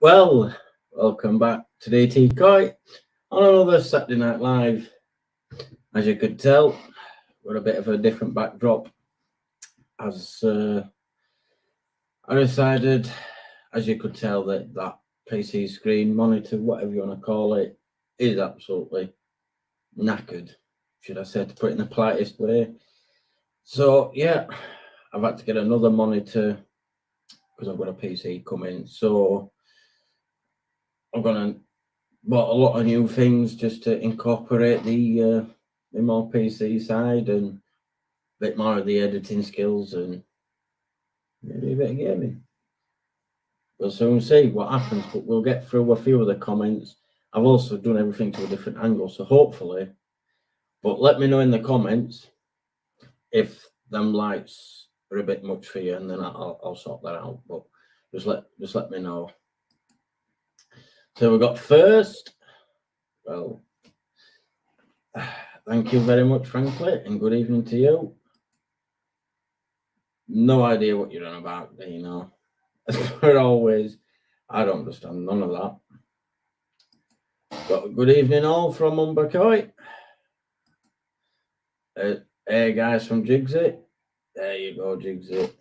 Well, welcome back to DT Koi on another Saturday Night Live. As you could tell, we're a bit of a different backdrop. As I decided, as you could tell, that PC screen, monitor, whatever you want to call it, is absolutely knackered, should I say, to put it in the politest way. So yeah, I've had to get another monitor because I've got a PC coming. So I'm gonna bought a lot of new things just to incorporate the more PC side and a bit more of the editing skills and maybe a bit of gaming. We'll soon see what happens, but we'll get through a few of the comments. I've also done everything to a different angle, so hopefully. But let me know in the comments if them lights are a bit much for you, and then I'll sort that out. But just let me know. So we got first. Well, thank you very much, frankly, and good evening to you. No idea what you're on about, you know. As per always, I don't understand none of that. Got a good evening all from Umbercoy. Hey guys from Jigsy. There you go, Jigsy.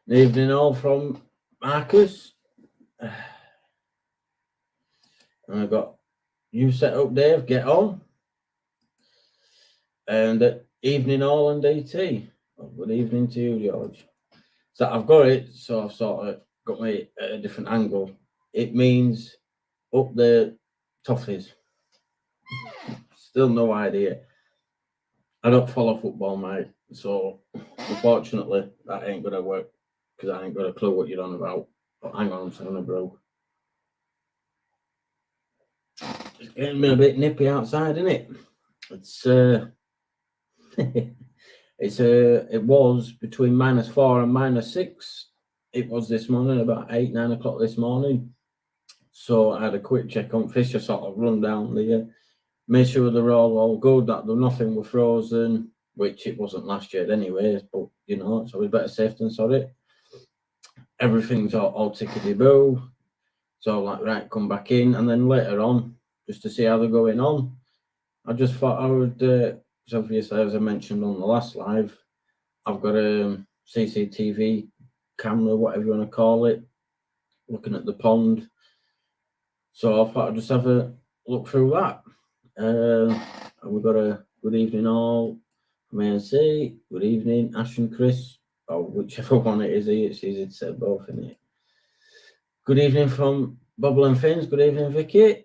Good evening all from Marcus. And I've got you set up, Dave. Get on. And evening all and DT. Oh, good evening to you, George. So I've got it, so I've sort of got me at a different angle. It means up the toffees. Still no idea. I don't follow football, mate. So unfortunately, that ain't gonna work because I ain't got a clue what you're on about. But hang on, I'm saying a bro. It's getting a bit nippy outside, isn't it? It's it was between -4 and -6. It was this morning, about 8, 9 o'clock this morning. So I had a quick check on Fisher, sort of run down the made sure they're all good, that nothing was frozen, which it wasn't last year anyways, but you know, it's always better safe than sorry. Everything's all tickety-boo. So like, right, come back in, and then later on, just to see how they're going on, I just thought I would, so obviously, as I mentioned on the last live, I've got a CCTV camera, whatever you want to call it, looking at the pond. So I thought I'd just have a look through that. We've got a good evening all from ANC. Good evening, Ash and Chris, or whichever one it is. It's easy to say both, isn't it? Good evening from Bubble and Fins. Good evening, Vicky.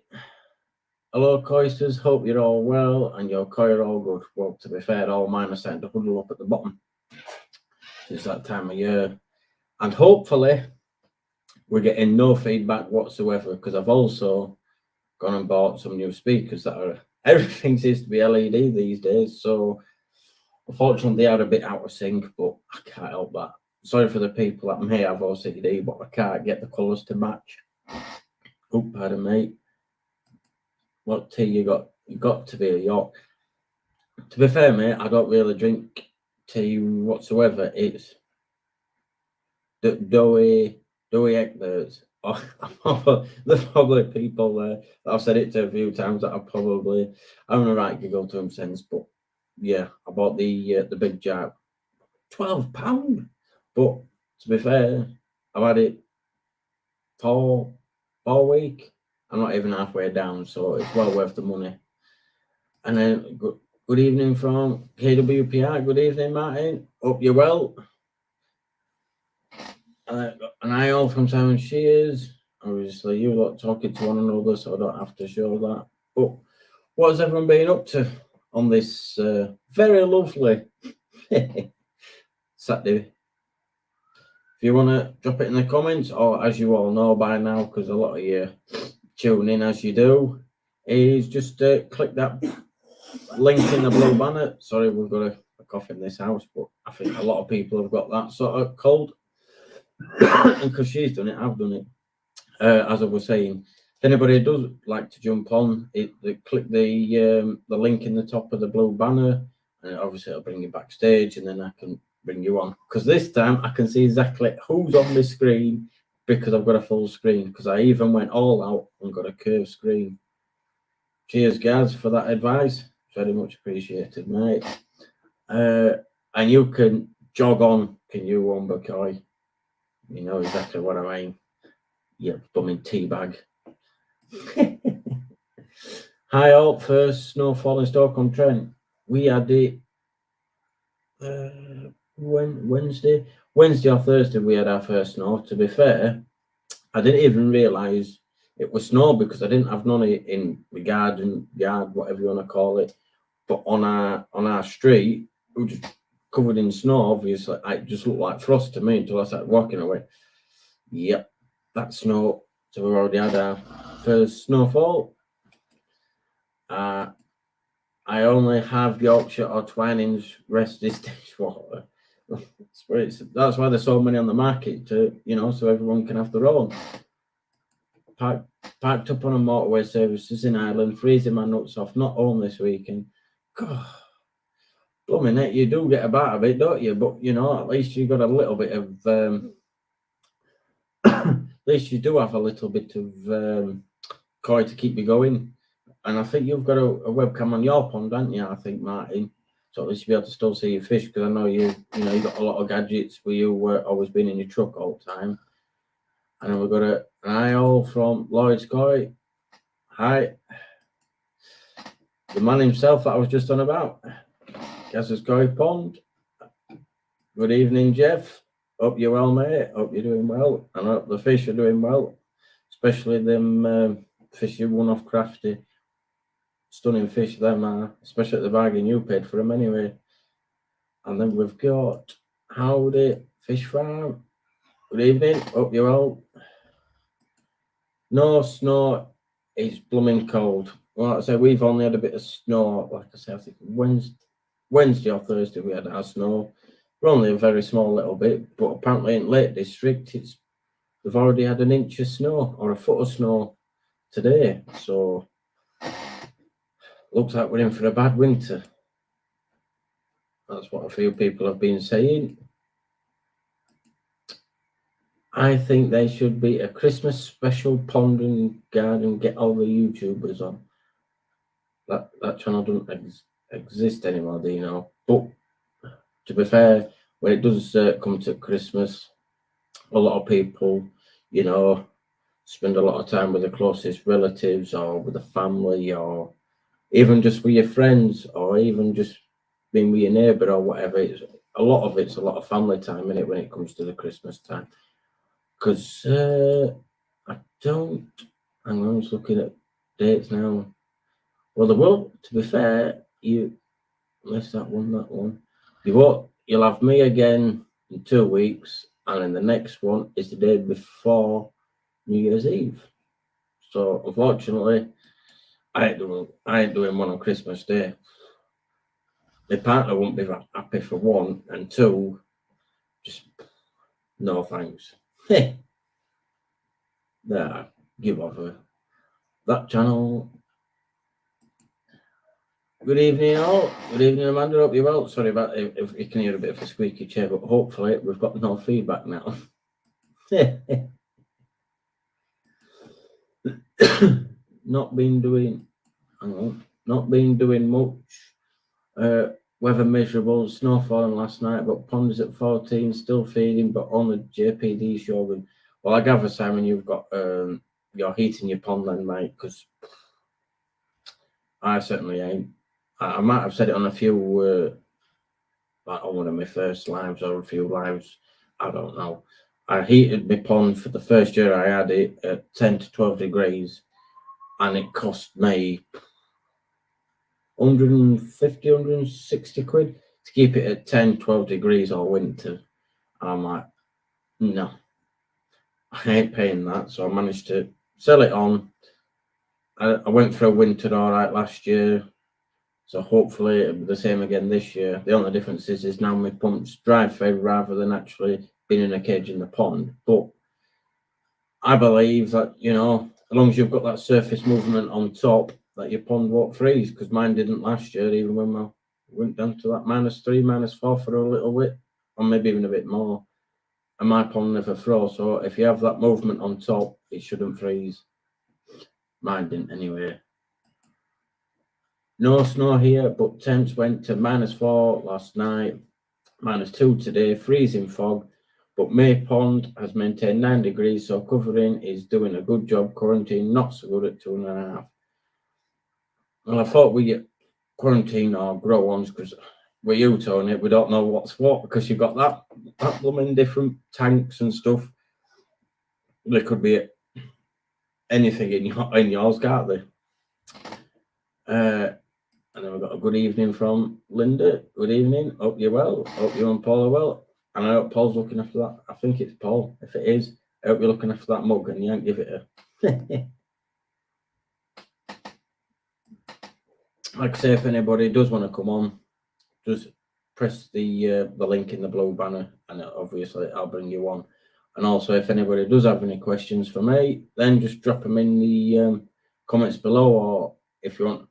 Hello, Coisters. Hope you're all well and your koi are all good. Well, to be fair, all mine are starting to huddle up at the bottom. It's that time of year. And hopefully, we're getting no feedback whatsoever because I've also gone and bought some new speakers that are, everything seems to be LED these days. So unfortunately, they are a bit out of sync, but I can't help that. Sorry for the people that may have OCD, but I can't get the colours to match. Oh, pardon me. What tea you got? You got to be a York. To be fair, mate, I don't really drink tea whatsoever. It's doughy egglets. There's probably people there. I've said it to a few times that I'm a right giggle to them since. But yeah, I bought the big jar, £12. But to be fair, I've had it for 4 weeks. I'm not even halfway down, so it's well worth the money. And then good evening from KWPR. Good evening, Martin. Hope you're well. An eye all from Simon Shears. Obviously, you lot talking to one another, so I don't have to show that. But what has everyone been up to on this very lovely Saturday? If you want to drop it in the comments, or as you all know by now, because a lot of you tune in as you do, is just click that link in the blue banner. Sorry, we've got a cough in this house, but I think a lot of people have got that sort of cold. And because she's done it, I've done it. As I was saying, if anybody does like to jump on, click the link in the top of the blue banner, and obviously it'll bring you backstage, and then I can bring you on. Because this time I can see exactly who's on the screen because I've got a full screen, because I even went all out and got a curved screen. Cheers, guys, for that advice. Very much appreciated, mate. And you can jog on, can you, Wombacoy? You know exactly what I mean. You bumming teabag. Hi all, first snowfall in Stoke-on-Trent. We had it Wednesday or Thursday. We had our first snow. To be fair, I didn't even realise it was snow because I didn't have none in the garden, yard, whatever you want to call it. But on our street, it was just covered in snow. Obviously, it just looked like frost to me until I started walking away. Yep, that's snow. So we've already had our first snowfall. I only have Yorkshire or Twinings rest dishwater. That's why there's so many on the market, so everyone can have their own. Parked up on a motorway services in Ireland, freezing my nuts off, not home this weekend. God, blooming it, you do get a bite of it, don't you? But, at least you got a little bit of, at least you do have a little bit of koi to keep you going. And I think you've got a webcam on your pond, haven't you? I think, Martin. So at least you'll be able to still see your fish, because I know you got a lot of gadgets where you were always been in your truck all the time. And then we've got an eye all from Lloyd's Koi. Hi. The man himself that I was just on about. Gazza's Koi Pond. Good evening, Jeff. Hope you're well, mate. Hope you're doing well. And I hope the fish are doing well. Especially them fish you won off Crafty. Stunning fish, them are, especially at the bargain you paid for them anyway. And then we've got Howdy Fish Farm. Good evening, hope you're well. No snow, it's blooming cold. Well, like I say, we've only had a bit of snow. Like I say, I think Wednesday or Thursday we had our snow. We're only a very small little bit, but apparently in Lake District, they've already had an inch of snow or a foot of snow today. So looks like we're in for a bad winter. That's what a few people have been saying. I think there should be a Christmas special pond and garden. Get all the YouTubers on. That channel doesn't exist anymore, do you know? But to be fair, when it does come to Christmas, a lot of people, spend a lot of time with the closest relatives or with the family, or even just with your friends, or even just being with your neighbour or whatever. A lot of family time in it when it comes to the Christmas time. Because I don't. I'm just looking at dates now. Well, to be fair, you missed that one. You'll have me again in 2 weeks, and then the next one is the day before New Year's Eve. So unfortunately, I ain't doing one on Christmas Day. My partner won't be happy for one, and two, just no thanks. Nah, give over. That channel. Good evening, all. Good evening, Amanda. Hope you're well. Sorry about if you can hear a bit of a squeaky chair, but hopefully we've got no feedback now. Not been doing much. Weather miserable, snow falling last night, but ponds at 14, still feeding, but on the JPD shogun. Well, I gather, Simon, you've got your heat in your pond then, mate, because I certainly ain't. I might have said it on a few, like on one of my first lives or a few lives. I don't know. I heated my pond for the first year I had it at 10 to 12 degrees, and it cost me 150, 160 quid to keep it at 10, 12 degrees all winter. And I'm like, no, I ain't paying that. So I managed to sell it on. I went for a winter all right last year. So hopefully it'll be the same again this year. The only difference is now my pumps dry fed rather than actually being in a cage in the pond. But I believe that, as long as you've got that surface movement on top, that your pond won't freeze, because mine didn't last year, even when I went down to that -3, -4 for a little bit, or maybe even a bit more. and my pond never froze. So if you have that movement on top, it shouldn't freeze. Mine didn't anyway. No snow here, but temps went to -4 last night, -2 today, freezing fog. But May Pond has maintained 9 degrees, so covering is doing a good job. Quarantine not so good at 2.5. Well, I thought we get quarantine or grow ones because with you, Tony, we don't know what's what because you've got that blooming different tanks and stuff. There could be anything in yours, can't they? And then we've got a good evening from Linda. Good evening. Hope you're well. Hope you and Paul are well. And I hope Paul's looking after that. I think it's Paul. If it is, I hope you're looking after that mug and you ain't give it a. Like I say, if anybody does want to come on, just press the link in the blue banner, and obviously I'll bring you on. And also, if anybody does have any questions for me, then just drop them in the comments below, or if you want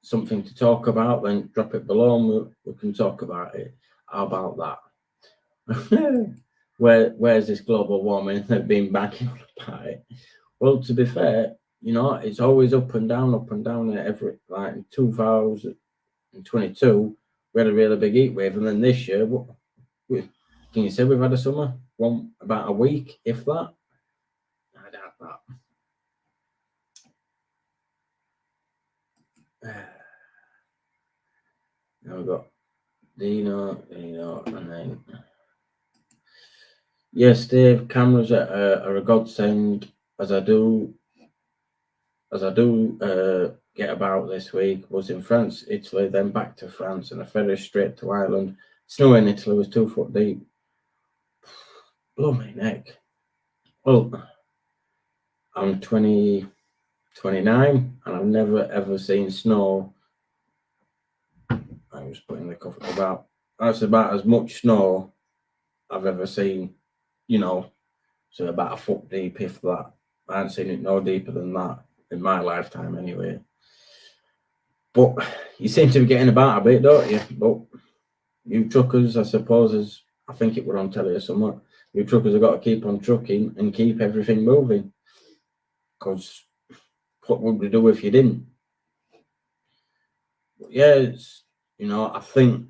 something to talk about, then drop it below and we can talk about it. How about that? Where's this global warming? They've been backing about it. Well, to be fair, it's always up and down every, like in 2022 we had a really big heat wave, and then this year, can you say we've had a summer? About a week, if that. I doubt that. Now we've got Dino, and then yes, Dave. Cameras are a godsend, as I do get about this week. Was in France, Italy, then back to France, and a ferry straight to Ireland. Snow in Italy was 2 foot deep. Blow my neck. Well, I'm 29, and I've never ever seen snow. I was putting the cover that's about as much snow I've ever seen, so about a foot deep, if that. I haven't seen it no deeper than that in my lifetime anyway. But you seem to be getting about a bit, don't you? But you truckers, I suppose, I think it were on telly or something, you truckers have got to keep on trucking and keep everything moving. Because what would we do if you didn't? But yeah, it's, I think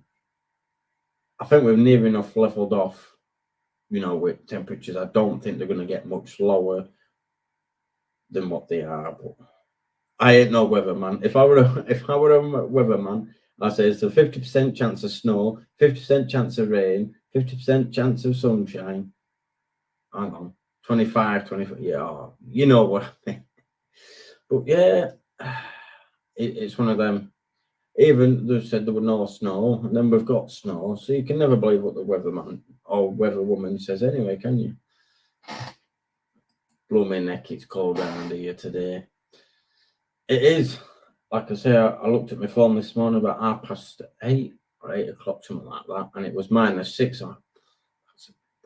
we've near enough leveled off, with temperatures. I don't think they're going to get much lower than what they are. But I ain't no weatherman. If I were a weatherman, I'd say it's a 50% chance of snow, 50% chance of rain, 50% chance of sunshine. Hang on, 25, 24. Yeah, you know what I mean. But yeah, it's one of them. Even they said there were no snow, and then we've got snow, so you can never believe what the weatherman or weatherwoman says anyway, can you? Blow my neck, it's cold around here today. It is. Like I say, I looked at my phone this morning about 8:30 or 8 o'clock, something like that, and it was -6.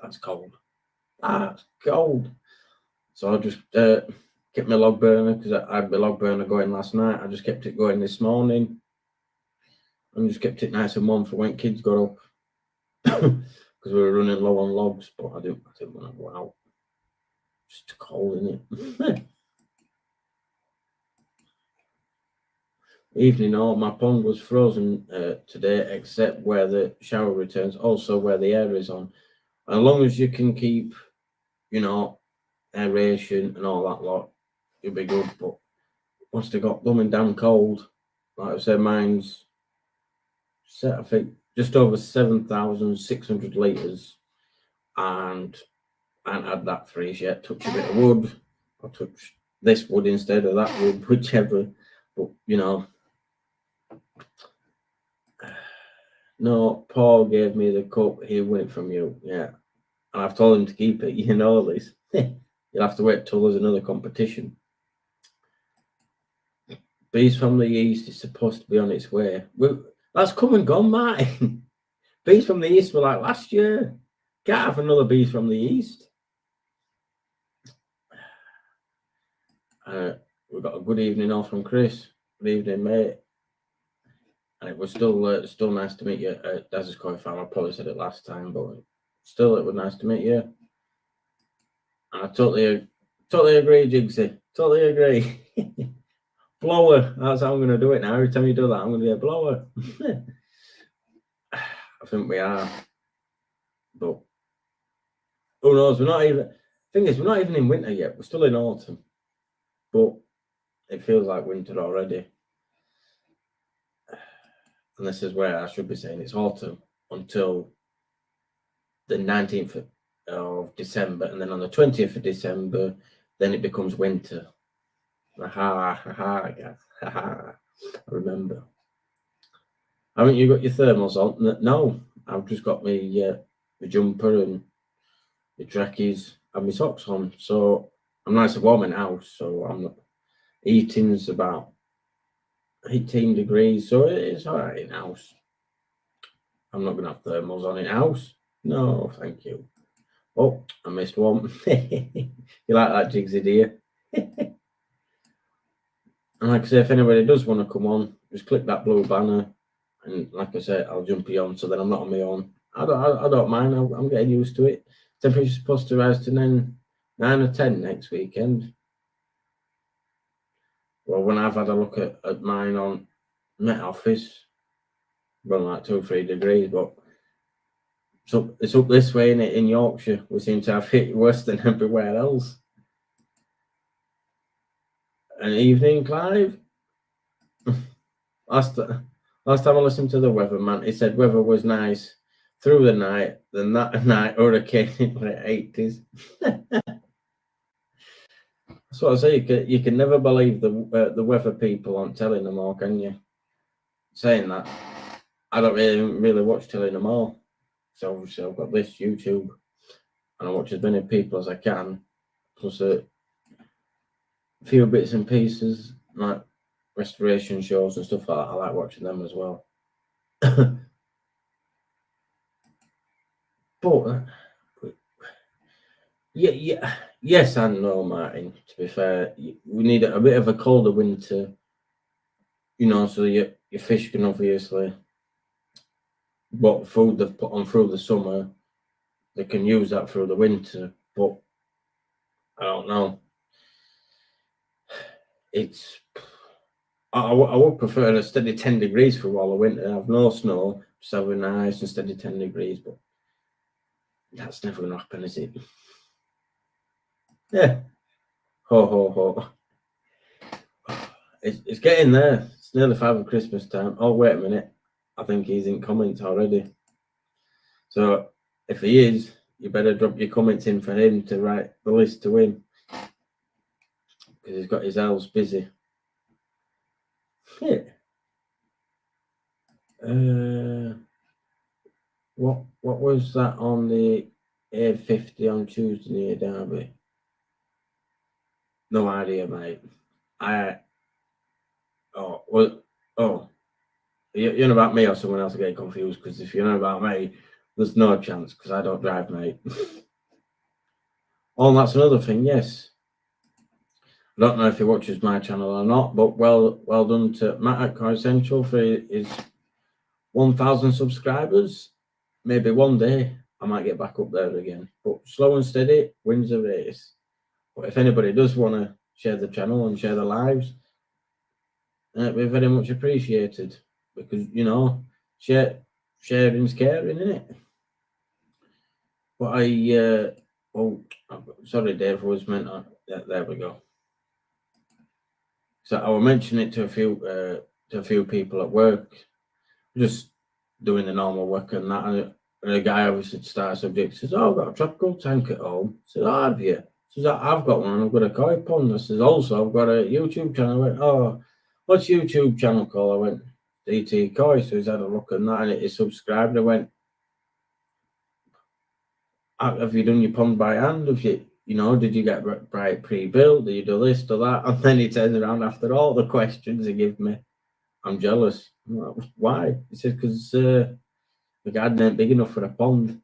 That's cold. That's cold. So I just kept my log burner, because I had my log burner going last night. I just kept it going this morning. And just kept it nice and warm for when kids got up, because we were running low on logs. But I didn't want to go out. Just cold, isn't it? Evening all, my pond was frozen today, except where the shower returns, also where the air is on. As long as you can keep, aeration and all that lot, you'll be good. But once they got blooming damn cold, like I said, mine's set, I think, just over 7,600 litres, and I haven't had that freeze yet. Touch a bit of wood, or touch this wood instead of that wood, whichever. But no, Paul gave me the cup. He won it from you, yeah, and I've told him to keep it. You know this. You'll have to wait till there's another competition. Bees from the East is supposed to be on its way. That's come and gone, Martin. Bees from the East were like last year. Can't have another Bees from the East. We've got a good evening all from Chris. Good evening, mate. And it was still nice to meet you at Daz's Coin Farm. I probably said it last time, but still, it was nice to meet you. I totally agree, Jigsy. Totally agree. Blower. That's how I'm going to do it now. Every time you do that, I'm going to be a blower. I think we are. But who knows? We're not even. Thing is, we're not even in winter yet. We're still in autumn. But it feels like winter already. And this is where I should be saying it's autumn until the 19th of December. And then on the 20th of December, then it becomes winter. Guys. I remember. Haven't you got your thermals on? No, I've just got my jumper and my trackies and my socks on. So I'm nice and warm in the house. So I'm not. Heating's about 18 degrees. So it's all right in the house. I'm not going to have thermals on in the house. No, thank you. Oh, I missed one. You like that, Jigsy, do you? And like I say, if anybody does want to come on, just click that blue banner. And like I said, I'll jump you on so that I'm not on my own. I don't mind. I'm getting used to it. Temperature's supposed to rise to 9 or 10 next weekend. Well, when I've had a look at mine on Met Office, run like 2 or 3 degrees, but so it's up this way in Yorkshire. We seem to have it worse than everywhere else. An evening, Clive. Last time I listened to the weatherman, he said weather was nice through the night. Then that night, hurricane in the 80s. That's what I say. You can never believe the weather people on telling them all, can you? Saying that, I don't really watch telling them all. So obviously I've got this YouTube, and I watch as many people as I can, plus a few bits and pieces like restoration shows and stuff like that. I like watching them as well. But yeah, yes and no, Martin. To be fair, we need a bit of a colder winter, so your fish can obviously, what food they've put on through the summer, they can use that through the winter. But I don't know. I would prefer a steady 10 degrees for all the winter. Have no snow, just have a nice and steady 10 degrees. But that's never going to happen, is it? Yeah. Ho, ho, ho. It's getting there. It's nearly 5 Christmas time. Oh, wait a minute. I think he's in comments already. So if he is, you better drop your comments in for him to write the list to win. Because he's got his elves busy. Yeah. What was that on the A50 on Tuesday near Derby? No idea, mate. You're not about me or someone else getting confused, because if you're not about me, there's no chance, because I don't drive, mate. Oh, and that's another thing, yes. I don't know if he watches my channel or not, but well done to Matt at Car Central for his 1,000 subscribers. Maybe one day I might get back up there again, but slow and steady wins the race. But if anybody does want to share the channel and share the lives, it'd be very much appreciated, because sharing's caring, isn't it? But sorry, Dave, was meant to. Yeah, there we go. So I will mention it to a few people at work, just doing the normal work and that. And a guy obviously starts subject says, "Oh, I've got a tropical tank at home." I says, "Oh, have you?" Says, "I've got one. I've got a koi pond." I says, "Also, I've got a YouTube channel." I went, "Oh, what's YouTube channel called?" I went, "DT Koi." So he's had a look at that and he subscribed. I went, "Have you done your pond by hand? Have you, did you get right pre-built? Did you do this, do that?" And then he turns around after all the questions he gave me. I'm jealous. I'm like, why? He said, "Because the garden ain't big enough for a pond."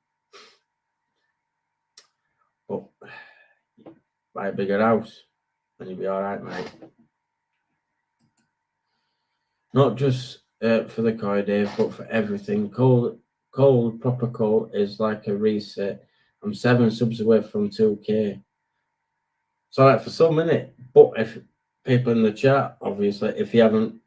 But buy a bigger house and you'll be all right, mate. Not just for the koi, Dave, but for everything. Cold, proper cold is like a reset. I'm 7 subs away from 2K. So like for some minute, but if people in the chat, obviously, if you haven't,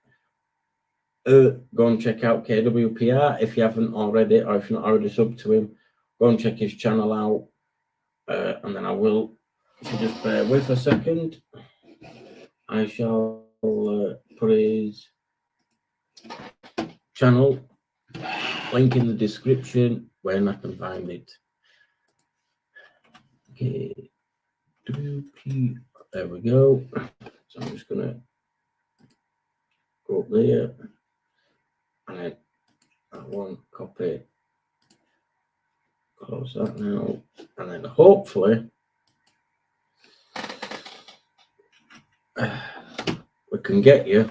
go and check out KWPR if you haven't already, or if you're not already subbed to him, go and check his channel out, and then I will. If you just bear with a second, I shall put his channel link in the description when I can find it. Okay, there we go. So I'm just gonna go up there, and then I won't copy, close that now, and then hopefully we can get you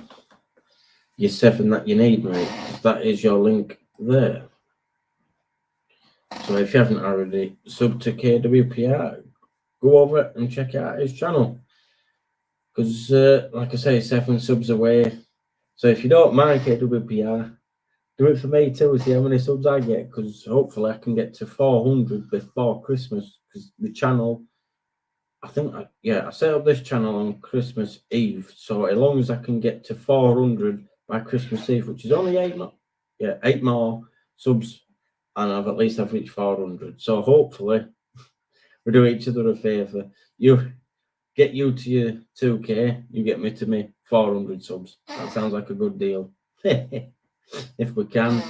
your 7 that you need, mate. That is your link there. So if you haven't already subbed to KWPR, go over and check out his channel. Because, like I say, 7 subs away. So if you don't mind KWPR, do it for me too. See how many subs I get. Because hopefully I can get to 400 before Christmas. Because the channel, I think, I set up this channel on Christmas Eve. So as long as I can get to 400 by Christmas Eve, which is only 8 more subs, and I've reached 400. So hopefully we do each other a favour. You get you to your 2K, you get me to me 400 subs. That sounds like a good deal. If we can.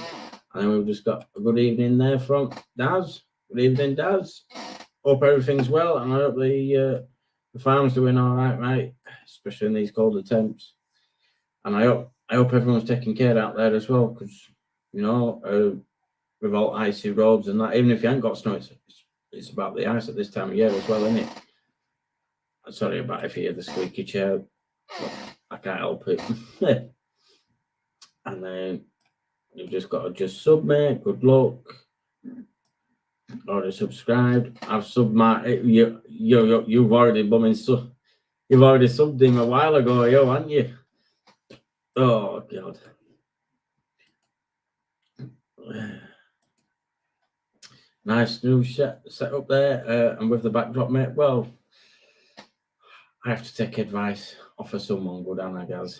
And we've just got a good evening there from Daz. Good evening, Daz. Hope everything's well, and I hope the farm's doing all right, mate, especially in these colder temps. And I hope everyone's taking care out there as well, because with all icy roads and that, even if you haven't got snow, it's about the ice at this time of year as well, isn't it? Sorry about if you hear the squeaky chair, but I can't help it. And then you've just got to just sub, mate. Good luck. Already subscribed. I've subbed you've already you've already subbed him a while ago, haven't you? Oh God. Nice new set up there, and with the backdrop, mate. Well, I have to take advice off of someone good, and I guess.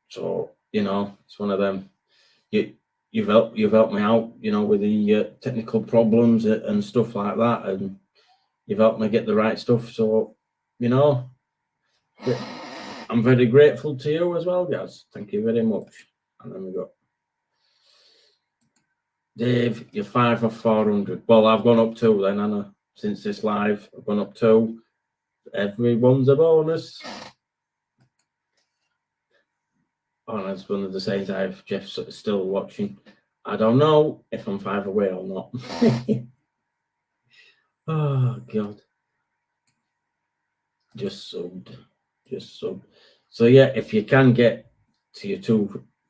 So it's one of them. You've helped me out, with the technical problems and stuff like that, and you've helped me get the right stuff. So, I'm very grateful to you as well, guys. Thank you very much. And then we got Dave. You're 5 of 400. Well, I've gone up 2 then, Anna. Since this live, I've gone up 2. Everyone's a bonus. Oh, that's one of the sayings I have. Jeff's still watching. I don't know if I'm 5 away or not. Oh God. Just subbed. So yeah, if you can get to your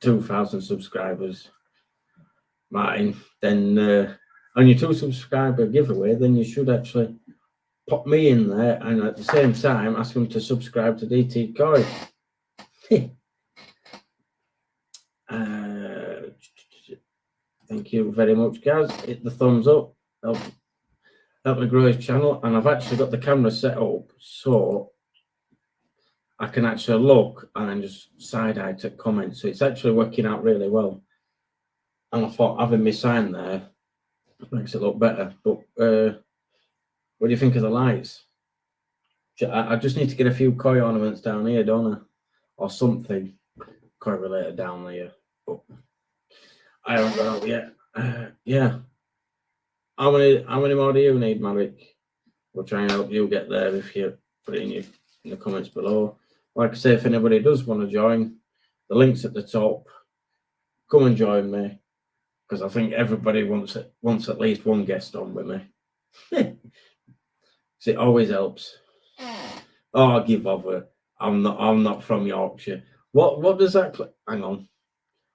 2,000 subscribers, Martin, then on your 2 subscriber giveaway, then you should actually pop me in there, and at the same time ask them to subscribe to DT Coy. Thank you very much, guys. Hit the thumbs up. Help me grow his channel, and I've actually got the camera set up so I can actually look and then just side-eye to comments. So it's actually working out really well. And I thought having me sign there makes it look better. But what do you think of the lights? I just need to get a few koi ornaments down here, don't I? Or something koi related down there. But I haven't got out yet. Yeah. How many more do you need, Maverick? We'll try and help you get there if you put it in the comments below. Like I say, if anybody does want to join, the link's at the top. Come and join me, because I think everybody wants at least one guest on with me. So it always helps. Oh, give over. I'm not from Yorkshire. What does that? Hang on.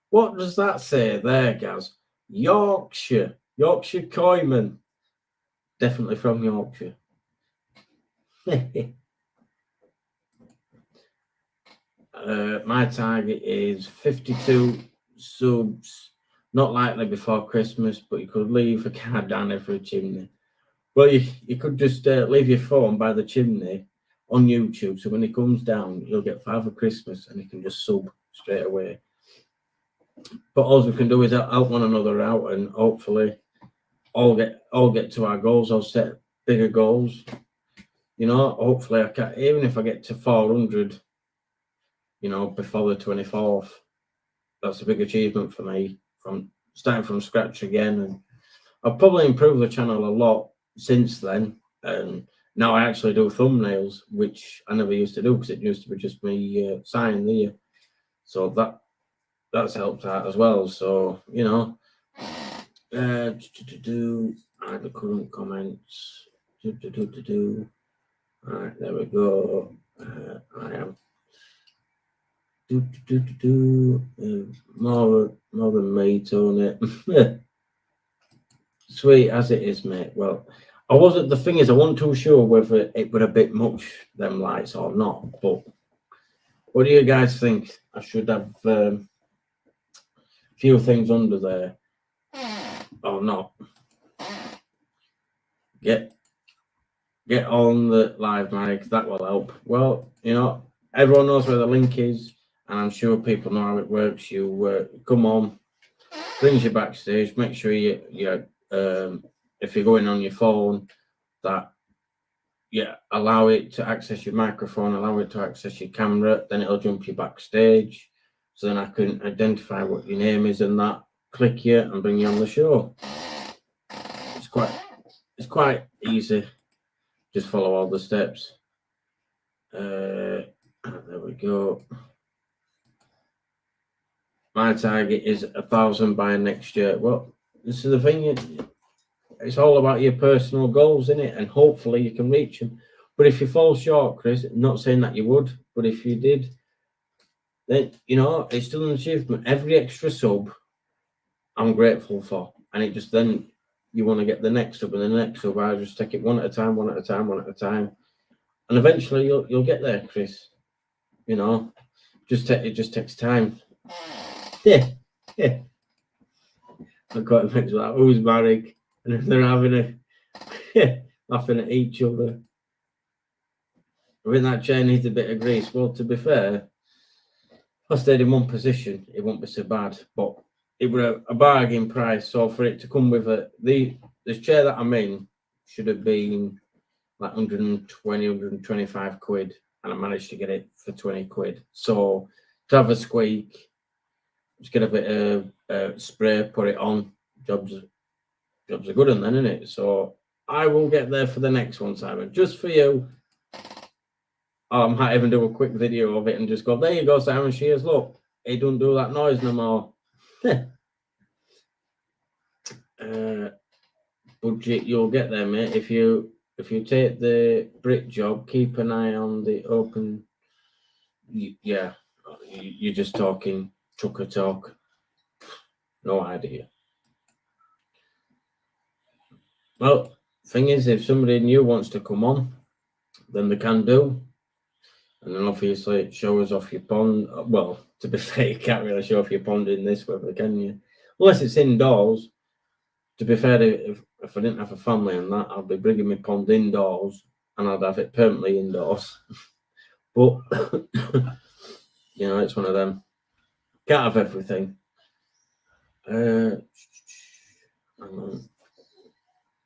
What does that say there, Gaz? Yorkshire Coyman. Definitely from Yorkshire. My target is 52 subs. Not likely before Christmas, but you could leave a card down there for a chimney. Well, you could just leave your phone by the chimney on YouTube, so when he comes down, you'll get Father Christmas, and you can just sub straight away. But all we can do is help one another out, and hopefully all get to our goals. I'll set bigger goals. You know, hopefully I can, even if I get to 400, you know, before the 24th, that's a big achievement for me. From starting from scratch again, and I've probably improved the channel a lot since then. And now I actually do thumbnails, which I never used to do because it used to be just me signing there. So that's helped out as well. So you know, add the current comments. All right, there we go. I am more than me, Tony. Sweet as it is, mate. Well, I wasn't. The thing is, I wasn't too sure whether it would a bit much them lights or not. But what do you guys think? I should have a few things under there or not? Get on the live mic. That will help. Well, you know, everyone knows where the link is, and I'm sure people know how it works. You come on, brings you backstage. Make sure you if you're going on your phone, that allow it to access your microphone, allow it to access your camera, then it'll jump you backstage. So then I can identify what your name is and that, click you and bring you on the show. It's quite easy. Just follow all the steps. There we go. My target is 1,000 by next year. Well, this is the thing. It's all about your personal goals, isn't it? And hopefully you can reach them. But if you fall short, Chris, not saying that you would, but if you did, then you know it's still an achievement. Every extra sub, I'm grateful for, and it just then you want to get the next sub and the next sub. I just take it one at a time, one at a time, one at a time, and eventually you'll get there, Chris. You know, it just takes time. Yeah. I quite think that who's married, and if they're having a laughing at each other. I think that chair needs a bit of grease. Well, to be fair, if I stayed in one position, it won't be so bad. But it was a bargain price. So for it to come with this chair that I'm in should have been like 120, 125 quid. And I managed to get it for 20 quid. So to have a squeak, just get a bit of spray, put it on. Jobs are good and then, isn't it? So I will get there for the next one, Simon, just for you. I might even do a quick video of it and just go, there you go, Simon Shears, look, it don't do that noise no more. Budget, you'll get there, mate. If you take the brick job, keep an eye on the open. Yeah, you're just talking trucker talk. No idea. Well, thing is, if somebody new wants to come on, then they can do. And then obviously show us off your pond. Well, to be fair, you can't really show off your pond in this weather, can you? Unless it's indoors. To be fair, if I didn't have a family and that, I'd be bringing my pond indoors and I'd have it permanently indoors. But, you know, it's one of them. Can't have everything. Hang on.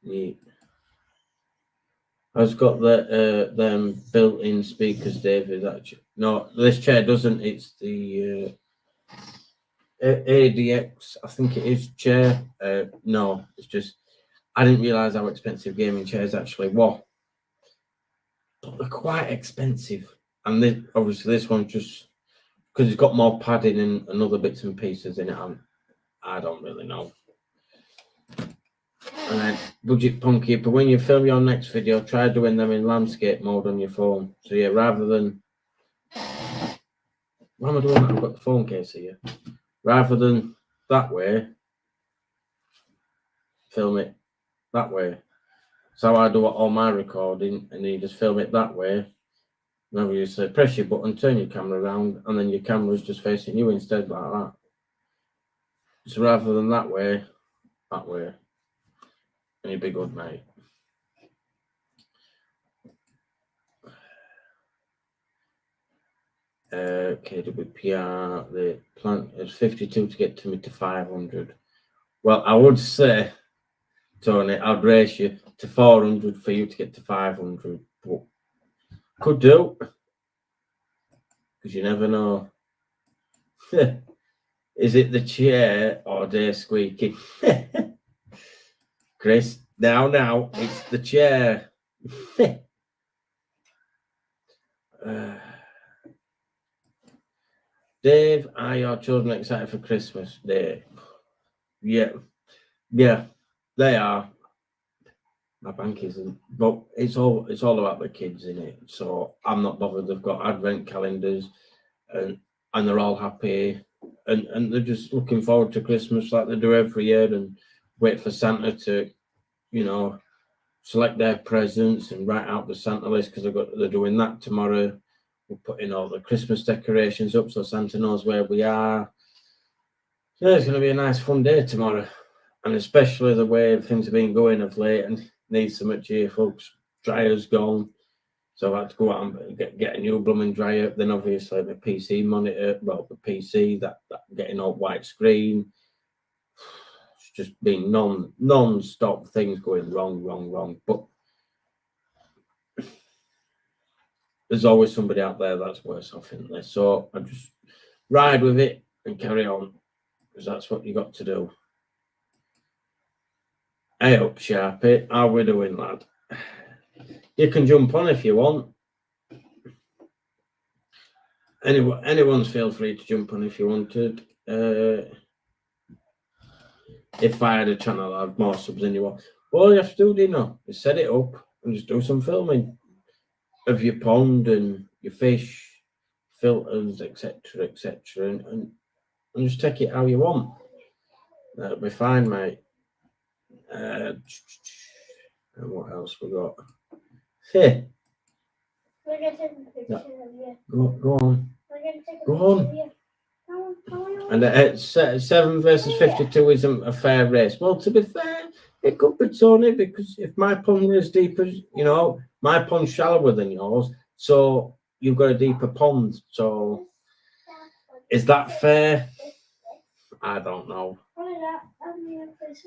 Yeah. I've got them built-in speakers, David. Actually, no, this chair doesn't. It's the ADX, I think it is chair. No, it's just I didn't realize how expensive gaming chairs actually were. But they're quite expensive, and obviously this one just because it's got more padding and other bits and pieces in it. I don't really know. And then budget punky, but when you film your next video, try doing them in landscape mode on your phone. So yeah, rather than why am I doing that? I've got the phone case here. Rather than that way, film it that way. So I do all my recording, and you just film it that way. Now you say press your button, turn your camera around, and then your camera's just facing you instead, like that. So rather than that way, and you'd be good, mate. KWPR, the plan is 52 to get to me to 500. Well, I would say, Tony, I'd race you to 400 for you to get to 500. But could do, because you never know. Is it the chair or Dave squeaking? Chris, now, it's the chair. Dave, are your children excited for Christmas Day? Yeah, they are. My bank isn't, but it's all about the kids, isn't it? So I'm not bothered. They've got advent calendars, and they're all happy, and they're just looking forward to Christmas like they do every year, and wait for Santa to, select their presents and write out the Santa list, because they're doing that tomorrow. We're putting all the Christmas decorations up so Santa knows where we are. So it's going to be a nice fun day tomorrow, and especially the way things have been going of late, and needs so much here, folks. Dryer's gone, so I've had to go out and get a new blooming dryer. Then obviously the PC monitor, well, the PC that getting all white screen. It's just been non-stop things going wrong. But there's always somebody out there that's worse off, isn't there? So I just ride with it and carry on, because that's what you got to do. Hey up, Sharpie. How we doing, lad? You can jump on if you want. Anyone's feel free to jump on if you wanted. If I had a channel, I'd have more subs than you want. All you have to do, is set it up and just do some filming of your pond and your fish, filters, etc., and just take it how you want. That'll be fine, mate. And what else we got? Hey. We're going to take a picture of you. Go on. We're going to take a Go picture on. of you. And 7 versus 52 isn't a fair race. Well, to be fair, it could be, Tony, because if my pond is deep as, my pond's shallower than yours, so you've got a deeper pond. So is that fair? I don't know.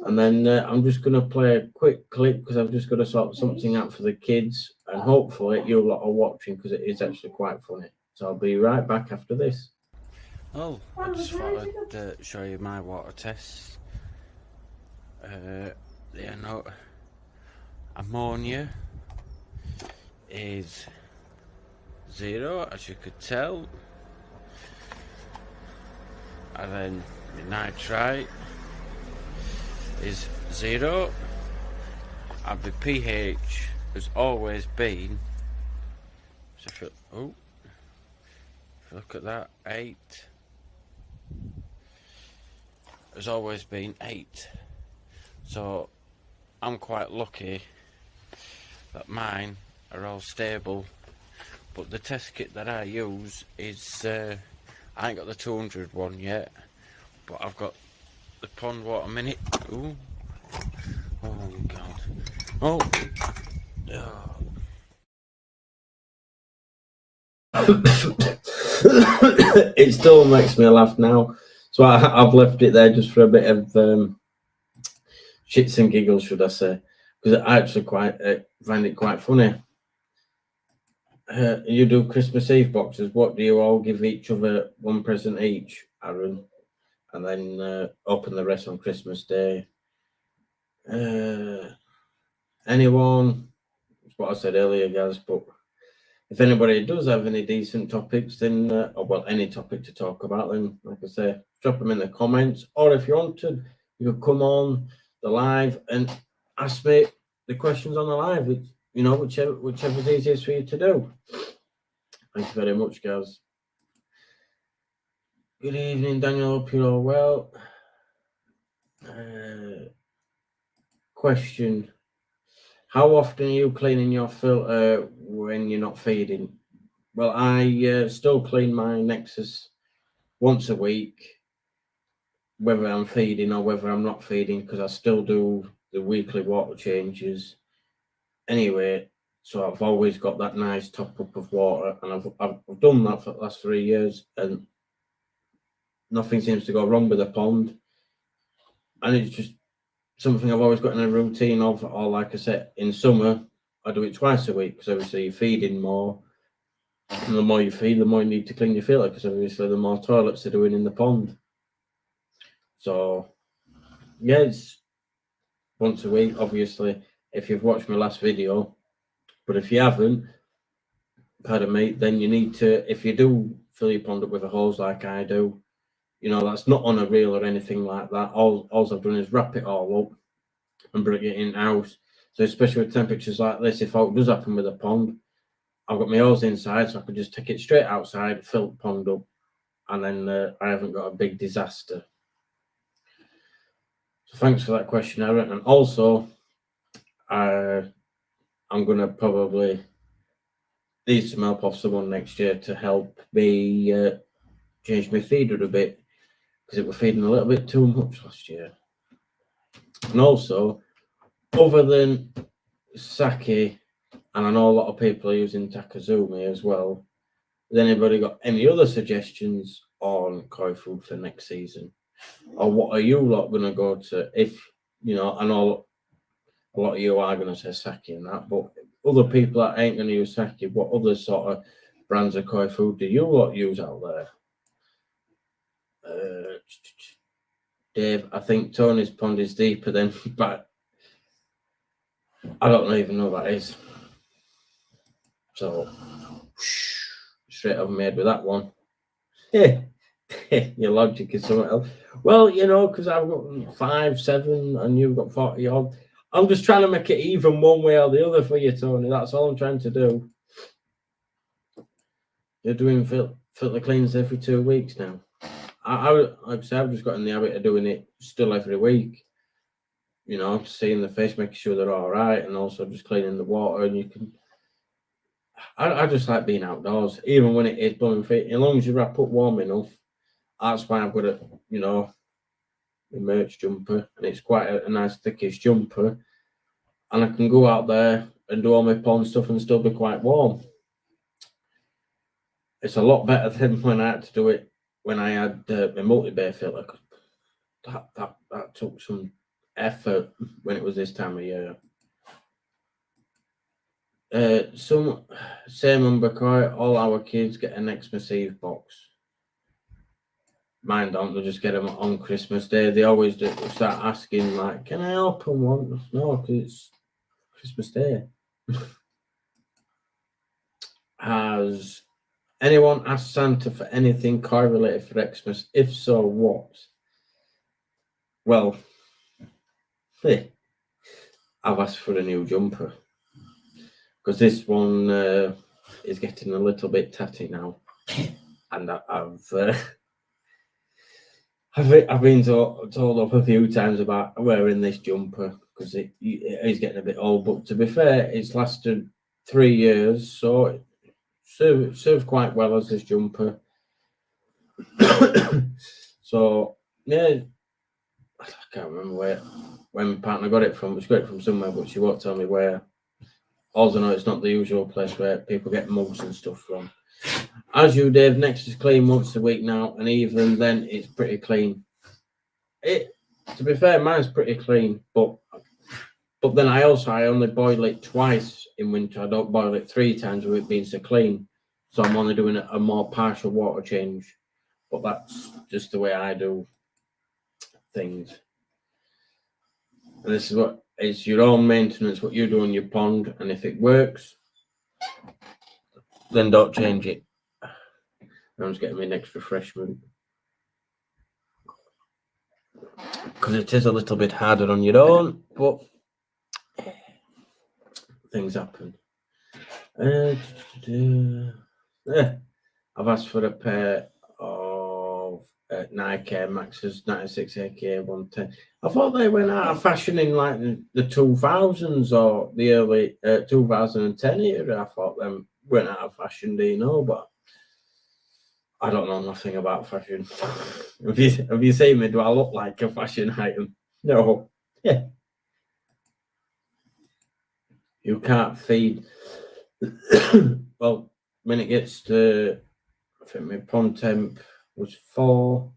And then I'm just going to play a quick clip, because I've just got to sort something out for the kids, and hopefully you lot are watching, because it is actually quite funny. So I'll be right back after this. Oh, I just thought I'd show you my water tests. No, ammonia is 0, as you could tell, and then the nitrite is 0, and the pH has always been, so if you look at that, 8, has always been 8, so I'm quite lucky that mine are all stable. But the test kit that I use is, I ain't got the 200 one yet, but I've got the pond water minute. Ooh. Oh god. Oh. It still makes me laugh now, so I've left it there just for a bit of shits and giggles, should I say, because I actually quite find it quite funny. You do Christmas Eve boxes. What do you all give each other? One present each, Aaron, and then open the rest on Christmas Day. Anyone? That's what I said earlier, guys, but if anybody does have any decent topics, then, any topic to talk about, then, like I say, drop them in the comments. Or if you wanted, you could come on the live and ask me the questions on the live. Whichever's easiest for you to do. Thank you very much, guys. Good evening, Daniel. Hope you're all well. Question. How often are you cleaning your filter when you're not feeding? Well, I still clean my Nexus once a week, whether I'm feeding or whether I'm not feeding, because I still do the weekly water changes anyway. So I've always got that nice top up of water, and I've done that for the last 3 years, and nothing seems to go wrong with the pond. And it's just something I've always got in a routine of, or like I said, in summer, I do it twice a week, because obviously you're feeding more. And the more you feed, the more you need to clean your filter, because obviously the more toilets they're doing in the pond. So, yeah, it's once a week, obviously, if you've watched my last video. But if you haven't, pardon me, then you need to, if you do fill your pond up with a hose like I do, you know, that's not on a reel or anything like that. All I've done is wrap it all up and bring it in house. So especially with temperatures like this, if it does happen with a pond, I've got my hose inside, so I could just take it straight outside, fill the pond up, and then I haven't got a big disaster. So thanks for that question, Aaron. And also, I'm going to probably need some help off someone next year to help me change my feeder a bit, because it was feeding a little bit too much last year. And also, other than sake, and I know a lot of people are using Takazumi as well, has anybody got any other suggestions on koi food for next season? Or what are you lot going to go to? If, you know, I know a lot of you are going to say sake and that, but other people that ain't going to use sake, what other sort of brands of koi food do you lot use out there? Dave, I think Tony's pond is deeper than, but I don't even know what that is. So, straight over my head with that one. Your logic is something else. Well, you know, because I've got 5, 7, and you've got 40 odd. I'm just trying to make it even one way or the other for you, Tony. That's all I'm trying to do. You're doing filter cleans every 2 weeks now. Like I say, I've just got in the habit of doing it still every week. You know, seeing the fish, making sure they're all right, and also just cleaning the water. And you can, I just like being outdoors, even when it is blowing feet. As long as you wrap up warm enough, that's why I've got a, you know, a merch jumper, and it's quite a nice thickish jumper, and I can go out there and do all my pond stuff and still be quite warm. It's a lot better than when I had to do it when I had my multi-bay filter. That took some effort when it was this time of year. Some same on Bacoy, all our kids get an Xmas Eve box. Mine don't, they just get them on Christmas Day. They always start asking, like, can I open one? No, because it's Christmas Day. Has anyone asked Santa for anything koi related for Xmas? If so, what? Well, I've asked for a new jumper, because this one is getting a little bit tatty now, and I've been told off a few times about wearing this jumper, because it is getting a bit old. But to be fair, it's lasted 3 years, so it served quite well as this jumper. So yeah, I can't remember when my partner got it from. But she got it from somewhere, but she won't tell me where. Also, know it's not the usual place where people get mugs and stuff from. As you, Dave, next is clean once a week now, and even then, it's pretty clean. To be fair, mine's pretty clean, but then I only boil it twice in winter. I don't boil it 3 times with it being so clean. So I'm only doing a more partial water change. But that's just the way I do things. And this is what it's your own maintenance, what you do on your pond, and if it works, then don't change it. I'm just getting my next refreshment, because it is a little bit harder on your own, but things happen. I've asked for a pair of Nike Air Maxes 96 AK 110. I thought they went out of fashion in like the 2000s or the early 2010 era. I thought them went out of fashion, do you know? But I don't know nothing about fashion. Have you seen me? Do I look like a fashion item? No. Yeah. You can't feed. Well, when it gets to, I think my pond temp was 4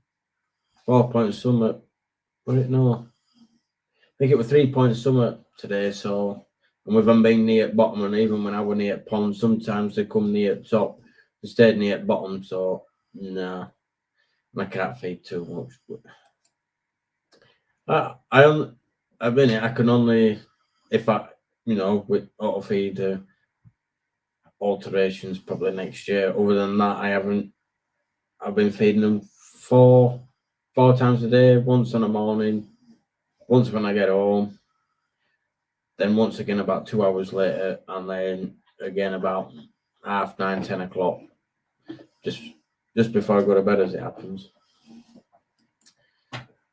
points something. Was it? No, I think it was 3 points something today. So, and with them being near bottom, and even when I were near pond, sometimes they come near top. They stayed near bottom, so no, I can't feed too much. But I mean, I can only if I, with auto feed alterations probably next year. Other than that, I haven't. I've been feeding them four times a day. Once in the morning, once when I get home, then once again about 2 hours later, and then again about 9:30, 10 o'clock, just before I go to bed, as it happens.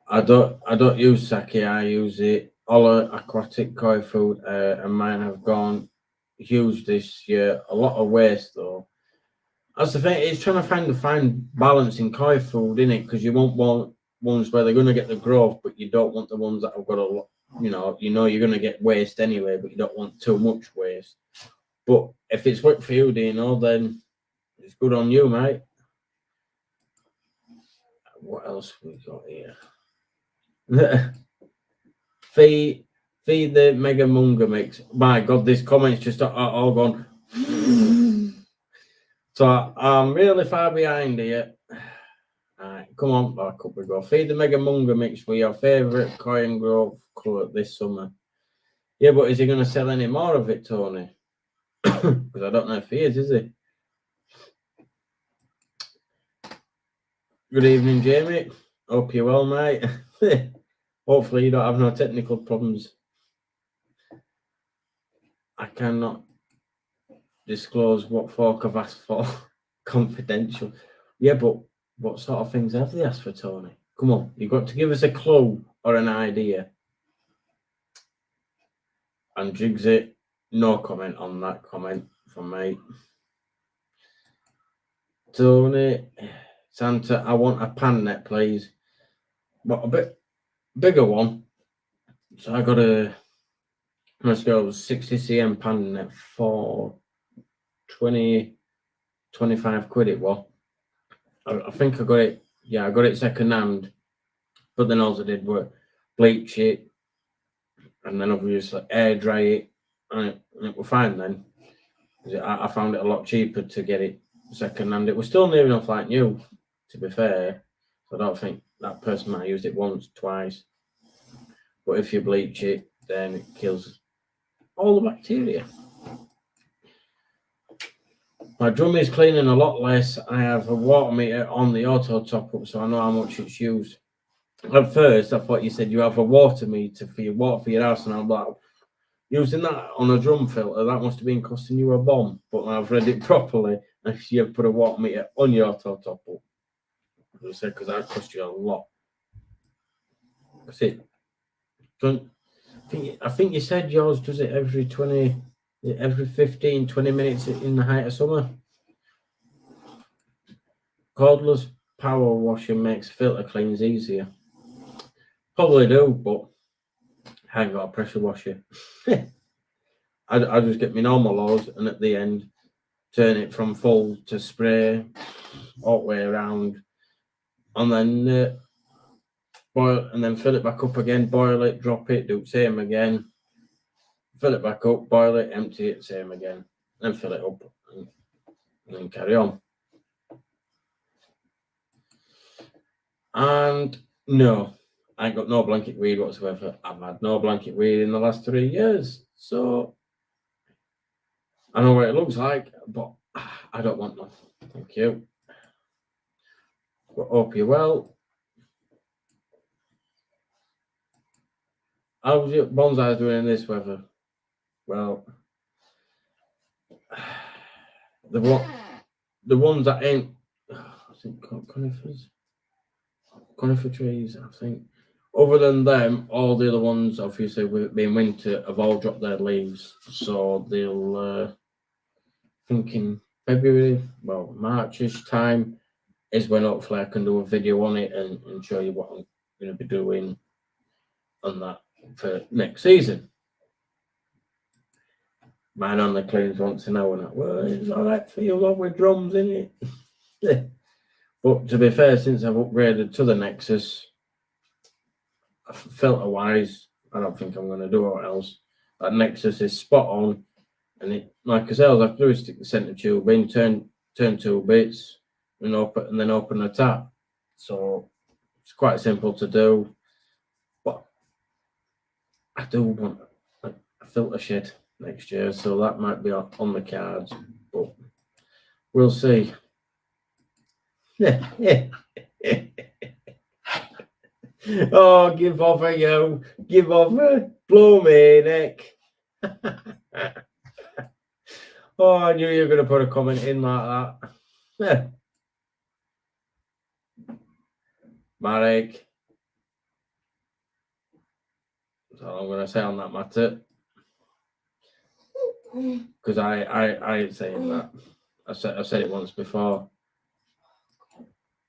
I don't use sake. I use it all aquatic koi food, and mine have gone huge this year. A lot of waste though. That's the thing. It's trying to find balance in koi food, in it, because you won't want ones where they're going to get the growth, but you don't want the ones that have got a lot. You're going to get waste anyway, but you don't want too much waste. But if it's worked for you, then it's good on you, mate. What else we got here? feed the Mega Munga mix. My God, this comment's just all gone. So I'm really far behind here. Alright, come on, back up we go. Feed the Mega Munga mix with your favourite coin growth colour this summer. Yeah, but is he going to sell any more of it, Tony? Because I don't know if he is he? Good evening, Jamie. Hope you're well, mate. Hopefully you don't have no technical problems. I cannot disclose what fork I've asked for. Confidential. Yeah, but what sort of things have they asked for, Tony? Come on, you've got to give us a clue or an idea. And Jigsy, no comment on that comment from me. Tony, Santa, I want a pan net, please. But a bit bigger one. So I got let's go 60 cm pan net for 25 quid it was. I think I got it. Yeah, I got it second hand. But then all I did was bleach it and then obviously air dry it, and it was fine then. I found it a lot cheaper to get it second hand. It was still near enough like new, to be fair. So I don't think that person might have used it once, twice. But if you bleach it, then it kills all the bacteria. My drum is cleaning a lot less. I have a water meter on the auto top up, so I know how much it's used. At first, I thought you said you have a water meter for your water for your house, and I'm like, using that on a drum filter, that must have been costing you a bomb. But I've read it properly, and you have put a water meter on your auto top up. As I said, because that cost you a lot. That's it. I think you said yours does it every 15, 20 minutes in the height of summer. Cordless power washing makes filter cleans easier. Probably do, but I ain't got a pressure washer. I just get my normal hose, and at the end, turn it from full to spray, all the way around, and then boil, and then fill it back up again, boil it, drop it, do the same again, fill it back up, boil it, empty it, same again, then fill it up, and then carry on. And no, I ain't got no blanket weed whatsoever. I've had no blanket weed in the last 3 years, so I know what it looks like, but I don't want none. Thank you. But hope you're well. How's your bonsai doing in this weather? Well, the ones that ain't, I think conifer trees, I think. Other than them, all the other ones, obviously, being winter, have all dropped their leaves. So they'll, thinking February, well, Marchish time is when hopefully I can do a video on it and show you what I'm going to be doing on that for next season. mine only cleans once an hour. Well, it's all right for you lot with drums in it. But to be fair, since I've upgraded to the Nexus, filter-wise, I don't think I'm going to do what else. That Nexus is spot on, and it, like I said, all I have to do is stick the centre tube in, turn 2 bits, and then open the tap. So it's quite simple to do. But I do want a filter shed next year, so that might be on the cards. But we'll see. Oh, give over, you. Give over. Blow me, Nick. Oh, I knew you were going to put a comment in like that. Marek. That's all I'm going to say on that matter. Because I ain't saying that. I said it once before.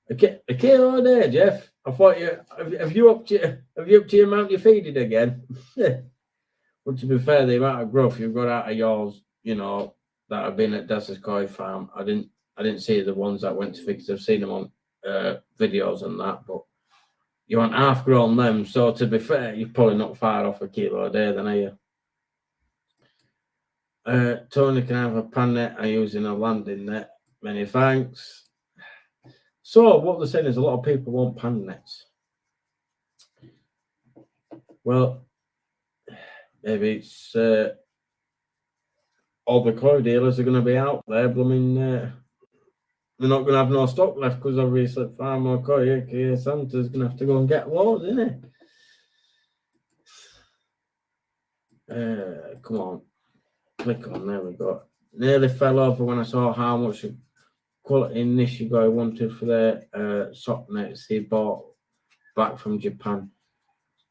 A kilo a day, Jeff. I thought have you upped your amount you're feeding again? But to be fair, the amount of growth you've got out of yours, you know, that have been at Das's Koi farm, I didn't see the ones that went to fix. I've seen them on videos and that, but you want half grown them. So to be fair, you're probably not far off a kilo a day, then, are you? Tony, can I have a pan net? I'm using a landing net. Many thanks. So what they're saying is a lot of people want pan nets. Well, maybe it's all the koi dealers are going to be out there blooming. They're not going to have no stock left because obviously Farm or Koi, aka Santa's going to have to go and get loads, isn't it? Come on. Click on, there we go. Nearly fell over when I saw how much quality Nishigo wanted for their sock nets he bought back from Japan.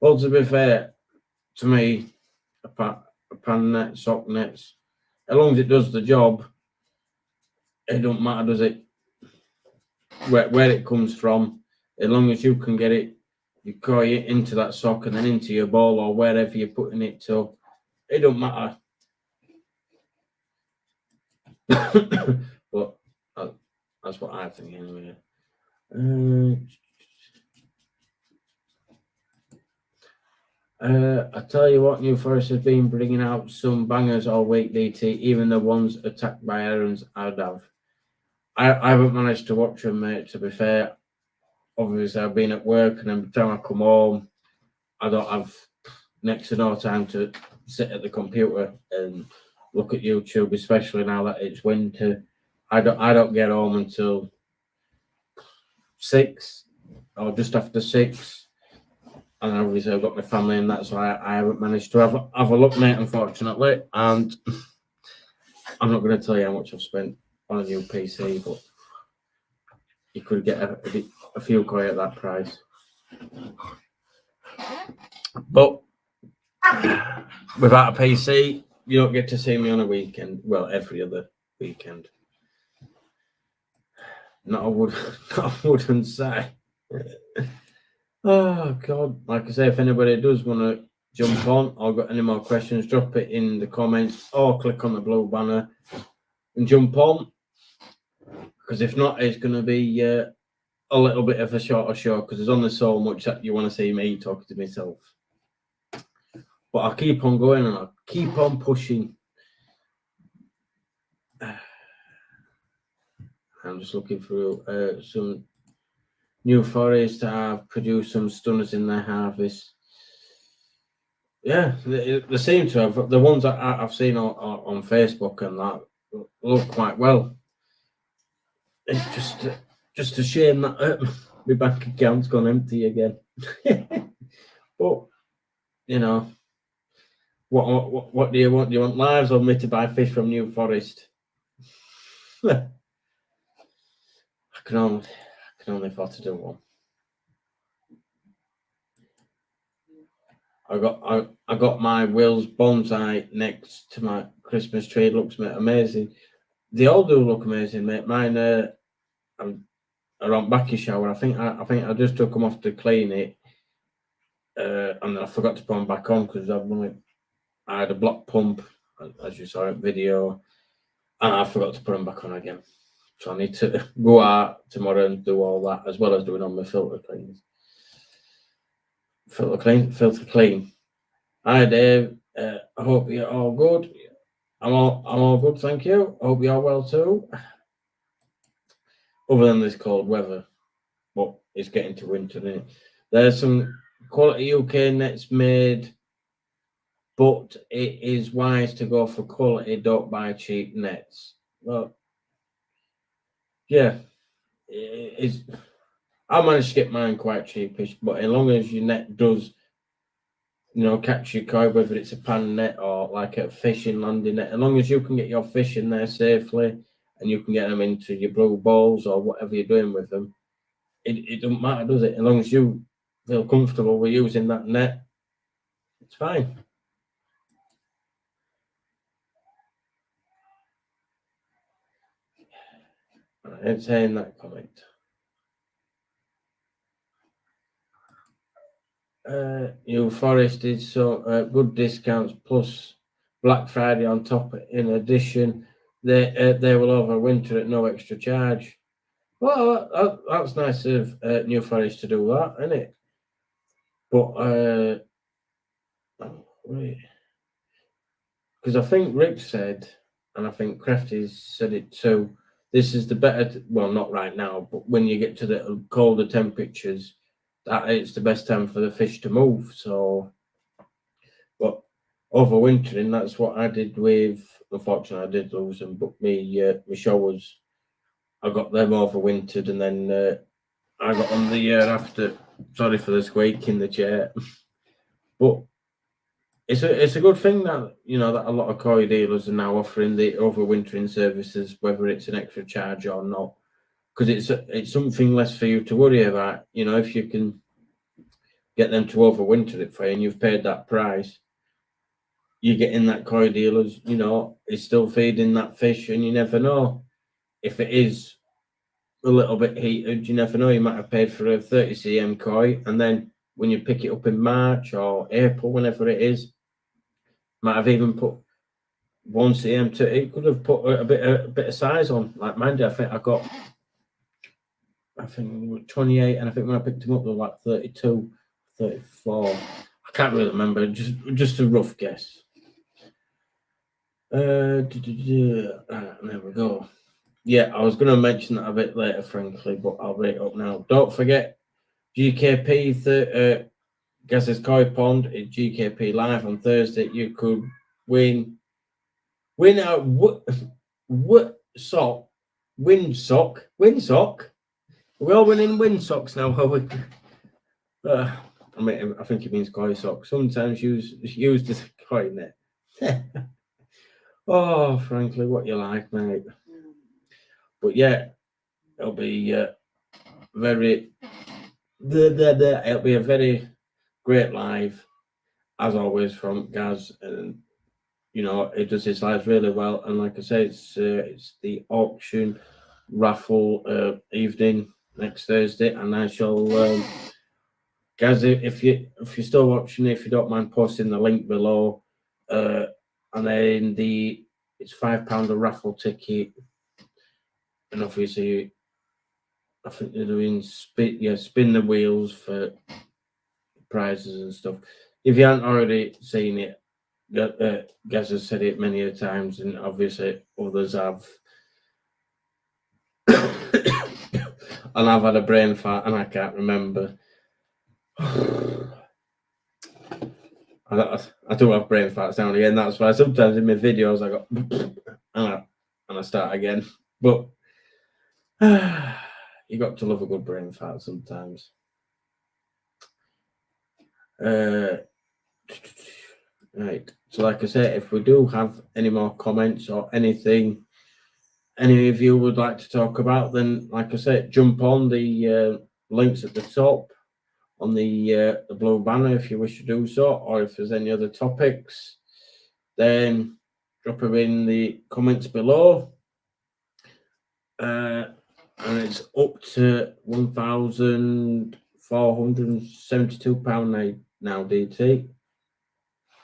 Well, to be fair, to me, a pan net, sock nets, as long as it does the job, it don't matter, does it? Where it comes from, as long as you can get it, you koi it into that sock and then into your bowl or wherever you're putting it to, it don't matter. But that's what I think anyway. I tell you what, New Forest has been bringing out some bangers all week, DT, even the ones attacked by errands I'd have. I haven't managed to watch them, mate, to be fair. Obviously, I've been at work, and then by the time I come home, I don't have next to no time to sit at the computer and look at YouTube, especially now that it's winter. I don't get home until 6 or just after 6. And obviously I've got my family and that's why I haven't managed to have a look, mate, unfortunately. And I'm not going to tell you how much I've spent on a new PC, but you could get a few koi at that price. But without a PC, you don't get to see me on a weekend. Well, every other weekend. I wouldn't say. Oh God! Like I say, if anybody does want to jump on or got any more questions, drop it in the comments or click on the blue banner and jump on. Because if not, it's going to be a little bit of a shorter show because there's only so much that you want to see me talking to myself. But I'll keep on going and I'll keep on pushing. I'm just looking through some New Forest have produced some stunners in their harvest. Yeah, they seem to have. The ones that I've seen on Facebook and that look quite well. It's just a shame that my bank account's gone empty again. But you know, what do you want? Do you want lives or me to buy fish from New Forest? I can only afford to do one. I got my Will's bonsai next to my Christmas tree. It looks amazing. They all do look amazing, mate. Mine are on backy shower. I think I just took them off to clean it, and I forgot to put them back on because I had a block pump as you saw in video, and I forgot to put them back on again. So I need to go out tomorrow and do all that, as well as doing all my filter cleans. Filter clean. Hi Dave, I hope you're all good. I'm all good, thank you. I hope you're well too. Other than this cold weather, but it's getting to winter, isn't it? There's some quality UK nets made, but it is wise to go for quality, don't buy cheap nets. Well, yeah, it's. I managed to get mine quite cheapish, but as long as your net does, catch your koi, whether it's a pan net or like a fishing landing net, as long as you can get your fish in there safely and you can get them into your blue balls or whatever you're doing with them, it doesn't matter, does it? As long as you feel comfortable with using that net, it's fine. I ain't saying that comment. New Forest did so good discounts plus Black Friday on top. In addition, they will overwinter at no extra charge. Well, that's nice of New Forest to do that, isn't it? But because I think Rick said, and I think Crafty's said it too. This is the better. Well, not right now, but when you get to the colder temperatures, that it's the best time for the fish to move. So, but overwintering, that's what I did with. Unfortunately, I did lose them, but my showers, I got them overwintered, and then I got them the year after. Sorry for the squeak in the chair, but it's a good thing that that a lot of koi dealers are now offering the overwintering services, whether it's an extra charge or not, because it's something less for you to worry about. If you can get them to overwinter it for you, and you've paid that price, you're getting that koi dealers. Is still feeding that fish, and you never know if it is a little bit heated. You never know. You might have paid for a 30 cm koi, and then when you pick it up in March or April, whenever it is, might have even put 1 cm to it. Could have put a bit of size on. Like mine did. I think 28, and I think when I picked them up they were like 32, 34. I can't really remember. Just a rough guess. There we go. Yeah, I was going to mention that a bit later, frankly, but I'll bring it up now. Don't forget, GKP Gaz's Koi Pond is GKP live on Thursday. You could win a windsock. We're all winning windsocks now. I think it means koi sock. Sometimes used as a koi net. Oh, frankly, what you like, mate. But yeah, it'll be very. It'll be a very great live, as always, from Gaz, and it does his lives really well. And like I say, it's the auction raffle evening next Thursday, and I shall. Gaz, if you're still watching, if you don't mind posting the link below, and then it's £5 a raffle ticket, and obviously I think they're doing spin the wheels for prizes and stuff. If you haven't already seen it, Gaz has said it many a times, and obviously others have. And I've had a brain fart, and I can't remember. I do have brain farts now and again. That's why sometimes in my videos I go and I start again. But you got to love a good brain fart sometimes. Right. So like I say, if we do have any more comments or anything any of you would like to talk about, then like I said, jump on the links at the top on the blue banner if you wish to do so, or if there's any other topics, then drop them in the comments below. And it's up to £1,472 now, DT.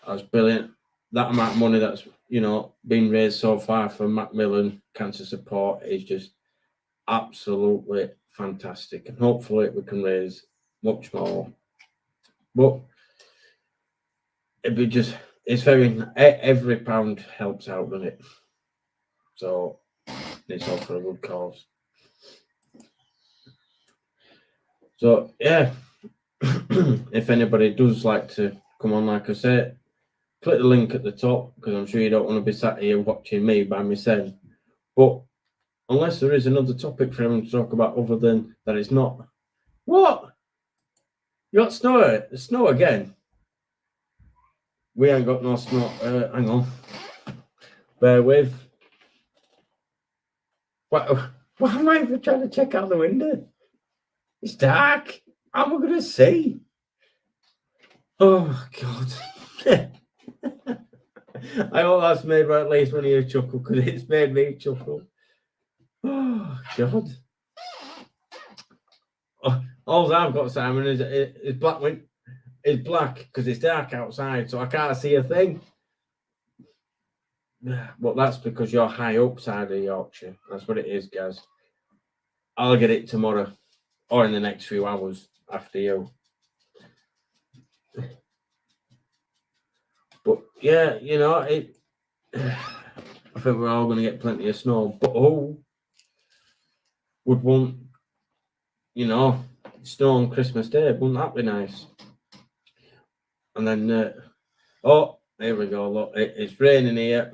That's brilliant. That amount of money, that's been raised so far for Macmillan Cancer Support is just absolutely fantastic, and hopefully we can raise much more. But it's every pound helps out, doesn't it? So it's all for a good cause. So yeah, if anybody does like to come on, like I said, click the link at the top, because I'm sure you don't want to be sat here watching me by myself. But unless there is another topic for everyone to talk about other than that, it's not. What? You got snow? Snow again? We ain't got no snow. Hang on. Bear with. What am I even trying to check out the window? It's dark. How am I going to see? Oh, God. I hope that's made at least one of you chuckle, because it's made me chuckle. Oh, God. All I've got, Simon, is black. It's black because it's dark outside, so I can't see a thing. But that's because you're high up side of Yorkshire. That's what it is, guys. I'll get it tomorrow or in the next few hours after you. But yeah, I think we're all going to get plenty of snow. But who would want, snow on Christmas Day? Wouldn't that be nice? And then, here we go. Look, it's raining here.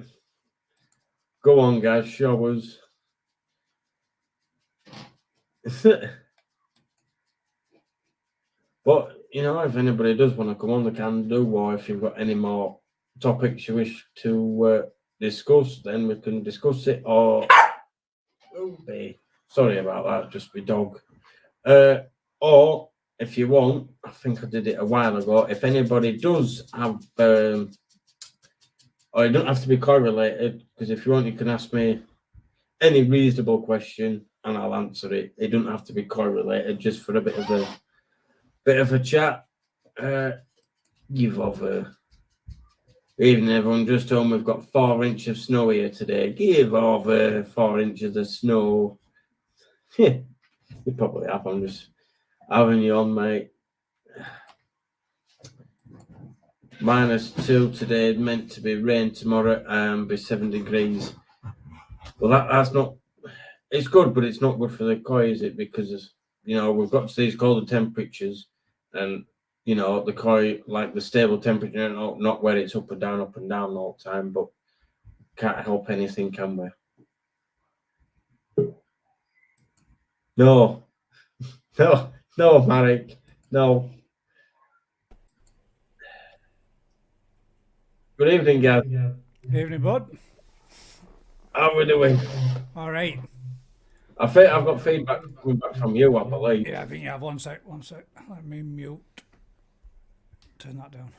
Go on, guys, show us. But, if anybody does want to come on, they can do, or if you've got any more topics you wish to discuss, then we can discuss it, or... Sorry about that, just my dog. Or, if you want, I think I did it a while ago, if anybody does have... or it doesn't have to be correlated, because if you want, you can ask me any reasonable question, and I'll answer it. It doesn't have to be correlated, just for a bit of a chat. Give over. Even everyone just told me we've got 4 inches of snow here today. Give over 4 inches of snow. You probably have. I'm just having you on, mate. -2 today. Meant to be rain tomorrow and be 7 degrees. Well, that's not. It's good, but it's not good for the koi, is it? Because we've got to these colder temperatures, and the koi, like the stable temperature, not where it's up and down all the time, but can't help anything, can we? No, Marek, no. Good evening, guys. Evening, bud. How are we doing? All right. I think I've got feedback coming back from you, I believe. Yeah, I think you have. One sec. Let me mute. Turn that down.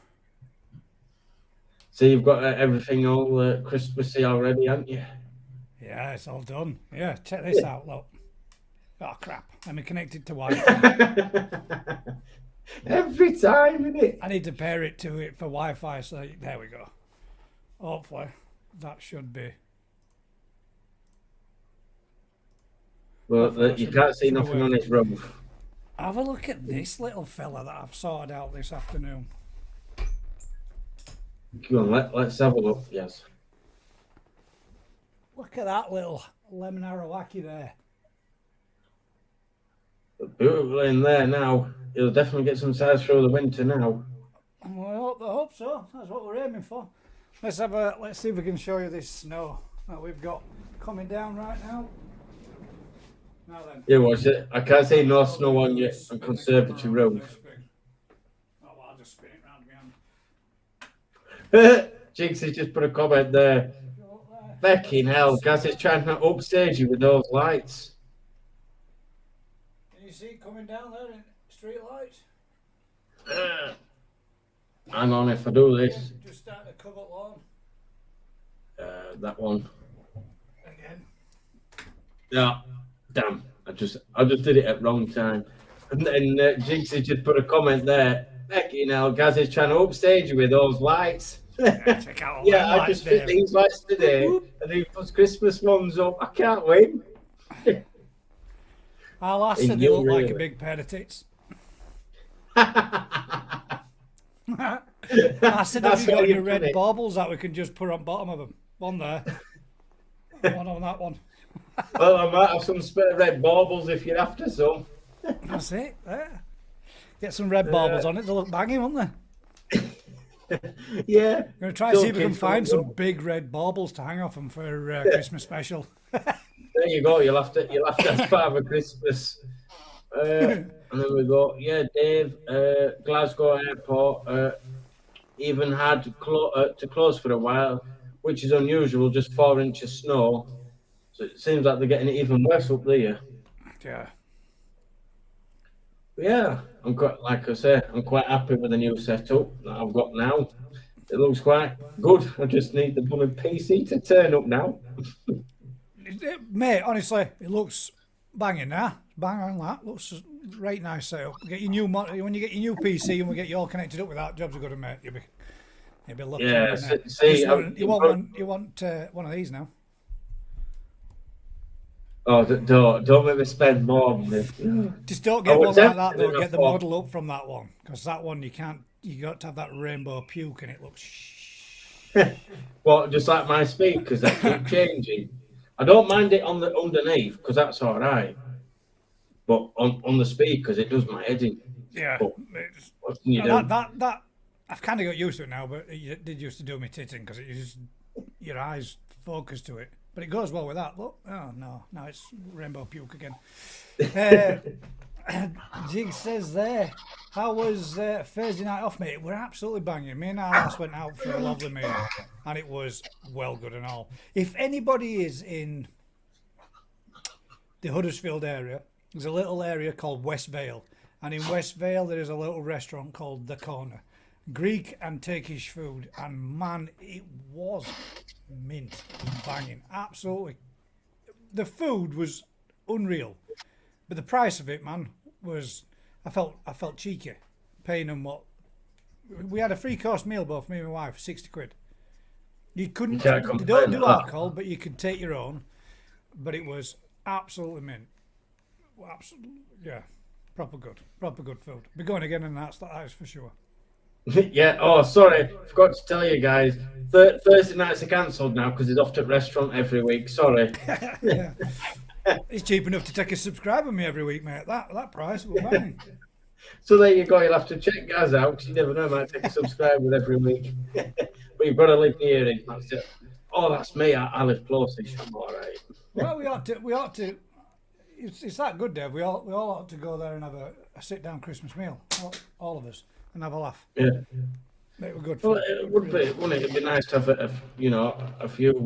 So you've got everything all Christmassy already, haven't you? Yeah, it's all done. Yeah, check this out, look. Oh, crap. Let me connect it to Wi-Fi. Every time, innit? I need to pair it to it for Wi-Fi, so there we go. Hopefully, that should be... Well, you can't see nothing on his roof. Have a look at this little fella that I've sorted out this afternoon. Go on, let's have a look, yes. Look at that little lemon arawaki there. Beautiful in there now. He'll definitely get some size through the winter now. Well, I hope so. That's what we're aiming for. Let's see if we can show you this snow that we've got coming down right now. Now then. Yeah, watch it. I can't see no snow on your conservatory roof. Oh, well, I'll just spin it round my hand. Jinxie's just put a comment there. Fucking hell, Gaz is trying to upstage you with those lights. Can you see it coming down there in street lights? Hang on, if I do this. Just start to cover lawn. That one. Again. Yeah. Damn. I just did it at wrong time. And then Jinxie just put a comment there. Fucking hell, Gaz is trying to upstage you with those lights. Yeah, check out all Yeah, them I lights, just fit Dave. these lights today, and he puts Christmas ones up. I can't win. Our lass And said they you look like a really. big pair of tits. That's I said, have you got how any you put red it. baubles that we can just put on bottom of them? One there, one on that one. Well, I might have some spare red baubles if you're after some. That's it. There. Get some red Uh, baubles on it. They look banging, won't they? Yeah. I'm going to try and see Some if we can kids find won't some go. big red baubles to hang off them for Christmas special. There you go. You'll have to have Father Christmas. And then we go. Yeah, Dave. Glasgow Airport even had to close for a while, which is unusual. Just 4 inches snow. So it seems like they're getting it even worse up there. Yeah. But yeah, like I say, I'm quite happy with the new setup that I've got now. It looks quite good. I just need the blooming PC to turn up now. Mate, honestly, it looks banging now. Bang on that. Looks right nice setup. Get your new when you get your new PC and we get you all connected up with that, job's a good, mate. You'll be lucky. Yeah, wouldn't see, you want one? You want one of these now? oh, don't make me spend more money. Just don't I get was one like that tempted though. and I Get the thought, model up from that one because that one you can't. You got to have that rainbow puke and it looks. well, just like my speakers that keep changing. I don't mind it on the underneath because that's all right. But on the speakers, it does my head in. Yeah. But what can you do? That I've kind of got used to it now, but it did used to do me titting because it just your eyes focus to it. But it goes well with that. Look, oh no, now it's rainbow puke again. Jig says there, how was Thursday night off, mate? We're absolutely banging. Me and our lass went out for a lovely meal, and it was well good and all. If anybody is in the Huddersfield area, there's a little area called West Vale, and in West Vale there is a little restaurant called The Corner. Greek and Turkish food, and man, it was mint, it was banging, absolutely. The food was unreal, but the price of it, man, was I felt cheeky, paying them what we had a 3-course meal, both me and my wife, 60 quid. You couldn't, You can't they complain don't do at that. alcohol, but you could take your own. But it was absolutely mint. Absolutely, yeah, proper good food. Be going again, and that is for sure. Yeah. Oh, sorry. Forgot to tell you guys. Thursday nights are cancelled now because he's off to the restaurant every week. Sorry. Yeah. It's cheap enough to take a subscriber me every week, mate. That price will bang. So there you go. You'll have to check guys out because you never know. Might take a subscriber every week. But you've got to live near him. That's it. Oh, that's me. I live close-ish. I'm all right. Well, we ought to. It's that good, Dave. We all ought to go there and have a sit-down Christmas meal, all of us, and have a laugh. Yeah. It was good. Well, it would be, wouldn't it? It'd be nice to have a few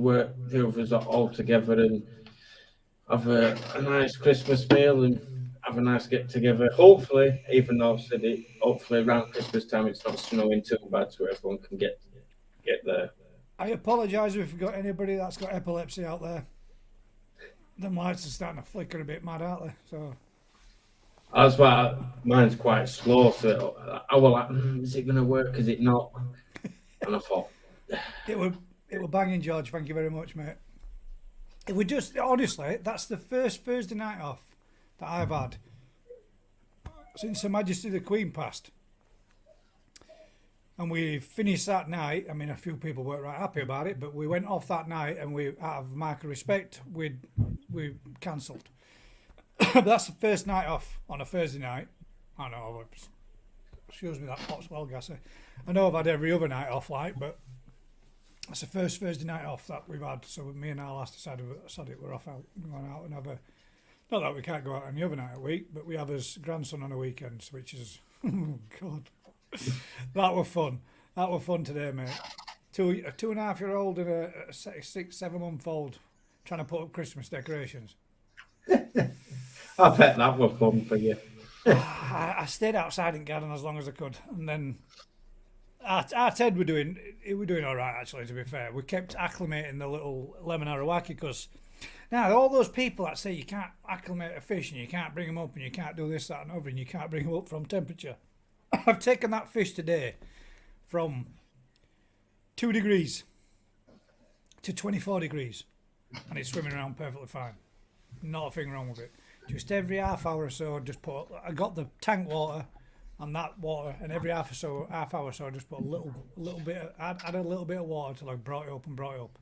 of us all together and have a nice Christmas meal and have a nice get together. Hopefully, even though I've said it, hopefully around Christmas time it's not snowing too bad, so everyone can get there. I apologise if we've got anybody that's got epilepsy out there. Them lights are starting to flicker a bit mad, aren't they? So That's why mine's quite slow. So I was like, is it going to work? Is it not? And I thought, it were banging, George. Thank you very much, mate. It would just honestly, that's the first Thursday night off that I've had since Her Majesty the Queen passed. And we finished that night. I mean, a few people weren't right happy about it, but we went off that night, and we, out of mark of respect, we cancelled. But that's the first night off on a Thursday night. I know, excuse me, that pot's well gassy. I know I've had every other night off, but that's the first Thursday night off that we've had. So me and our last decided we're off out, going out and have a. Not that we can't go out any other night a week, but we have his grandson on the weekends, which is, oh God. That were fun. That were fun today, mate. A 2.5-year-old and a 6-7-month-old trying to put up Christmas decorations. I bet that was fun for you. I stayed outside in garden as long as I could, and then our Ted were doing all right, actually. To be fair, we kept acclimating the little lemon arawaki because now all those people that say you can't acclimate a fish and you can't bring them up and you can't do this, that, and over, and you can't bring them up from temperature. I've taken that fish today from 2 degrees to 24 degrees, and it's swimming around perfectly fine. Not a thing wrong with it. Just every half hour or so, I got the tank water and that water, and every half hour or so, I just put a little bit, add a little bit of water till I brought it up.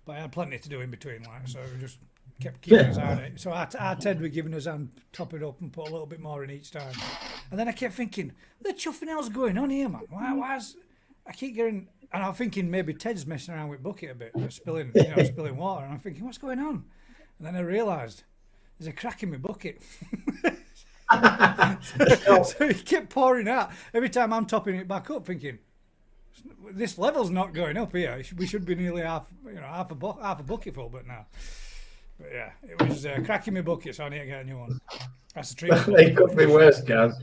But I had plenty to do in between, like, so we just kept keeping us on it. So our Ted were giving us hand, top it up and put a little bit more in each time. And then I kept thinking, what the chuffing hell's going on here, man? Why's I keep getting, and I'm thinking maybe Ted's messing around with bucket a bit, spilling water, and I'm thinking, what's going on? And then I realised there's a crack in my bucket. so he kept pouring out every time I'm topping it back up, thinking this level's not going up here. We should be nearly half a bucket full, but now. But yeah, it was cracking my bucket, so I need to get a new one. That's the treatment. It could be worse, guys.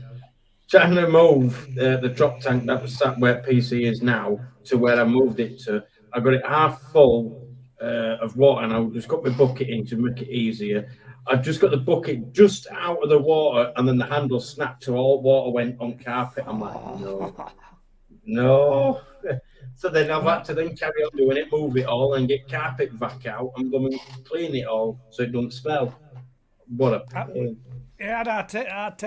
Trying to move the drop tank that was sat where PC is now to where I moved it to. I got it half full of water, and I just got my bucket in to make it easier. I've just got the bucket just out of the water, and then the handle snapped, so all water went on carpet. I'm like, no. So then I've had to then carry on doing it, move it all, and get carpet back out and go and clean it all so it doesn't smell. What a pain. Yeah,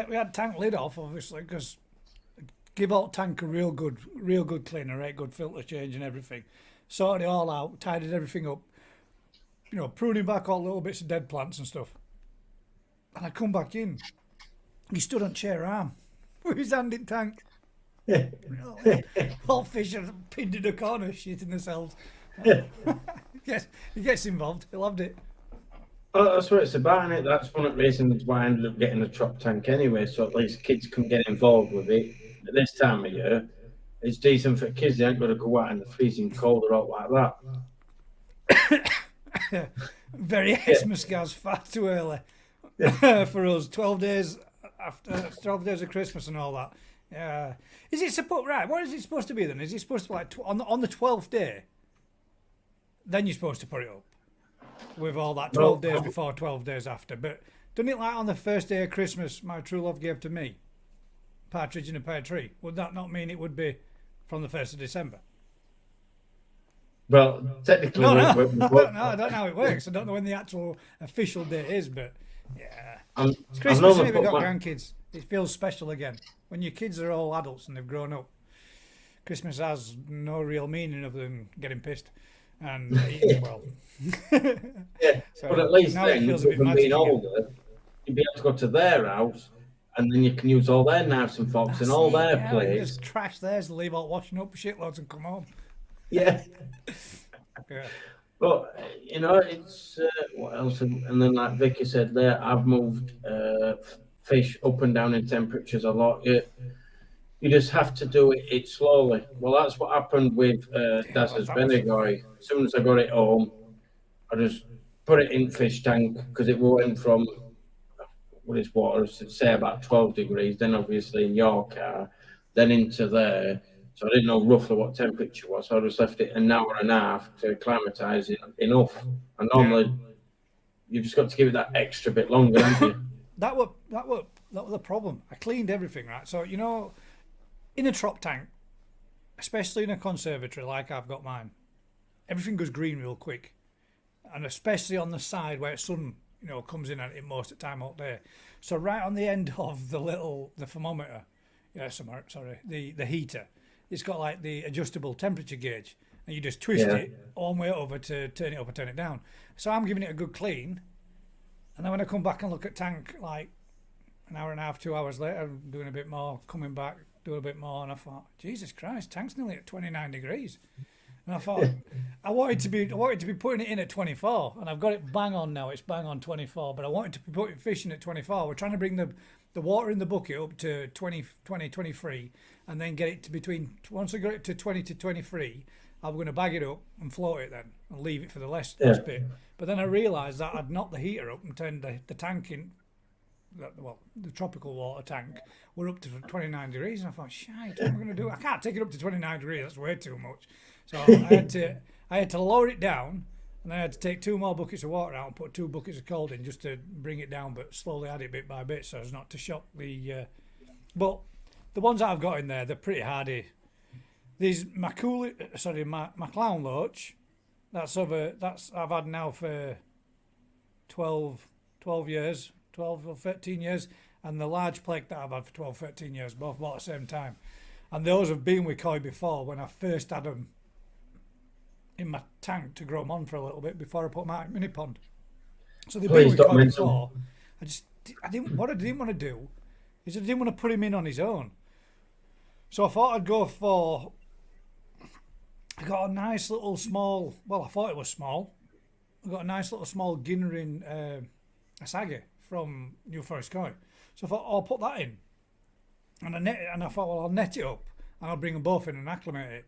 we had tank lid off, obviously, because give out tank a real good cleaner, right? Good filter change and everything. Sorted it all out, tidied everything up, pruning back all little bits of dead plants and stuff. And I come back in. He stood on chair arm with his hand in tank. All fish are pinned in a corner, shitting themselves. Yes, he gets involved. He loved it. Well, that's what it's about, isn't it? That's one of the reasons why I ended up getting a drop tank anyway, so at least kids can get involved with it. At this time of year, it's decent for kids. They ain't got to go out in the freezing cold or out like that. Very Xmas, guys, far too early for us. 12 days after 12 days of Christmas and all that. Yeah. Is it supposed right? What is it supposed to be then? Is it supposed to be like on the 12th day? Then you're supposed to put it up with all that 12 days before, 12 days after. But doesn't it like on the first day of Christmas, my true love gave to me partridge in a pear tree? Would that not mean it would be from the 1st of December? Well, technically, no, I don't know how it works. I don't know when the actual official day is, but yeah, it's Christmas and we've got grandkids. It feels special again when your kids are all adults and they've grown up. Christmas has no real meaning other than getting pissed and eating well. Yeah, so but at least then, with them being older, you'd be able to go to their house, and then you can use all their knives and forks and all their plates. Just trash theirs and leave all washing up shitloads and come home. Yeah. Yeah. But it's what else? And then, like Vicky said, there I've moved fish up and down in temperatures a lot. You just have to do it slowly. Well, that's what happened with Daz's Benigoi. As soon as I got it home, I just put it in fish tank because it went from what is water, say about 12 degrees. Then obviously in your car, then into there. So I didn't know roughly what temperature was. So I just left it an hour and a half to acclimatise it enough. And normally, you've just got to give it that extra bit longer, haven't you? That was the problem. I cleaned everything, right? So in a trop tank, especially in a conservatory like I've got mine, everything goes green real quick, and especially on the side where sun comes in at it most of the time all day. So right on the end of the thermometer, the heater, it's got like the adjustable temperature gauge, and you just twist it one way over to turn it up or turn it down. So I'm giving it a good clean, and then when I come back and look at tank like an hour and a half, 2 hours later, I'm doing a bit more, coming back, doing a bit more, and I thought, Jesus Christ, tank's nearly at 29 degrees. And I thought, I wanted to be putting it in at 24, and I've got it bang on now. It's bang on 24, but I wanted to be putting fish in at 24. We're trying to bring the water in the bucket up to 23, and then get it to once I got it to 20 to 23, I'm going to bag it up and float it then, and leave it for the last bit. But then I realised that I'd knocked the heater up and turned the tank in. The tropical water tank, we're up to 29 degrees, and I thought, shit, what am I going to do? I can't take it up to 29 degrees. That's way too much. So I had to lower it down, and then I had to take 2 more buckets of water out and put 2 buckets of cold in just to bring it down, but slowly add it bit by bit so as not to shock the. But the ones that I've got in there, they're pretty hardy. There's my my clown loach. That's I've had now for 12 years, 12 or 13 years, and the large plate that I've had for 12, 13 years, both bought at the same time. And those have been with koi before when I first had them in my tank to grow them on for a little bit before I put my mini pond. So they've been Please with don't koi mention. before. What I didn't want to do is I didn't want to put him in on his own. So I thought I'd go for. I got a nice little small. Well, I thought it was small. I got a nice little small Ginnering Asagi from New Forest Koi. So I thought I'll put that in, and I thought, well, I'll net it up and I'll bring them both in and acclimate it.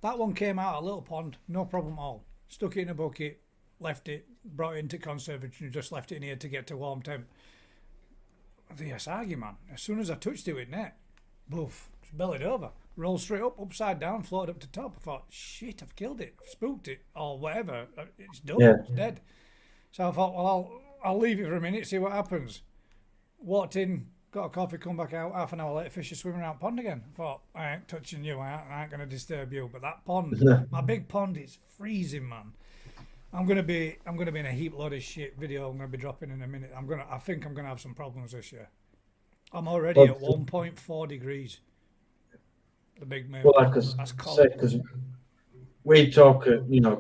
That one came out a little pond, no problem at all. Stuck it in a bucket, left it, brought it into conservatory, just left it in here to get to warm temp. The Asagi, man, as soon as I touched it with net, boof, just bellied over, rolled straight up, upside down, floated up to top. I thought, shit, I've killed it, I've spooked it, or whatever. It's done, Yeah. it's dead. So I thought, well, I'll leave it for a minute, see what happens. Walked in, got a coffee, come back out. Half an hour later, fish are swimming around pond again. I thought, I ain't touching you, I ain't going to disturb you. But that pond, my big pond, is freezing, man. I'm gonna be in a heap load of shit video. I'm gonna be dropping in a minute. I think I'm gonna have some problems this year. I'm already at 1.4 degrees. The big moon. Well, like I That's say, cold. because we talk,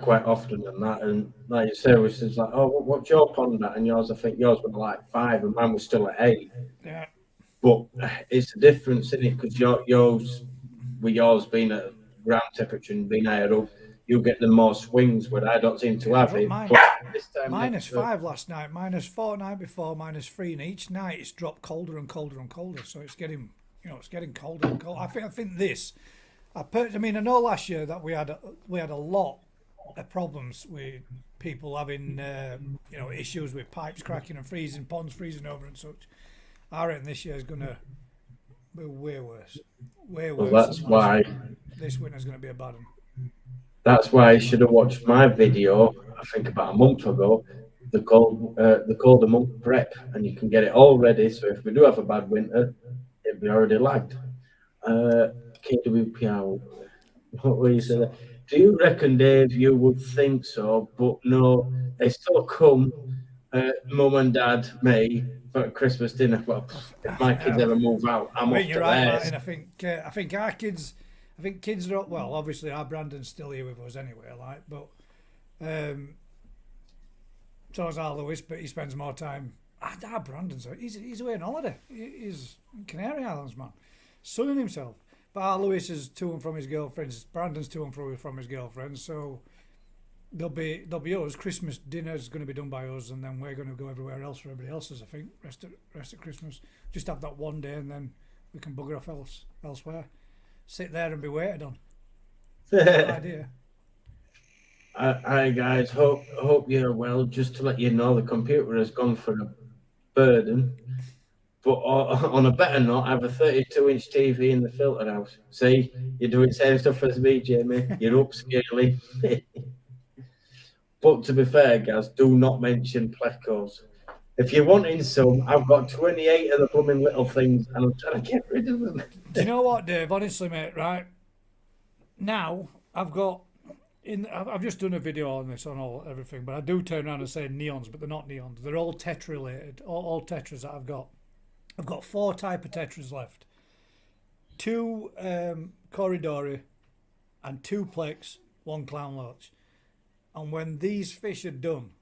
quite often and that, and like you say, we says like, oh, what's your pond at? And yours, I think yours was like 5, and mine was still at 8. Yeah. But it's a difference, isn't it? Because yours, with yours being at ground temperature and being higher up, you get the more swings. Where I don't seem to have it. But this time -5 last night, -4 night before, -3, and each night it's dropped colder and colder and colder. So it's getting, it's getting colder and colder. I think this. I know last year that we had a lot of problems with people having issues with pipes cracking and freezing, ponds freezing over and such. I reckon this year is gonna be way worse. Way worse. Well, that's why. This winter's gonna be a bad one. That's why you should have watched my video. I think about a month ago. The colder month prep, and you can get it all ready. So if we do have a bad winter, it'll be already lagged. KWPR. What were you saying? Do you reckon, Dave, you would think so? But no, they still come, mum and dad, me, for Christmas dinner. Well, if my kids ever move out, I'm off to You're right, theirs. Martin. I think our kids. I think kids are, well, obviously our Brandon's still here with us anyway, but so is our Lewis, but he spends more time. Our Brandon's he's away on holiday. He's in Canary Islands, man, sunning himself. But our Lewis is to and from his girlfriends. Brandon's to and from his girlfriends. So there'll be us. Christmas dinner's going to be done by us, and then we're going to go everywhere else for everybody else's. I think rest of Christmas, just have that one day, and then we can bugger off elsewhere. Sit there and be waited on. Good idea. Hi guys, hope you're well. Just to let you know, the computer has gone for a burden. But on a better note, I have a 32-inch TV in the filter house. See, you're doing the same stuff as me, Jamie. You're upscaling. But to be fair, guys, do not mention plecos. If you're wanting some, I've got 28 of the blooming little things, and I'm trying to get rid of them. Do you know what, Dave? Honestly, mate, right now I've just done a video on this on everything, but I do turn around and say neons, but they're not neons. They're all tetra related. All tetras that I've got. I've got 4 type of tetras left. 2 corridori and 2 plex, 1 clown loach. And when these fish are done,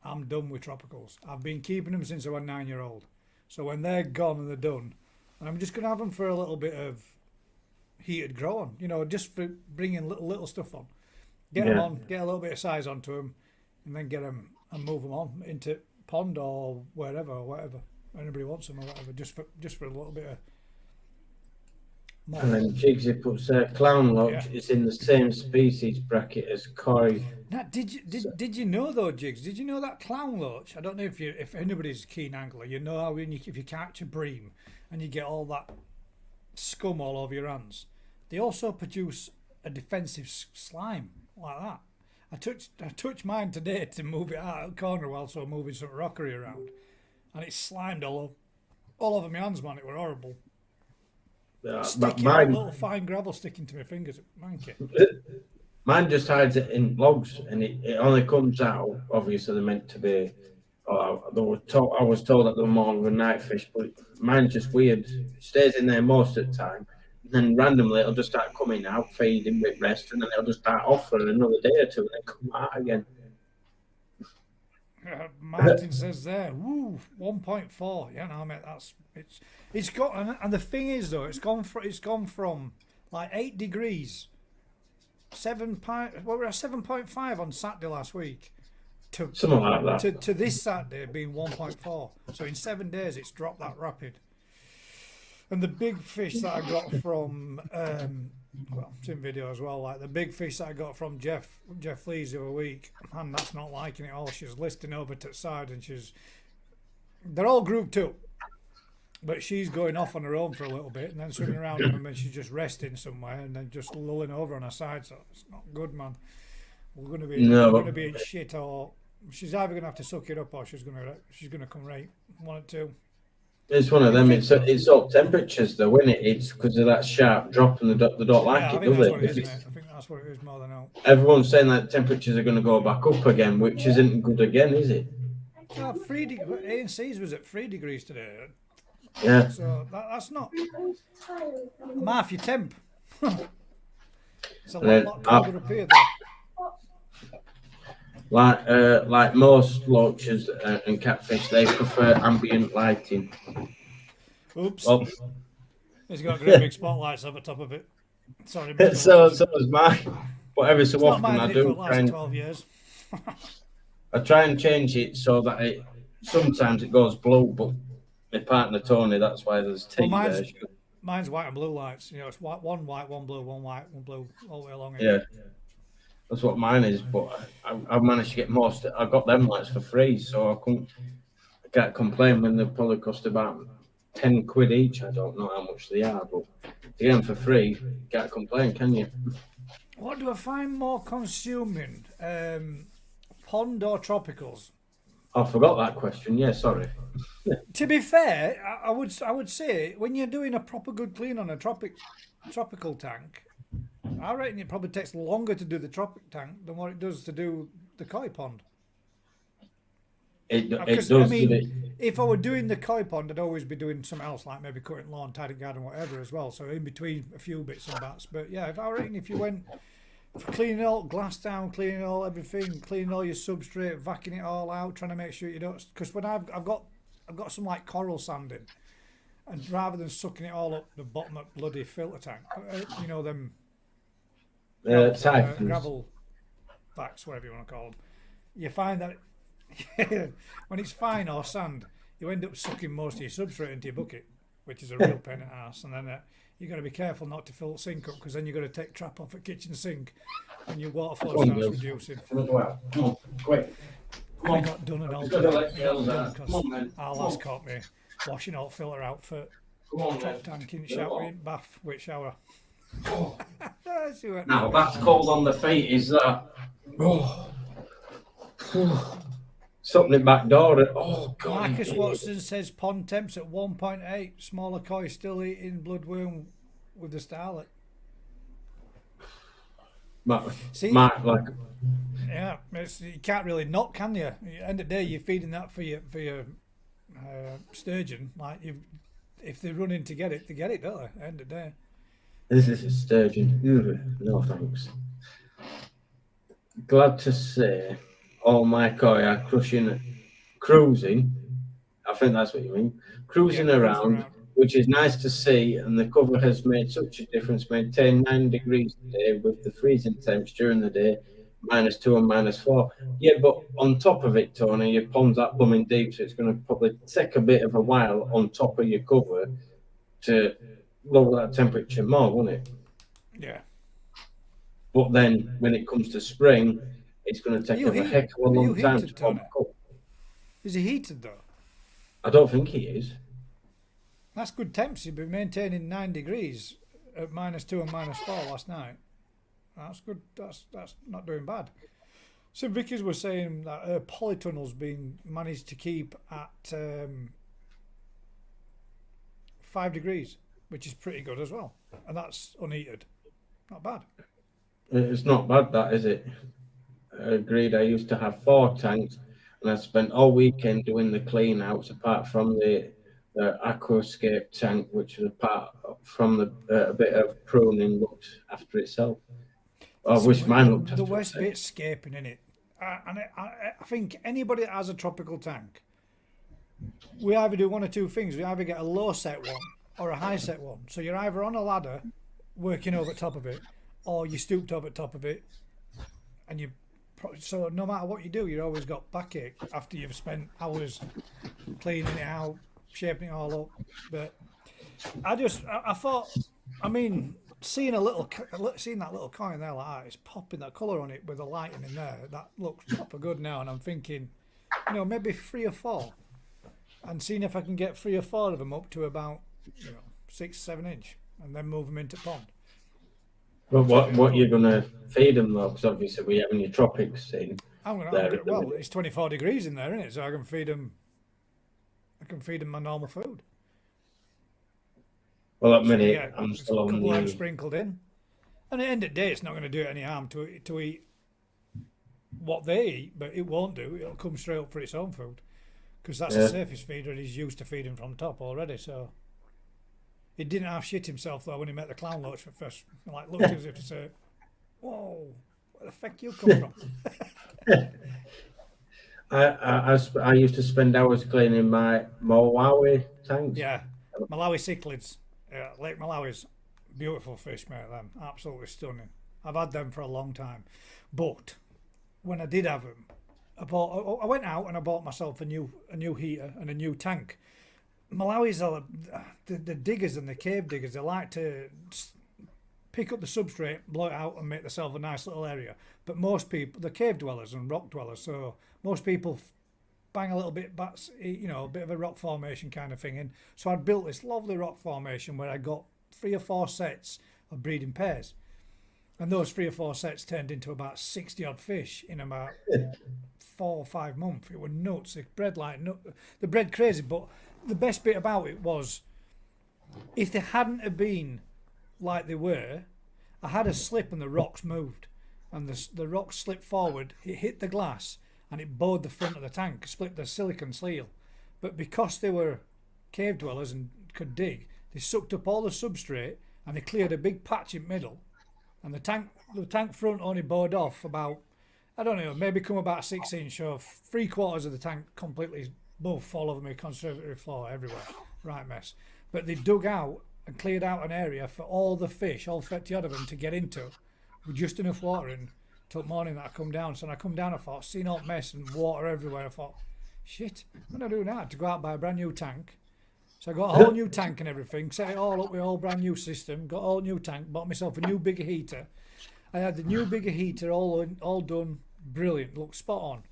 I'm done with tropicals. I've been keeping them since I was 9-year-old. So when they're gone and they're done, and I'm just going to have them for a little bit of heated grow on, just for bringing little stuff on. Get them on, get a little bit of size onto them, and then get them and move them on into pond or wherever or whatever. Anybody wants them or whatever, just for a little bit of more. And then Jigsy puts clown loach is in the same species bracket as koi. Now, did you know though, Jigs? Did you know that clown loach? I don't know if anybody's a keen angler, how if you catch a bream and you get all that scum all over your hands, they also produce a defensive slime like that. I touched mine today to move it out of the corner whilst I'm moving some rockery around, and it slimed all over my hands, man. It were horrible. But Sticking out little fine gravel sticking to my fingers. Manky. mine just hides it in logs, and it only comes out. Obviously, they're meant to be. I was told that they're more of a night fish, but mine's just weird. It stays in there most of the time. And then randomly, it'll just start coming out, feeding with rest, and then it'll just start off for another day or two, and then come out again. Martin says there, woo, 1.4. Yeah, no, mate, it's got, and the thing is though, it's gone from like 8 degrees, 7.5 on Saturday last week, to Something like that. to this Saturday being 1.4. So in 7 days, it's dropped that rapid. And the big fish that I got from, well, it's in video as well. Like the big fish that I got from Jeff Lees the other week, and that's not liking it all. She's listing over to the side, and they're all grouped up, but she's going off on her own for a little bit, and then swimming around them, and she's just resting somewhere, and then just lulling over on her side. So it's not good, man. We're going to be in shit, or she's either going to have to suck it up, or she's going to come right. One or two. It's one of them. It's all temperatures, though, isn't it? It's because of that sharp drop, and they don't like it, do they? I think that's what it is more than all. Everyone's saying that temperatures are going to go back up again, which isn't good again, is it? Well, A&C's was at 3 degrees today. Yeah. So that's not. I'm half your temp. It's a lot colder up here, though. Like most loaches and catfish, they prefer ambient lighting. Oops. Well, He's got great big spotlights over top of it. Sorry, Mr. so is mine. But every so It's not often mine, I it do for the last 12 years. I try and change it so that sometimes it goes blue, but my partner Tony, that's why there's tea there. Mine's white and blue lights. You know, it's one white, one blue, one white, one blue, all the way along. Yeah. That's what mine is, but I've managed to get most. I got them lights for free, so I can't complain when they probably cost about £10 each. I don't know how much they are, but to get them for free, can't complain, can you? What do I find more consuming, pond or tropicals? I forgot that question. Yeah, sorry. To be fair, I would say when you're doing a proper good clean on a tropical tank, I reckon it probably takes longer to do the tropic tank than what it does to do the koi pond. It does. I mean, if I were doing the koi pond, I'd always be doing something else, like maybe cutting lawn, tidying garden, whatever as well. So in between a few bits and bats. But yeah, if you went for cleaning all glass down, cleaning all everything, cleaning all your substrate, vacuuming it all out, trying to make sure you don't. Because when I've got some like coral sanding, and rather than sucking it all up the bottom of bloody filter tank, you know them. Gravel backs, whatever you want to call them. You find that when it's fine or sand, you end up sucking most of your substrate into your bucket, which is a real pain in the ass. And then you've got to be careful not to fill the sink up, because then you've got to take trap off a kitchen sink, and your water flow starts reducing. Come on, quick. I got done and all because our last caught me washing all filter out for top tank in shower, in bath with shower. Now that's cold on the feet, is that? Oh. Something back door. Oh God. Marcus Watson says pond temps at 1.8. Smaller koi still eating bloodworm with the starlet. Yeah, you can't really not, can you? At the end of the day, you're feeding that for your sturgeon. Like if they're running to get it, they get it, don't they? At the end of the day. This is a sturgeon. No thanks. Glad to say all my koi are cruising. I think that's what you mean. Cruising around, which is nice to see, and the cover has made such a difference. Maintain 9 degrees today with the freezing temps during the day, -2 and -4. Yeah, but on top of it, Tony, your pond's that blooming deep, so it's going to probably take a bit of a while on top of your cover to lower that temperature more, won't it? Yeah. But then when it comes to spring, it's going to take a heck of a long time to pump up. Is he heated though? I don't think he is. That's good temps. You've been maintaining 9 degrees at -2 and -4 last night. That's good. That's not doing bad. So Vicky's was saying that her polytunnel's been managed to keep at 5 degrees which is pretty good as well, and that's unheated. Not bad. It's not bad, that is it? Agreed. I used to have 4 tanks, and I spent all weekend doing the clean outs, apart from the aquascape tank, which was apart from a bit of pruning looked after itself. I See, wish mine looked the after worst itself. bit's scaping in it, and I think anybody that has a tropical tank, we either do one or two things. We either get a low set one or a high set one. So you're either on a ladder working over top of it, or you stooped over top of it, and so no matter what you do, you've always got backache after you've spent hours cleaning it out, shaping it all up. But I thought, I mean, seeing that little coin there like that, it's popping that colour on it with the lighting in there. That looks proper good now, and I'm thinking, maybe 3 or 4, and seeing if I can get 3 or 4 of them up to about 6-7 inch, and then move them into pond. But what you're gonna feed them though? Because obviously we having your tropics scene. Well, it's 24 degrees in there, isn't it? So I can feed them. My normal food. Well, at So, minute yeah, I'm a still on couple of eggs the. sprinkled in, and at the end of the day, it's not going to do it any harm to eat what they eat, but it won't do. It'll come straight up for its own food, because that's a surface feeder, and he's used to feeding from top already. So he didn't half shit himself though when he met the clown loach at first. Like looked as if to say, "Whoa, where the fuck you come from?" I used to spend hours cleaning my Malawi tanks. Yeah, Malawi cichlids, Lake Malawi's beautiful fish, mate. Them absolutely stunning. I've had them for a long time, but when I did have them, I went out and I bought myself a new heater and a new tank. Malawi's are the diggers and the cave diggers. They like to pick up the substrate, blow it out, and make themselves a nice little area. But most people, the cave dwellers and rock dwellers, so most people bang a little bit, a bit of a rock formation kind of thing in. So I'd built this lovely rock formation where I got 3 or 4 sets of breeding pairs, and those 3 or 4 sets turned into about 60 odd fish in about 4 or 5 months. It was nuts. They bred like the bred crazy. But the best bit about it was, if they hadn't have been like they were, I had a slip and the rocks moved, and the rocks slipped forward. It hit the glass and it bowed the front of the tank, split the silicon seal. But because they were cave dwellers and could dig, they sucked up all the substrate and they cleared a big patch in the middle. And the tank front only bowed off about, I don't know, maybe come about 6 inch, or 3/4 of the tank completely both all over my conservatory floor everywhere. Right mess. But they dug out and cleared out an area for all the fish, all 30 odd of them, to get into with just enough water in till morning that I come down. So when I come down, I thought, seen all mess and water everywhere. I thought, shit, what am I doing now? To go out and buy a brand new tank. So I got a whole new tank and everything, set it all up with a whole brand new system, got a whole new tank, bought myself a new bigger heater. I had the new bigger heater all done brilliant, looked spot on.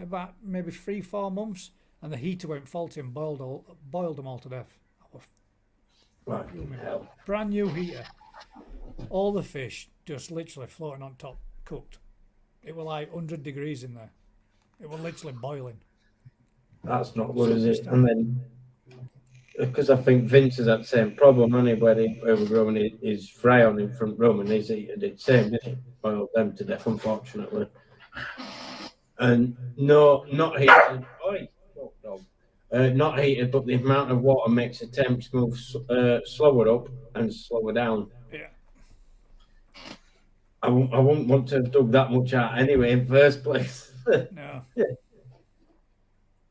About maybe 3-4 months, and the heater went faulty and boiled them all to death. Brand new heater. All the fish just literally floating on top, cooked. It was like 100 degrees in there. It was literally boiling. That's not good, is it? And then, because I think Vince has had the same problem, hasn't he, where we're growing his fry on in front room, and he's eaten the same, didn't he? Boiled them to death, unfortunately. And not heated. Not heated, but the amount of water makes the temps move slower up and slower down. Yeah. I wouldn't want to have dug that much out anyway in the first place. No.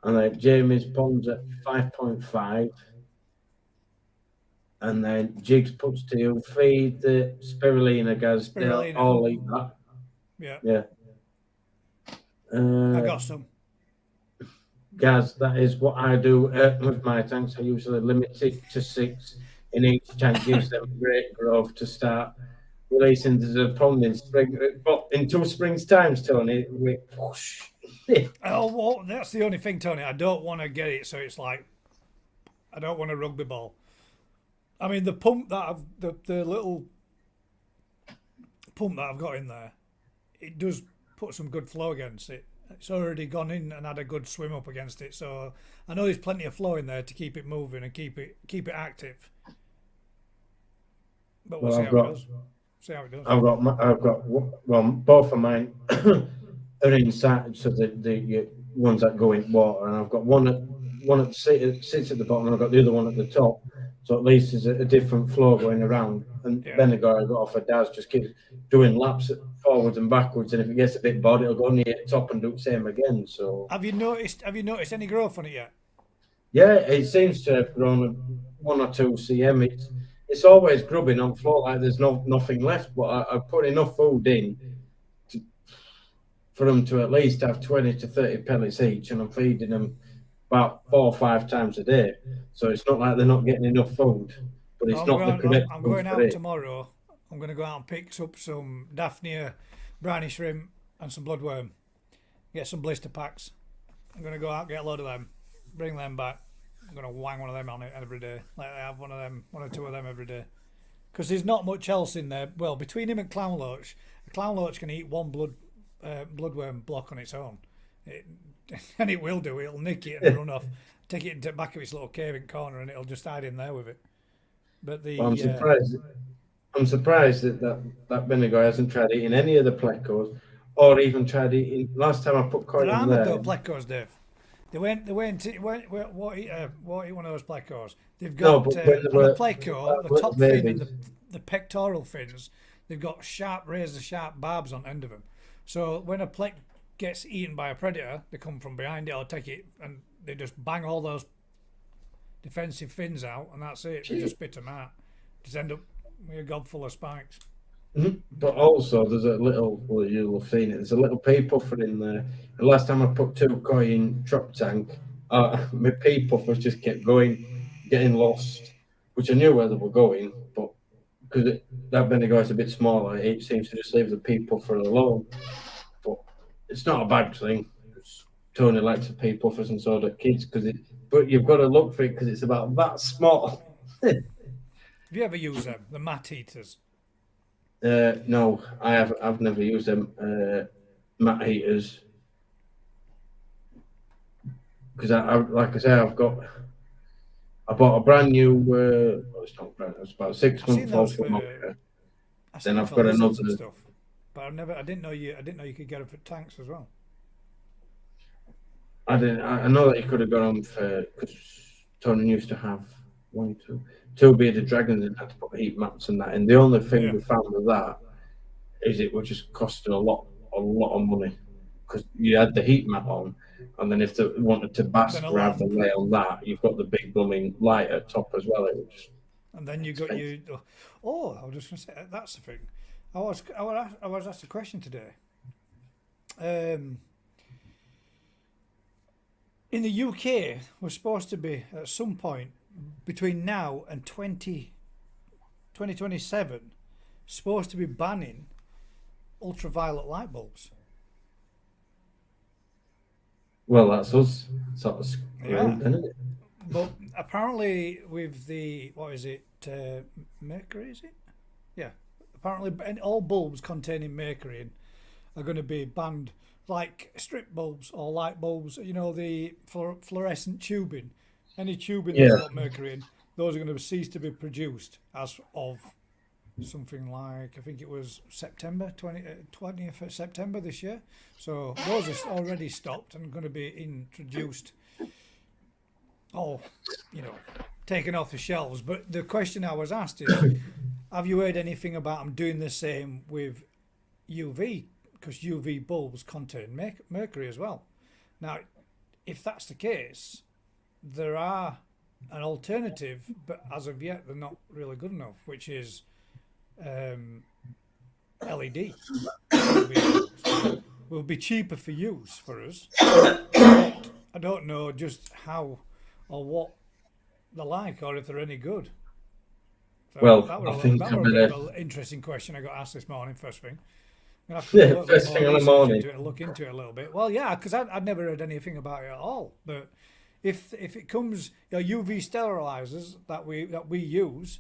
And then Jamie's pond's at 5.5. And then Jigs puts to you, feed the spirulina gas. Spirulina. They'll all eat that. Yeah. I got some. Gas, that is what I do with my tanks. I usually limit it to 6 in each tank, gives them great growth to start releasing the pond in spring. But in 2 springs' times, Tony, we whoosh. Oh, well, that's the only thing, Tony. I don't want to get it so it's like, I don't want a rugby ball. I mean, the pump that the little pump that I've got in there, it does put some good flow against it. It's already gone in and had a good swim up against it, so I know there's plenty of flow in there to keep it moving and keep it active. But we'll Well, see I've how it got does. See how it does. well, both of mine are inside, so the ones that go in water, and I've got one that sits at the bottom, and I've got the other one at the top. So at least there's a different flow going around. And Yeah. vinegar I got off of Daz just keeps doing laps forwards and backwards, and if it gets a bit bored, it'll go near the top and do the same again. So Have you noticed any growth on it yet? yeah, it seems to have grown 1 or 2 cm. It's always grubbing on floor like there's nothing left, but I put enough food in for them to at least have 20 to 30 pellets each, and I'm feeding them about 4 or 5 times a day. So it's not like they're not getting enough food, but it's not the correct I'm food going for out it. tomorrow. I'm going to go out and pick up some Daphnia, briny shrimp, and some bloodworm. Get some blister packs. I'm going to go out, get a load of them, bring them back. I'm going to wang one of them on it every day. Like I have one or two of them every day. Because there's not much else in there. Well, between him and clownloach, a clownloach can eat one bloodworm block on its own. And it will do. It'll nick it and run off, take it into the back of its little cave in corner, and it'll just hide in there with it. But Well, I'm surprised. I'm surprised that vinegar hasn't tried eating any of the plecos, or even tried eating. Last time I put they're coin armoured there. though, plecos, Dave. What eat one of those plecos? They've No, got but when they on a were pleco, the little top fin babies. and the pectoral fins, they've got razor sharp barbs on the end of them. So when a plec gets eaten by a predator, they come from behind it or take it, and they just bang all those defensive fins out, and that's it. They just spit them out. Just end up with a gob full of spikes. But also, there's a little. Well, you'll have seen it. There's a little pea puffer in there. The last time I put 2 koi in trap tank, my pea puffers just kept going, getting lost, which I knew where they were going, but because that vinegar is a bit smaller, it seems to just leave the pea puffer alone. But it's not a bad thing. Tony likes the pea puffers and so do kids but you've got to look for it because it's about that small. Have you ever used them, the mat eaters? No, I've never used them mat heaters because like I say, I bought a brand new. Well, it's not brand. It's about 6 I've seen month those old for. thermometer. I've Then seen I've for got lizards and another. stuff, but I didn't know you could get them for tanks as well. I know that you could have got them for because Tony used to have two bearded dragons and had to put heat mats and that. And the only thing Yeah. we found with that is it was just costing a lot of money because you had the heat mat on, and then if they wanted to bask Then a rather than lamp. lay on that, you've got the big blooming light at top as well. It was just And then you got you. Oh, I was just going to say that's the thing. I was asked a question today. In the UK, we're supposed to be at some point between now and 2027 supposed to be banning ultraviolet light bulbs. well, that's us sort of Yeah. screwed, isn't it? But apparently, with the what is it, mercury? Is it? Yeah. Apparently, all bulbs containing mercury are going to be banned, like strip bulbs or light bulbs. You know, the fluorescent tubing. Any tubing that's Yeah. got mercury in, those are going to cease to be produced as of something like, I think it was September 20th of September this year. So those are already stopped and going to be introduced. Oh, taken off the shelves. But the question I was asked is, have you heard anything about them doing the same with UV? Because UV bulbs contain mercury as well. Now, if that's the case, there are an alternative, but as of yet, they're not really good enough, which is LED. Will be cheaper for use for us. But I don't know just how or what they're like, or if they're any good. So Well, that I think were I a bit better. of an interesting question I got asked this morning, first thing. I'm gonna have to do a Yeah, little bit first more thing in the research morning. into it and look into it a little bit. Well, yeah, because I'd never heard anything about it at all. But if it comes, UV sterilizers that we use,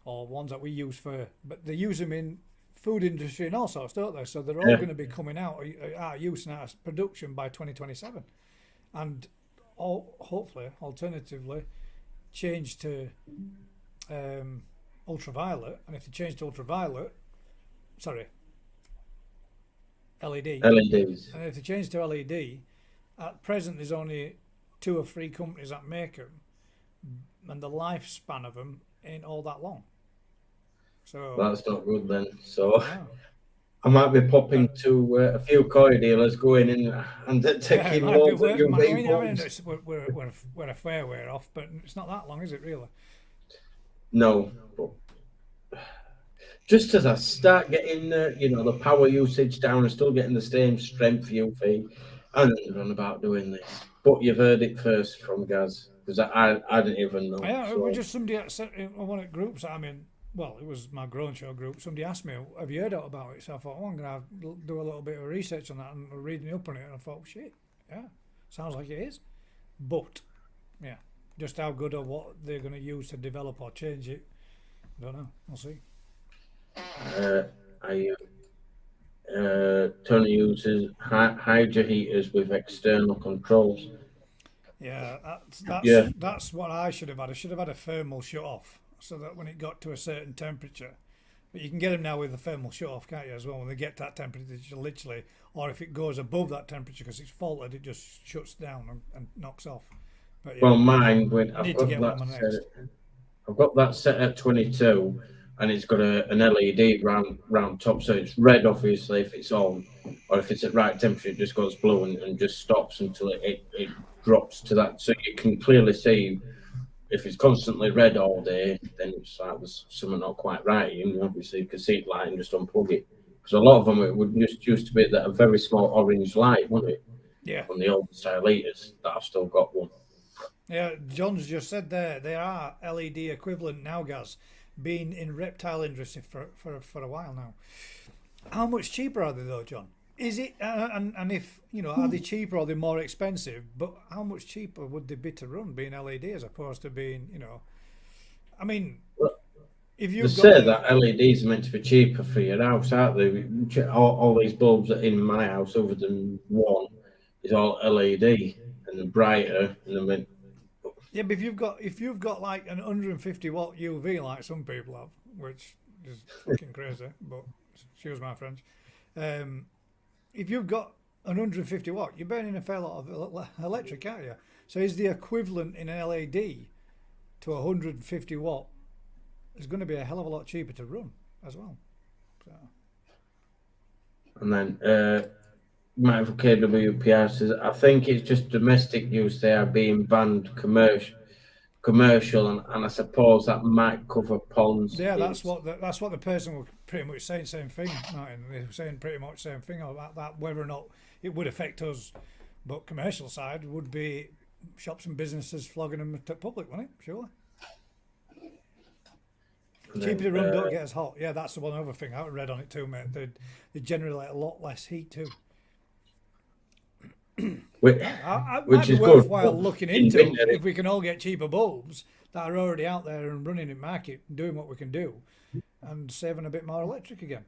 or ones that we use but they use them in food industry and all sorts, don't they? So they're all Yeah. going to be coming out of use and out of production by 2027, and hopefully, alternatively, change to ultraviolet, and if they change to ultraviolet, sorry, LED, LEDs. and if they change to LED, at present there's only 2 or 3 companies that make them, and the lifespan of them ain't all that long. So That's not good then. So no. I might be popping to a few coy dealers, going in and Yeah, it taking might be loads of worth. I UV mean, bulbs. we're a fair way off, but it's not that long, is it really? No, but just as I start getting the power usage down and still getting the same strength UV, I'm on about doing this. But you've heard it first from Gaz, because I didn't even know. Yeah, it So. was just somebody in one of the groups. I mean, well, it was my Grown Show group. Somebody asked me, "Have you heard about it?" So I thought, "Oh, I'm gonna do a little bit of research on that and reading up on it." And I thought, "Shit, yeah, sounds like it is." But yeah, just how good or what they're going to use to develop or change it, I don't know. We'll see. Tony uses hydro heaters with external controls. Yeah, Yeah. that's what I should have had. I should have had a thermal shut off so that when it got to a certain temperature, but you can get them now with a thermal shut off, can't you? As well, when they get to that temperature, literally, or if it goes above that temperature because it's faulted, it just shuts down and knocks off. But yeah, Well, mine I need to get one on my next. I've got that set at 22, and it's got an LED round top, so it's red obviously if it's on, or if it's at right temperature, it just goes blue and just stops until it drops to that. So you can clearly see if it's constantly red all day, then it's like there's something not quite right. And obviously you can see it light and just unplug it. Because a lot of them it would just used to be that a very small orange light, wouldn't it? Yeah. On the old style heaters, that I've still got one. Yeah, John's just said there are LED equivalent now, Gaz, being in reptile industry for a while now. How much cheaper are they though, John? Is it and if are they cheaper or are they more expensive? But how much cheaper would they be to run being LED as opposed to being I mean, if They you've say got that LEDs are meant to be cheaper for your house, aren't they? All these bulbs that are in my house, other than one, is all LED and they're brighter and they're meant. yeah, but if you've got like an 150-watt UV like some people have, which is fucking crazy, but excuse my French. If you've got an 150 watt, you're burning a fair lot of electric, aren't you? So is the equivalent in an LED to 150 watt is going to be a hell of a lot cheaper to run as well. So. And then Michael KWPR says, I think it's just domestic use they are being banned commercial, and I suppose that might cover ponds. Yeah, that's what the person was pretty much saying. Same thing, Martin. They were saying pretty much same thing about that. Whether or not it would affect us, but commercial side would be shops and businesses flogging them to public, wouldn't it? Surely. Cheaper to run, don't get as hot. Yeah, that's the one other thing I read on it too, mate. They generate a lot less heat too. Which might is be good. worthwhile looking into if we can all get cheaper bulbs that are already out there and running in market, doing what we can do, and saving a bit more electric again.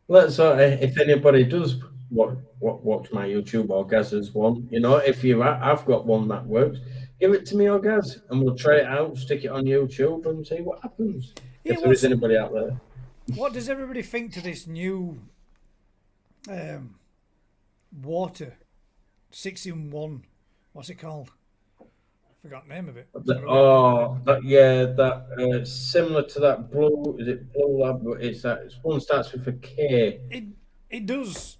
Let's if anybody does watch my YouTube or Gaz's one, if you I've got one that works, give it to me or Gaz, and we'll try it out, stick it on YouTube, and see what happens. Yeah, if there is anybody out there. What does everybody think to this new water 6-in-1? What's it called? I forgot the name of it. Similar to that blue. Is it Blue Lab? It's one starts with a K. It does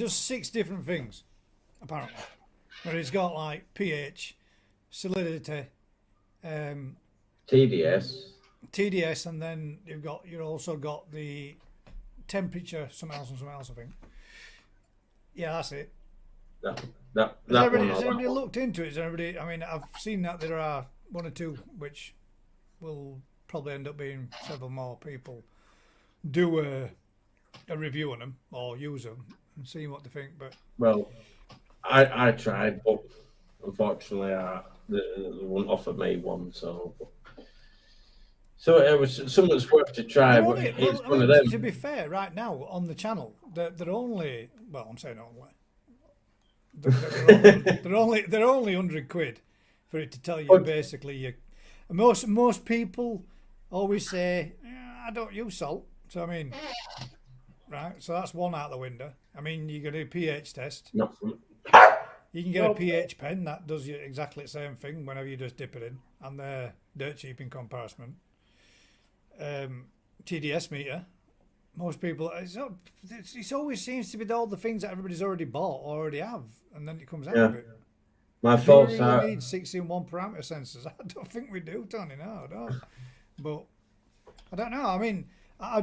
6 different things apparently. But it's got like pH, salinity, TDS, and then you've also got the temperature, something else, I think. Yeah, that's it. Has everybody looked into it? I mean, I've seen that there are 1 or 2 which will probably end up being several more people do a review on them or use them and see what they think. But well, I tried, but unfortunately, they wouldn't offer me one. So it was something that's worth to try. But it's one of them. To be fair, right now on the channel, they're only. Well, I'm saying only. They're only £100 for it to tell you basically. Most people always say, "Yeah, I don't use salt." So I mean, right? So that's one out the window. I mean, you can do a pH test. Not from. You can get a pH pen that does you exactly the same thing whenever you just dip it in, and they're dirt cheap in comparison. TDS meter. Most people, it always seems to be all the things that everybody's already bought or already have, and then it comes out Yeah. of it. My Do we thoughts really are. need 6-in-1 parameter sensors? I don't think we do, Tony. No, I don't. But I don't know. I mean,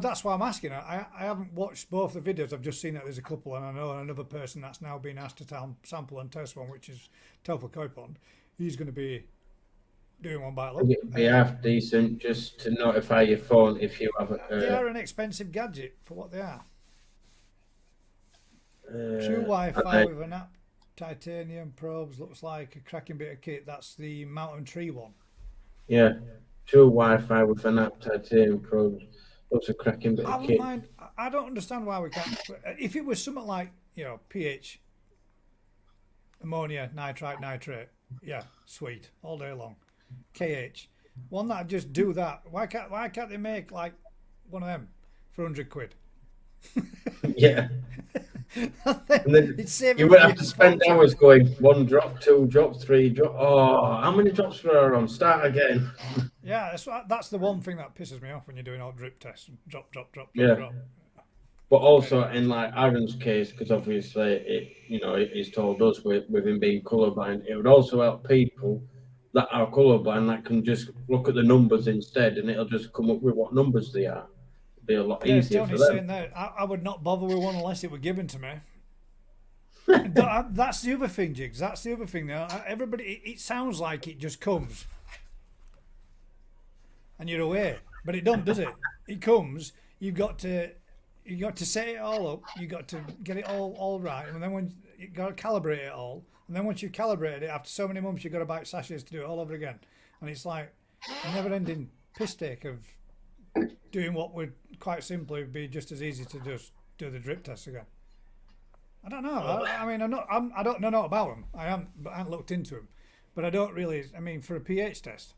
that's why I'm asking. I haven't watched both the videos. I've just seen that there's a couple, and I know another person that's now been asked to sample and test one, which is Telford Koi Pond. He's going to be doing one by look. It'd be half decent just to notify your phone if you have They are an expensive gadget for what they are. True and Wi-Fi with an app. Titanium probes looks like a cracking bit of kit. That's the mountain tree one. yeah, true Wi-Fi with an app titanium probe. Looks a cracking bit I of wouldn't kit. mind. I don't understand why we can't. If it was something like pH, ammonia, nitrite, nitrate, yeah, sweet all day long. KH, one that just do that. Why can't they make like one of them for £100? Yeah, and then It's saving you would have you to spend a hours going 1 drop, 2 drops, 3 drop. Oh, how many drops were on? Start again. Yeah, that's the one thing that pisses me off when you're doing all drip tests. Drop, drop, drop, drop, Yeah. drop. But also in like Aaron's case, because obviously he's told us with him being colourblind, it would also help people that are colourblind that can just look at the numbers instead, and it'll just come up with what numbers they are. It'll be a lot Yeah, easier for Tony's them. saying that I would not bother with one unless it were given to me. That's the other thing, Jigs. That's the other thing. Now, everybody, it sounds like it just comes, and you're away, but it don't, does it? It comes. You've got to set it all up. You got to get it all right, and then when you got to calibrate it all, and then once you've calibrated it, after so many months, you've got to buy sachets to do it all over again, and it's like a never-ending piss take of doing what would quite simply be just as easy to just do the drip test again. I don't know. I mean, I don't know about them. I haven't looked into them, but I don't really. I mean, for a pH test,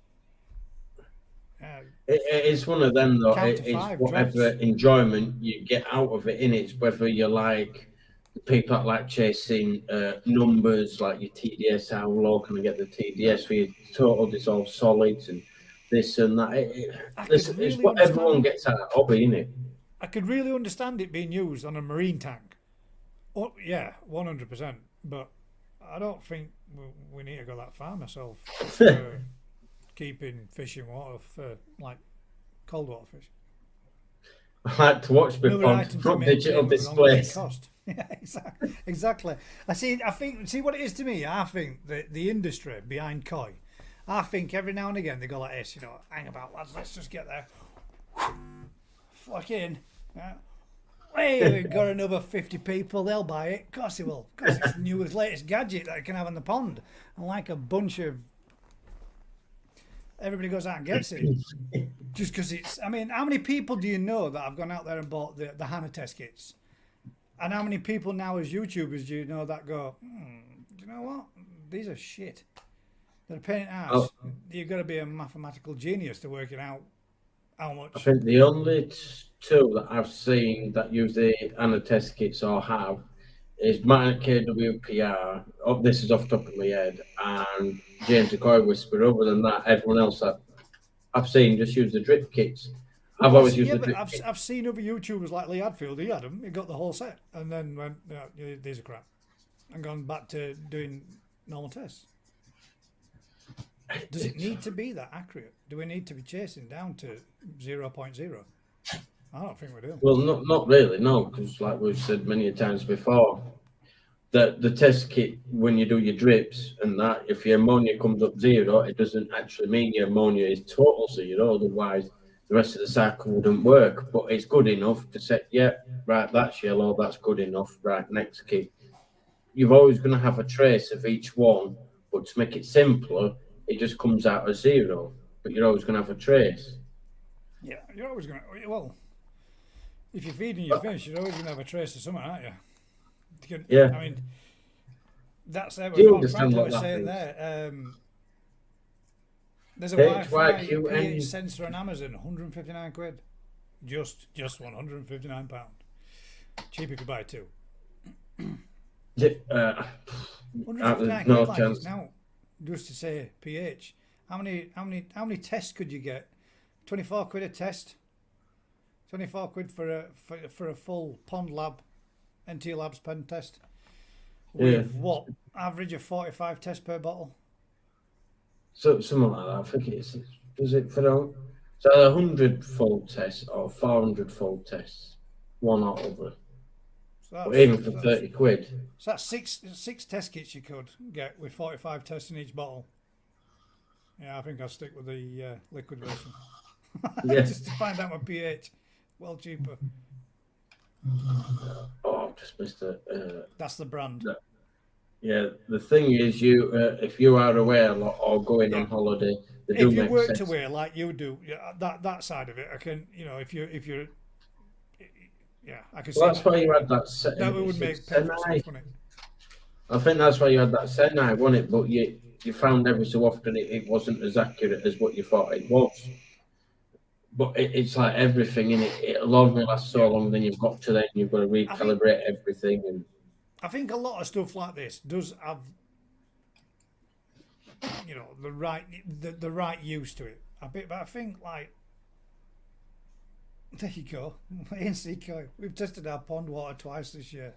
It's one of them though. Count to It's 5 whatever drops. enjoyment you get out of it. In it's whether you like the people that like chasing numbers, like your TDS. How low can I get the TDS for your total dissolved solids and this and that? It's really what everyone understand- gets out of hobby, isn't it? I could really understand it being used on a marine tank. Oh, yeah, 100%. But I don't think we need to go that far myself for keeping fish in water for like cold water fish. I like to watch my Another pond, item to not maintain digital with an ongoing displays. cost. Yeah, exactly. I think what it is to me. I think the industry behind koi. I think every now and again they go like this. Hang about, lads. Let's just get there. Fuck in. Hey, we've got another 50 people. They'll buy it. Of course they will. Because it's the newest, latest gadget that I can have in the pond. And like a bunch of. Everybody goes out and gets it. Just because it's. I mean, how many people do you know that have gone out there and bought the HANA test kits? And how many people now as YouTubers do you know that go, do you know what? These are shit. They're a pain in the ass. You've got to be a mathematical genius to work it out how much. I think the only two that I've seen that use the ANA test kits or have is Martin at KWPR. Oh, this is off the top of my head, and James the Koi Whisperer. Other than that, everyone else that I've seen just use the drip kits. I've always used the drip kits. I've seen other YouTubers like Lee Hadfield. He had them. He got the whole set, and then went, "These are crap," and gone back to doing normal tests. Does it need to be that accurate? Do we need to be chasing down to 0.0? I don't think we do. Well, not really, no, because like we've said many times before, that the test kit when you do your drips and that, if your ammonia comes up 0, it doesn't actually mean your ammonia is total 0. Otherwise, the rest of the cycle wouldn't work. But it's good enough to say, yeah, right, that's yellow, that's good enough. Right, next kit. You're always going to have a trace of each one, but to make it simpler, it just comes out as 0. But you're always going to have a trace. Yeah, you're always going to. Well, if you're feeding your fish, you're always going to have a trace of something, aren't you? Yeah. I mean, that's Do you understand Frank what was that saying means? there. There's a Wi-Fi HYQN. pH sensor on Amazon, 159 quid. Just £159. Cheap if you buy two. There's 159 no quid like chance. it's now. Just to say pH. How many tests could you get? 24 quid a test. 24 quid for a full pond lab, NT Labs pen test. With what? Average of 45 tests per bottle. So something like that. I think it's does it for so 100 fold tests or 400 fold tests, one or other. So But even for 30 quid. So that's six test kits you could get with 45 tests in each bottle. Yeah, I think I'll stick with the liquid version. Yeah. Just to find out my pH. Well cheaper. Oh, I've just missed it. That's the brand. Yeah, the thing is, you if you are away a lot or going on holiday, they do If you make work sense. away like you do, that side of it, I can, if you're, yeah, I can see Well, that's why you had that that would make perfect Senai. sense, wouldn't it? I think that's why you had that Senai, wasn't it? But you found every so often it wasn't as accurate as what you thought it was. But it's like everything in it. It'll only last so long. Then you've got to recalibrate everything. And I think a lot of stuff like this does have, the right use to it. But I think like, there you go, ANC. We've tested our pond water twice this year.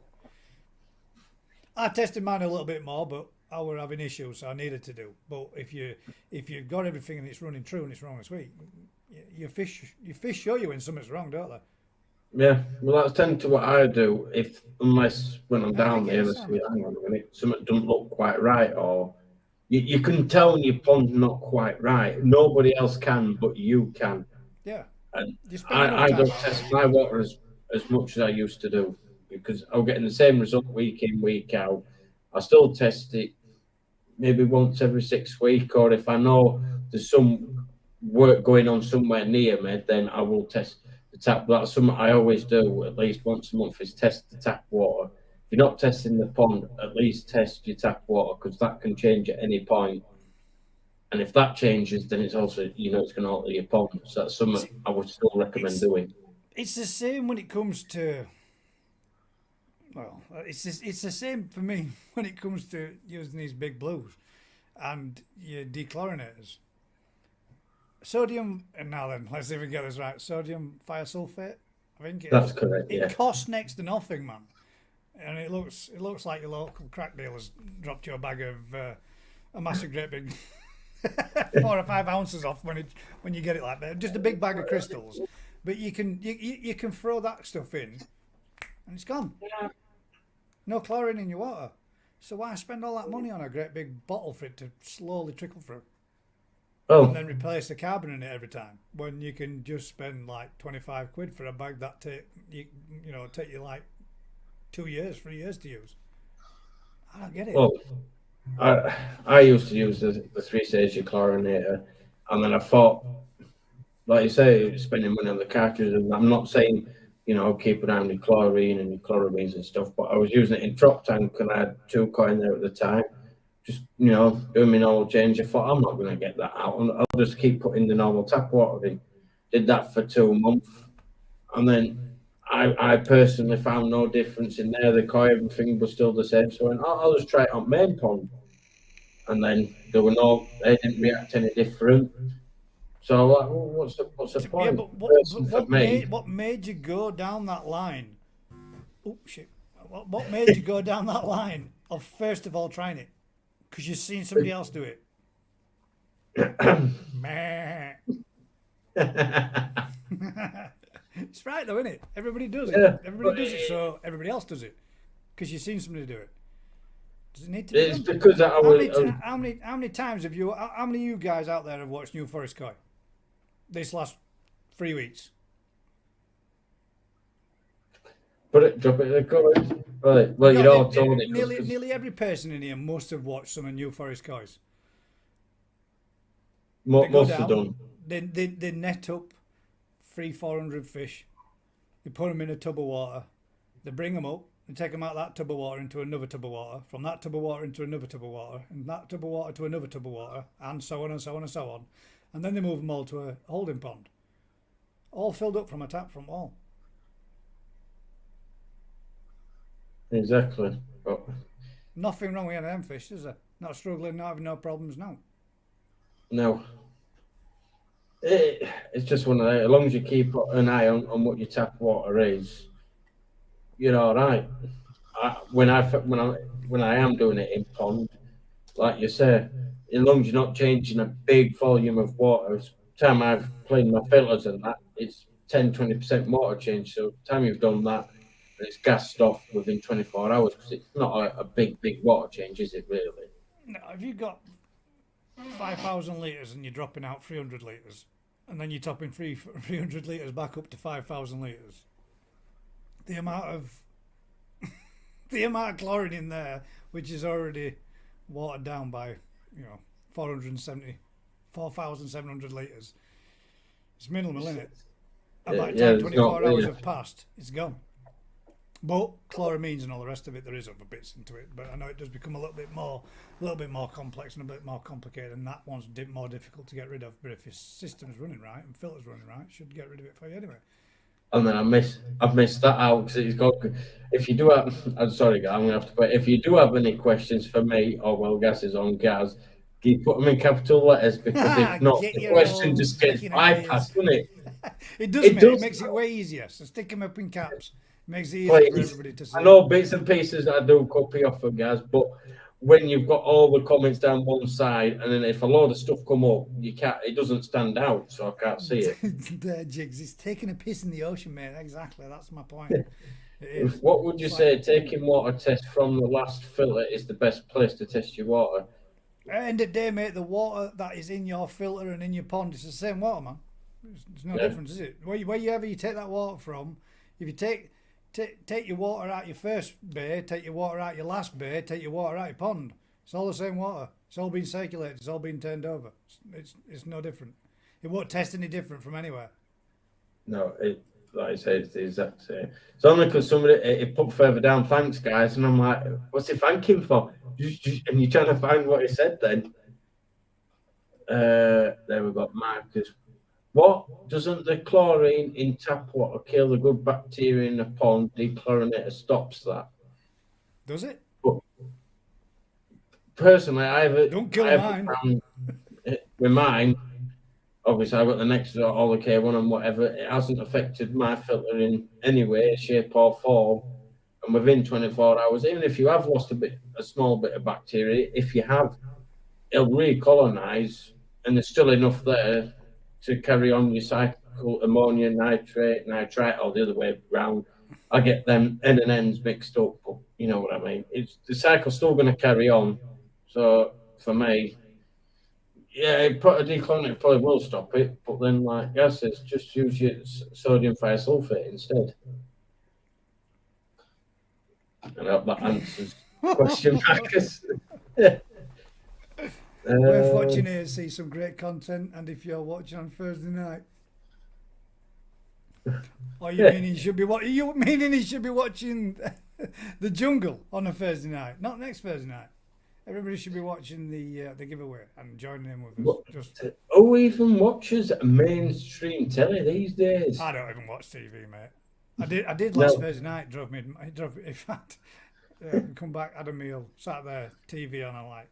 I tested mine a little bit more, but I were having issues, so I needed to do. But if you've got everything and it's running true and it's wrong this week, your fish show you when something's wrong, don't they? yeah, well, that's tend to what I do. Unless when I'm down there, I see, hang on a minute, something doesn't look quite right, or you can tell when your pond's not quite right. Nobody else can, but you can. Yeah. And I don't test my water as much as I used to do because I'm getting the same result week in, week out. I still test it maybe once every 6 weeks, or if I know there's some work going on somewhere near me, then I will test the tap. That's something I always do at least once a month is test the tap water. If you're not testing the pond, at least test your tap water because that can change at any point. And if that changes, then it's also, it's going to alter your pond. So that's something I would still recommend doing. It's the same when it comes to, it's the same for me when it comes to using these big blues and your dechlorinators. Sodium, and now then, let's see if we get this right. Sodium thiosulfate, I think it That's is. correct. It costs next to nothing, man. And it looks like your local crack dealer's dropped you a bag of a massive great big 4 or 5 ounces off when you get it like that. Just a big bag of crystals. But you can throw that stuff in and it's gone. No chlorine in your water. So why spend all that money on a great big bottle for it to slowly trickle through? Oh. And then replace the carbon in it every time when you can just spend like 25 quid for a bag that take you like 2 years, 3 years to use. I don't get it. Well, I used to use the 3-stage chlorinator, and then I thought, like you say, spending money on the cartridges. And I'm not saying, keep an eye on your chlorine and your chloramines and stuff, but I was using it in drop tank, and I had 2 coin there at the time. Just doing my normal change. I thought I'm not going to get that out, and I'll just keep putting the normal tap water in. Did that for 2 months, and then I personally found no difference in there. The koi, everything was still the same. So I went, I'll just try it on main pond. And then they didn't react any different. So like, what's the point? Yeah, but what made you go down that line? Oh shit! What made you go down that line of first of all trying it? Because you've seen somebody else do it. Meh. It's right though, isn't it? Everybody does it. Everybody does it, so everybody else does it. Because you've seen somebody do it. Does it need to be It's done? because How many times have you? How many of you guys out there have watched New Forest Koi this last 3 weeks? Drop it in the comments. Right. Well, you're all told it. Nearly every person in here must have watched some of New Forest Kois. Most have done. They net up 300-400 fish. They put them in a tub of water. They bring them up. and take them out of that tub of water into another tub of water, from that tub of water into another tub of water, and that tub of water to another tub of water, and so on and so on and so on. And then they move them all to a holding pond, all filled up from a tap front wall. Exactly. But Nothing wrong with any of them fish, is there? Not struggling, not having no problems, no. no. It's just one of the, as long as you keep an eye on what your tap water is, you're all right. When I am doing it in pond, like you say, as long as you're not changing a big volume of water, time I've cleaned my filters and that, it's 10-20% water change. So time you've done that, it's gassed off within 24 hours because it's not a big water change, is it really? No, if you've got 5,000 litres and you're dropping out 300 litres, and then you're topping 300 litres back up to 5,000 litres, the amount of chlorine in there, which is already watered down by 4,700 litres, it's minimal, isn't it? And by the time 24 hours have passed, it's gone. But chloramines and all the rest of it, there is other bits into it. But I know it does become a little bit more complex and a bit more complicated, and that one's more difficult to get rid of. But if your system's running right and filter's running right, it should get rid of it for you anyway. And then I've missed that out because it's got. If you do have, I'm sorry, guys, I'm gonna have to put. If you do have any questions for me or well, gases on Gaz, can you put them in capital letters because if not, the question just gets bypassed, doesn't it? It does. It makes it way easier. So stick them up in caps. Makes it easier for everybody to see. I know bits and pieces that I do copy off of Gaz, but when you've got all the comments down one side, and then if a load of stuff come up, it doesn't stand out, so I can't see it. The jigs, it's taking a piss in the ocean, mate. Exactly, that's my point. It is. What would you say? Taking water test from the last filter is the best place to test your water. At the end of the day, mate, the water that is in your filter and in your pond, it's the same water, man. There's no difference, is it? Wherever you take that water from, if you take your water out your first bay, take your water out your last bay, take your water out your pond. It's all the same water. It's all been circulated. It's all been turned over. It's no different. It won't test any different from anywhere. No, like I said, it's the exact same. It's only because somebody it put further down, thanks guys, and I'm like, what's he thanking for? And you're trying to find what he said then. There we got Marcus. What? Doesn't the chlorine in tap water kill the good bacteria in the pond? Dechlorinator stops that. Does it? But personally, Don't kill mine. With mine, obviously, I've got the next all the K1 and whatever. It hasn't affected my filter in any way, shape, or form. And within 24 hours, even if you have lost a small bit of bacteria, if you have, it'll recolonize, and there's still enough there to carry on your cycle, ammonia, nitrate, or the other way around. I get them N and N's mixed up, but you know what I mean. The cycle's still going to carry on. So for me, yeah, put a dechlorinator probably will stop it, but then like Gaz says, just use your sodium thiosulfate instead. And I hope that answers the question, Marcus. Worth watching here, see some great content, and if you're watching on Thursday night, or you meaning he should be watching the Jungle on a Thursday night, not next Thursday night. Everybody should be watching the giveaway and joining in with us. Who even watches mainstream telly these days? I don't even watch TV, mate. I did last Thursday night. In fact, come back, had a meal, sat there, TV on, I'm like,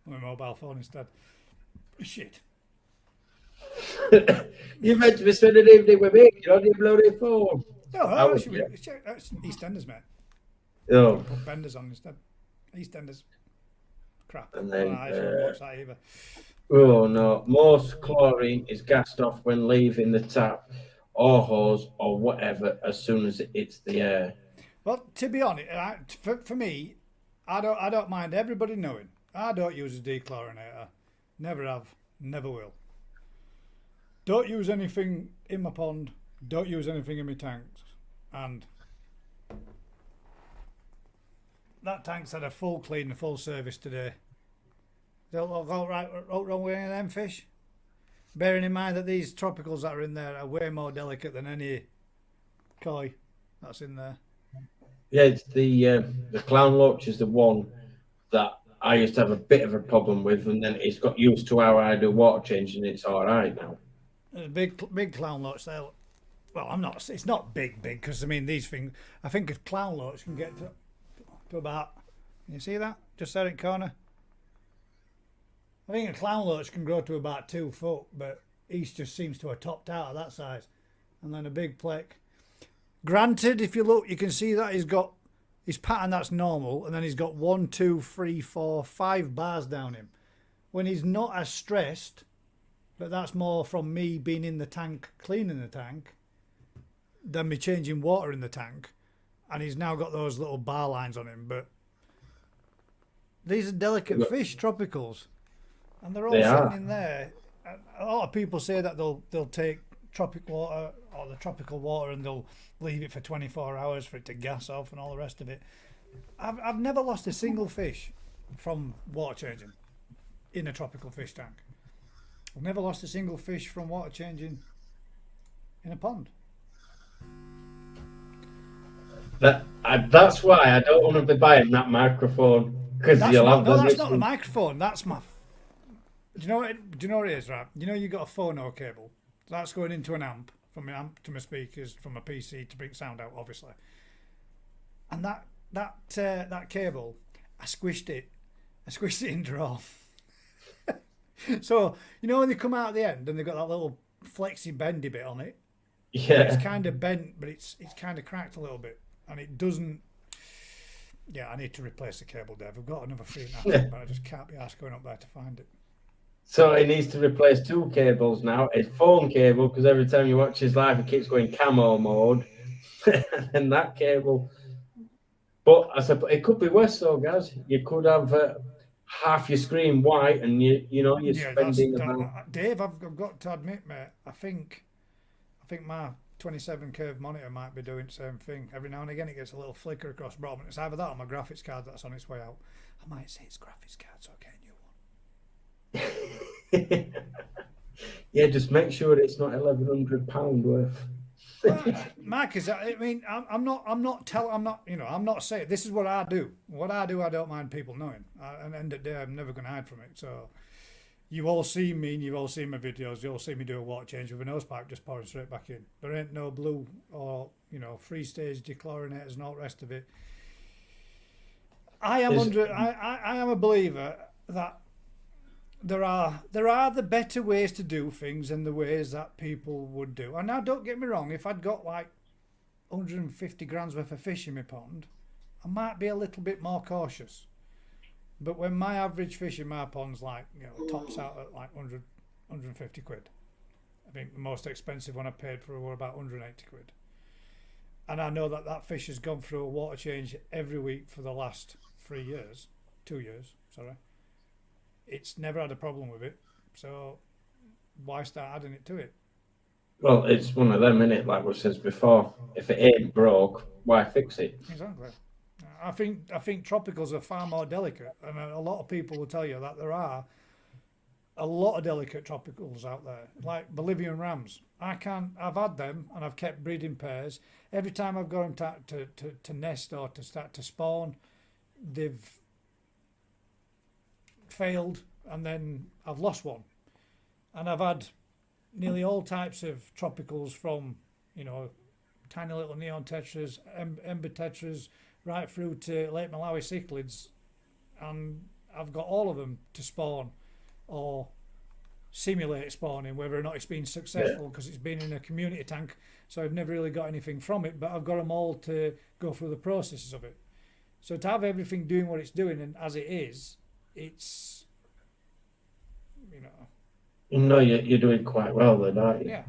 on my mobile phone instead. Shit. You meant to be spending the evening with me, you're on your bloody phone. No, that's EastEnders, mate. Oh. Put Benders on instead. EastEnders. Crap. And then, I shouldn't watch that either. Oh no, most chlorine is gassed off when leaving the tap or hose or whatever as soon as it hits the air. Well, to be honest, for me, I don't mind everybody knowing. I don't use a dechlorinator. Never have, never will. Don't use anything in my pond. Don't use anything in my tanks. And that tank's had a full clean, a full service today. Don't look all wrong with any of them fish. Bearing in mind that these tropicals that are in there are way more delicate than any koi that's in there. Yeah, it's the clown loach is the one that I used to have a bit of a problem with, and then it's got used to how I do water change, and it's all right now. There's a big clown loach there. Well, I'm not. It's not big because I mean these things. I think a clown loach can get to about. Can you see that? Just there in the corner. I think a clown loach can grow to about 2 foot, but East just seems to have topped out of that size. And then a big pleck. Granted, if you look, you can see that he's got his pattern that's normal, and then he's got 1, 2, 3, 4, 5 bars down him. When he's not as stressed, but that's more from me being in the tank, cleaning the tank, than me changing water in the tank, and he's now got those little bar lines on him. But these are delicate fish, tropicals, and they're all sitting in there. A lot of people say that they'll take tropic water or the tropical water and they'll leave it for 24 hours for it to gas off and all the rest of it. I've never lost a single fish from water changing in a tropical fish tank. I've never lost a single fish from water changing in a pond. That's why I don't want to be buying that microphone, because you'll have No, them. that's not the microphone. That's my. Do you know what it is, right? You know you got a phono cable. That's going into an amp, from an amp to my speakers, from a PC to bring sound out, obviously. And that cable, I squished it in draw. So you know when they come out at the end and they've got that little flexy bendy bit on it. Yeah, It's kind of bent, but it's kind of cracked a little bit, and it doesn't. Yeah, I need to replace the cable, Dave. I've got another 3.5, but I just can't be asked going up there to find it. so he needs to replace 2 cables now. His phone cable, because every time you watch his live, it keeps going camo mode, and that cable. But I suppose it could be worse, though, guys. You could have half your screen white, and you're Yeah, spending about. Dave. I've got to admit, mate. I think my 27 curve monitor might be doing the same thing. Every now and again, it gets a little flicker across the bottom. It's either that or my graphics card that's on its way out. I might say it's graphics card, so I'll get a new one. Yeah, just make sure it's not £1,100 worth. Marcus, I mean, I'm not saying this is what I do. What I do, I don't mind people knowing. And at the end of the day, I'm never going to hide from it. So you all see me, and you've all seen my videos. You all see me do a water change with a nose pipe just pouring straight back in. There ain't no blue or free stage dechlorinators and all the rest of it. I am I am a believer that there are the better ways to do things and the ways that people would do. And now, don't get me wrong, if I'd got like 150 grams worth of fish in my pond, I might be a little bit more cautious. But when my average fish in my pond's like, tops out at like 100, 150 quid. I think the most expensive one I paid for were about 180 quid. And I know that fish has gone through a water change every week for the last 2 years, sorry. It's never had a problem with it, so why start adding it to it? Well, it's one of them, innit? Like we said before, if it ain't broke, why fix it? Exactly. I think tropicals are far more delicate, and a lot of people will tell you that there are a lot of delicate tropicals out there, like Bolivian rams. I've had them, and I've kept breeding pairs. Every time I've got them to nest or to start to spawn, they've failed, and then I've lost one. And I've had nearly all types of tropicals, from tiny little neon tetras, ember tetras, right through to Lake Malawi cichlids, and I've got all of them to spawn or simulate spawning. Whether or not it's been successful, because it's been in a community tank, so I've never really got anything from it, but I've got them all to go through the processes of it. So to have everything doing what it's doing, and as it is, it's You're doing quite well then, aren't you? yeah.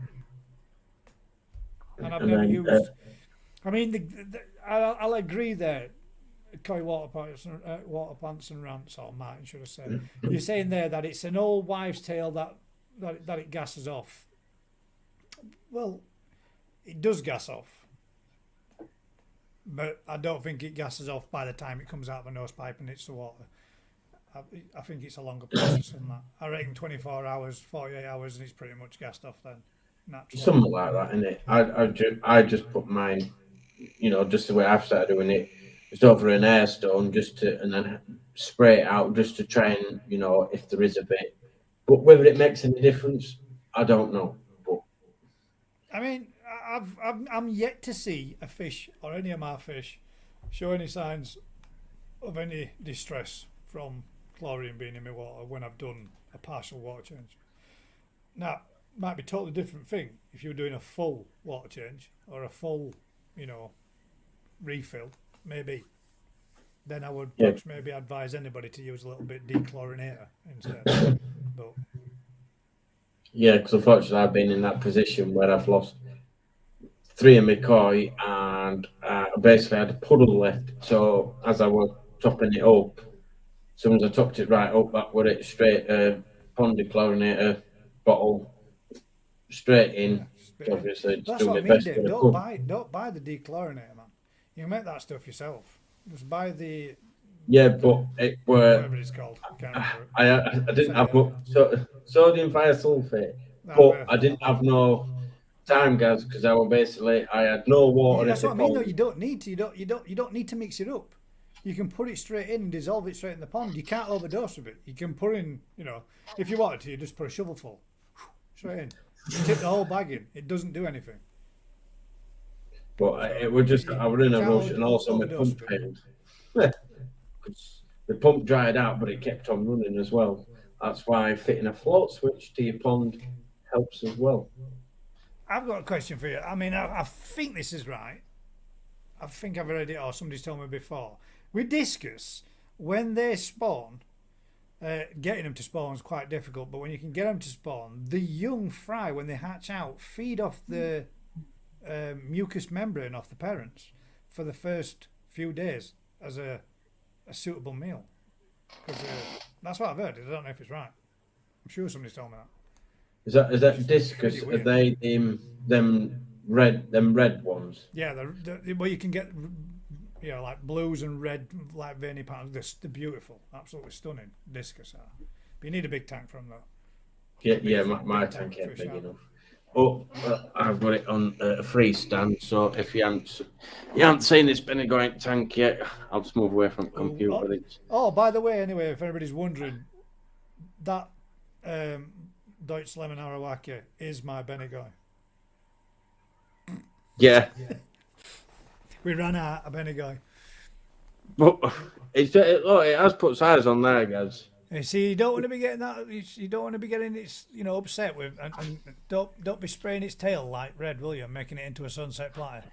And I've never used. I mean, I'll agree there. Koi water plants and rants, or Martin should have said. You're saying there that it's an old wives' tale that it gasses off. Well, it does gas off, but I don't think it gasses off by the time it comes out of the nose pipe and hits the water. I think it's a longer process than that. I reckon 24 hours, 48 hours, and it's pretty much gassed off then. Naturally. Something like that, isn't it? I just put mine just the way I've started doing it, just over an air stone, and then spray it out just to try and, if there is a bit. But whether it makes any difference, I don't know. But I mean, I'm yet to see a fish or any of my fish show any signs of any distress from chlorine being in my water when I've done a partial water change. Now, might be a totally different thing if you're doing a full water change or a full, refill, maybe. Then I would perhaps maybe advise anybody to use a little bit dechlorinator instead. But yeah, because unfortunately I've been in that position where I've lost 3 of my koi and basically had a puddle left. So as I was topping it up, as soon as I topped it right up, that were it straight pond dechlorinator bottle straight in. So obviously, it's that's doing what my I mean, best. Dave. With Don't buy the dechlorinator, man. You can make that stuff yourself. Just buy the Yeah, but it were whatever it's called. I can't remember it. I didn't have much sodium thiosulfate, That but I didn't have no time gas because I had no water. that's at what I the mean. Though pond. you don't need to. You don't need to mix it up. You can put it straight in and dissolve it straight in the pond. You can't overdose with it. You can put in, if you wanted to, you just put a shovelful straight in. You tip the whole bag in. It doesn't do anything. But it was just I was in a rush, and also my pump failed. Because the pump dried out, but it kept on running as well. That's why fitting a float switch to your pond helps as well. I've got a question for you. I mean, I think this is right. I think I've read it or somebody's told me before. With discus, when they spawn, getting them to spawn is quite difficult, but when you can get them to spawn, the young fry, when they hatch out, feed off the mucous membrane off the parents for the first few days as a suitable meal. Because that's what I've heard. I don't know if it's right. I'm sure somebody's told me that. Is that discus? Are they them red ones? Yeah, well, you can get like blues and red, like veiny patterns. They're beautiful, absolutely stunning discus are. But you need a big tank for them though. Yeah. My tank ain't big enough. Oh, I've got it on a freestand. So if you haven't seen this Benegoin tank yet, I'll just move away from the computer. Oh, by the way, anyway, if anybody's wondering, that Deutsch Lemon Arawaki is my Benegoin. Yeah. We ran out of Benegoin. But it has put size on there, guys. You see, you don't want to be getting that. You don't want to be getting it, upset with, and don't be spraying its tail like red, will you? Making it into a sunset platter.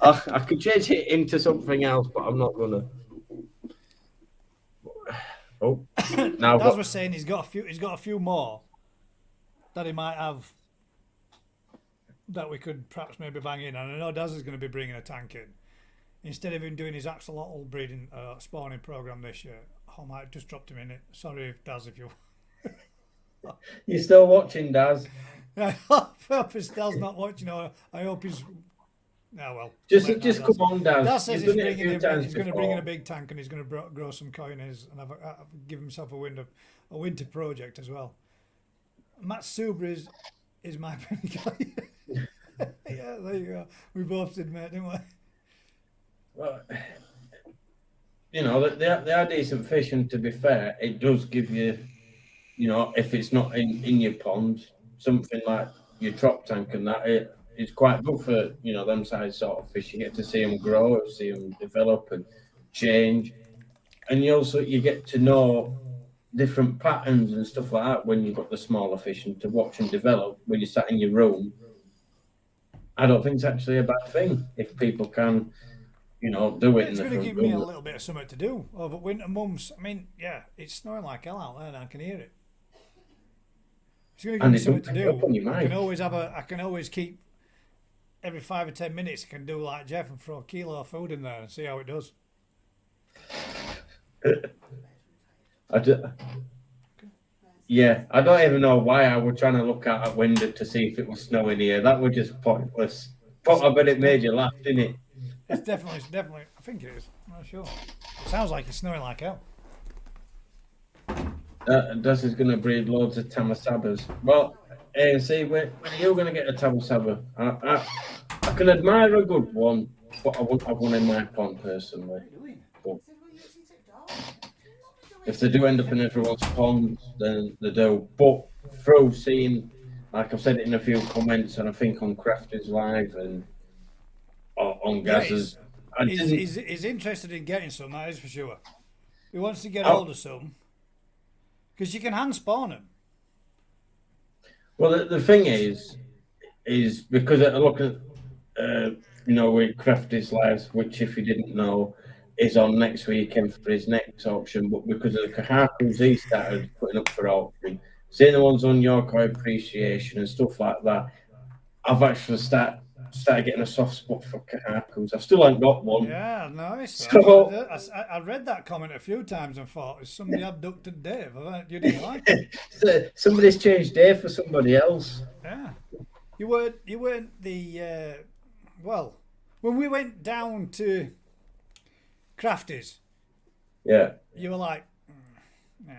I could change it into something else, but I'm not gonna. Oh, now Daz was saying he's got a few more that he might have that we could perhaps maybe bang in. And I know Daz is going to be bringing a tank in instead of him doing his axolotl breeding spawning program this year. I might just dropped him in it. Sorry, Daz, if you. You're still watching, Daz? I hope Daz not watching. I hope he's. Oh well. Just come on, Daz. Daz says he's going to bring in a big tank and he's going to grow some coiners and give himself a winter project as well. Matt Subra is my penny guy. Yeah, there you go. We both did, mate, didn't we? Well, they are decent fish, and to be fair, it does give you, if it's not in your pond, something like your trop tank and that, it's quite good for, them size sort of fish. You get to see them grow, see them develop and change. And you get to know different patterns and stuff like that when you've got the smaller fish, and to watch them develop when you're sat in your room. I don't think it's actually a bad thing if people can, do it. It's going to give me a little bit of something to do over winter months. I mean, yeah, it's snowing like hell out there, and I can hear it. It's going to give me something to do. I can always keep every 5 or 10 minutes. I can do like Jeff and throw a kilo of food in there and see how it does. Yeah, I don't even know why I was trying to look out a window to see if it was snowing here. That was just pointless. But I bet it made you laugh, didn't it? It's definitely. I think it is. I'm not sure. It sounds like it's snowing like hell. Das is going to breed loads of tamasabas. Well, see, when are you going to get a tamasaba? I can admire a good one, but I wouldn't have one in my pond personally. But if they do end up in everyone's ponds, then they do. But through seeing, like I've said it in a few comments, and I think on Crafters Live and on Yeah, Gaz's, I didn't. he's interested in getting some, that is for sure. He wants to get Oh. hold of some. Because you can hand spawn them. Well, the thing is because I look at, with Crafty's Lives, which if you didn't know, is on next weekend for his next auction. But because of the Kahakus he started putting up for auction, seeing the ones on Yorkshire Appreciation and stuff like that, I've actually started getting a soft spot for Kahakus. I still ain't got one. Yeah, nice. So- I read that comment a few times and thought, is somebody abducted Dave? You didn't like it? Somebody's changed day for somebody else. Yeah. You weren't the well, when we went down to Crafties, Yeah. you were like, nah.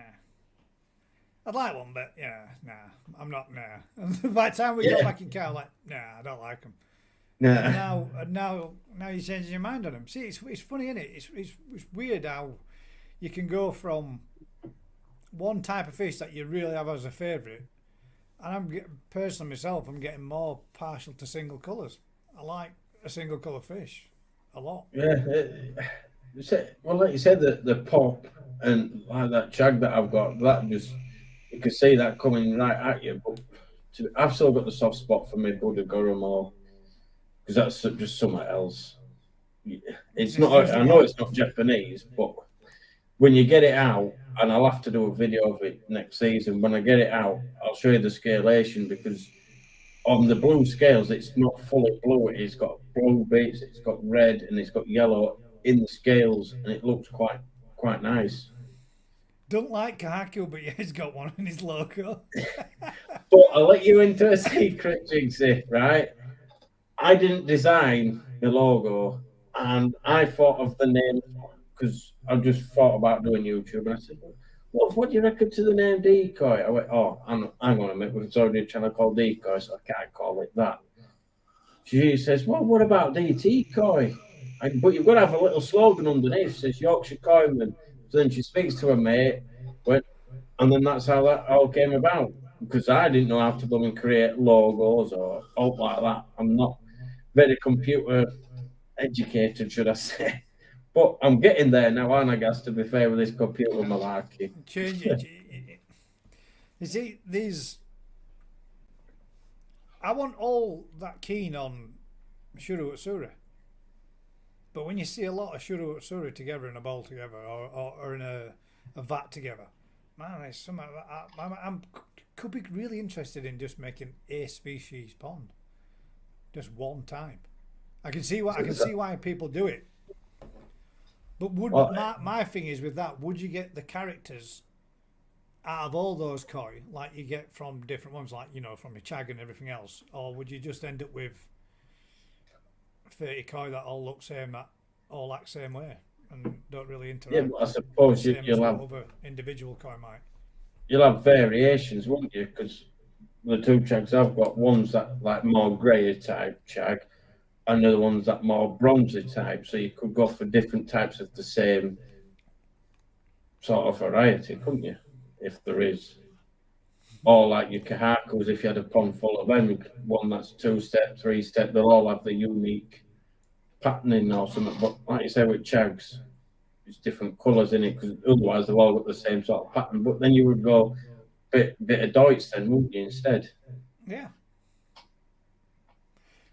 I'd like one, but yeah, nah, I'm not, nah. And by the time we got back in car, like, nah, I don't like them. Nah. And now you're changing your mind on them. See, it's funny, isn't it? It's weird how you can go from one type of fish that you really have as a favourite, and personally myself, I'm getting more partial to single colours. I like a single colour fish a lot. Yeah. Well, like you said, the pop and like that shag that I've got, that just, you can see that coming right at you. But I've still got the soft spot for me Buddha Goromo, because that's just something else. It's not. I know it's not Japanese, but when you get it out, and I'll have to do a video of it next season. When I get it out, I'll show you the scalation, because on the blue scales, it's not fully blue. It's got blue bits, it's got red, and it's got yellow in the scales, and it looks quite nice. Don't like Kahaku, but yeah, he's got one in his logo. But I'll let you into a secret, Jigsy, right? I didn't design the logo, and I thought of the name because I just thought about doing YouTube, and I said, "Well, what do you reckon to the name Decoy?" I went, "Oh, hang on a minute, it's already a channel called Decoy, so I can't call it that." She says, "Well, what about DT Coy? But you've got to have a little slogan underneath." She says, "Yorkshire Coyman." So then she speaks to her mate, and then that's how that all came about. Because I didn't know how to go and create logos or all like that. I'm not very computer educated, should I say. But I'm getting there now, aren't I, guys, to be fair with this computer malarkey. Change it. You see, I wasn't all that keen on Shuru Utsura. But when you see a lot of Shuru Utsura together in a bowl together or in a vat together, man, it's something I'm could be really interested in just making a species pond. Just one type. I can see why people do it. But my thing is with that, would you get the characters out of all those koi like you get from different ones, like, from your chag and everything else, or would you just end up with 30 koi that all look same, that all act same way and don't really interact? Yeah, but I suppose you'll have other individual koi might. You'll have variations, won't you? Because the two chags I've got, one's that like more grey type chag, and the other one's that more bronzy type. So you could go for different types of the same sort of variety, couldn't you? If there is. Or like your Kahakus, if you had a pond full of them, one that's 2-step, 3-step, they'll all have the unique patterning or something. But like you say with chags, it's different colours in it, because otherwise they've all got the same sort of pattern. But then you would go bit of Deutsch then, wouldn't you, instead? Yeah.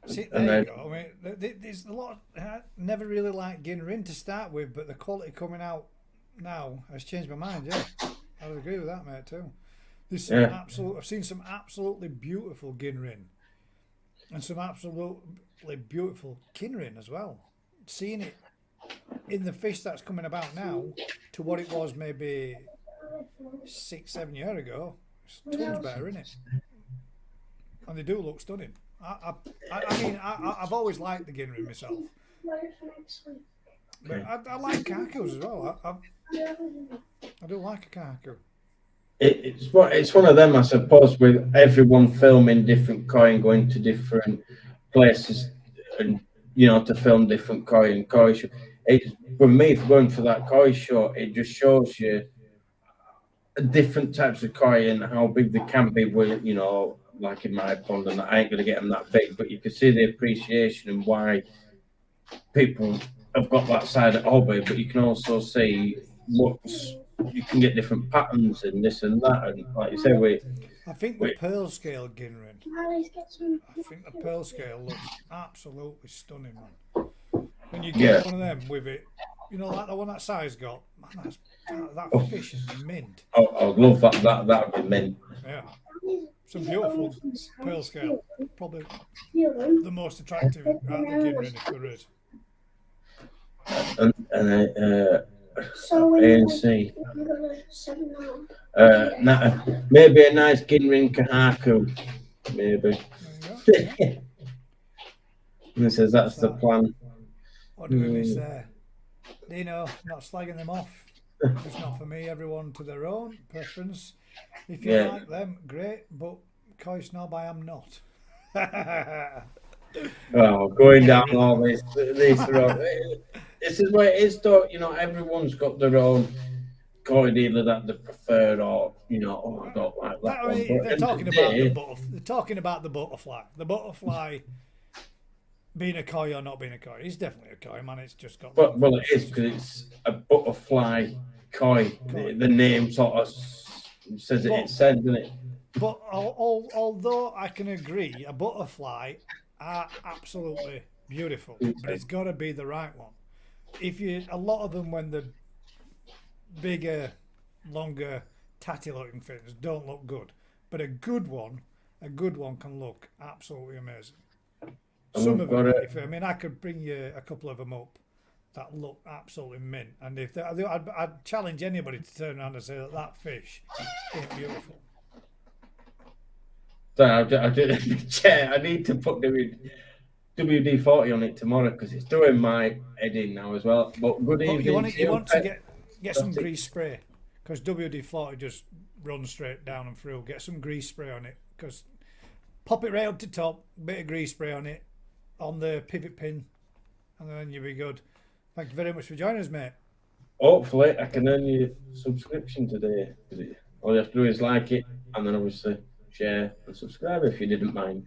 See, there you go. I mean, there's a lot. I never really liked Ginrin to start with, but the quality coming out now has changed my mind. Yeah, I would agree with that, mate, too. There's some I've seen some absolutely beautiful Ginrin, and some absolutely beautiful Kinrin as well. Seeing it in the fish that's coming about now to what it was maybe 6-7 years ago, it's tons better, isn't it? And they do look stunning. I mean, I've always liked the Ginrin myself, but I like Kakus as well. I do like a Kaku. It's one of them, I suppose, with everyone filming different koi and going to different places and to film different koi and koi show. It's for me for going for that koi show. It just shows you different types of koi and how big they can be. With like in my pond, and I ain't gonna get them that big, but you can see the appreciation and why people have got that side of hobby. But you can also see looks. You can get different patterns and this and that, and like you say, I think the pearl scale Ginrin. Alice, get some. I think the pearl scale looks absolutely stunning, man. When you get one of them with it, like the one that size got, man, that fish is mint. I love that. That would be mint. Yeah, some beautiful pearl scale. Probably the most attractive out of the Ginrin if there is. And So ANC. you're gonna 7 now. Maybe a nice Ginrin Kahaku. Maybe. There you go. And he says that's the plan. What do we miss there? Dino, not slagging them off. It's not for me. Everyone to their own preference. If you like them, great. But koi snob, I am not. Oh, going down all this road. This is where it is, though. Everyone's got their own koi dealer that they prefer, or I don't like that one. But They're talking about the butterfly. The butterfly being a koi or not being a koi. He's definitely a koi, man. It's just got. Well, it is because it's a butterfly koi. The name sort of says it. It says, doesn't it? But although I can agree, a butterfly are absolutely beautiful, but it's got to be the right one. A lot of them, when the bigger, longer, tatty-looking fins don't look good, but a good one can look absolutely amazing. Some of them, I could bring you a couple of them up that look absolutely mint, and I'd challenge anybody to turn around and say that fish ain't beautiful. So I need to put WD-40 on it tomorrow because it's doing my head in now as well. But good evening. You want to get some grease spray because WD-40 just runs straight down and through. Get some grease spray on it because pop it right up to top, bit of grease spray on it, on the pivot pin, and then you'll be good. Thank you very much for joining us, mate. Hopefully, I can earn you a subscription today. All you have to do is like it, and then obviously share and subscribe if you didn't mind.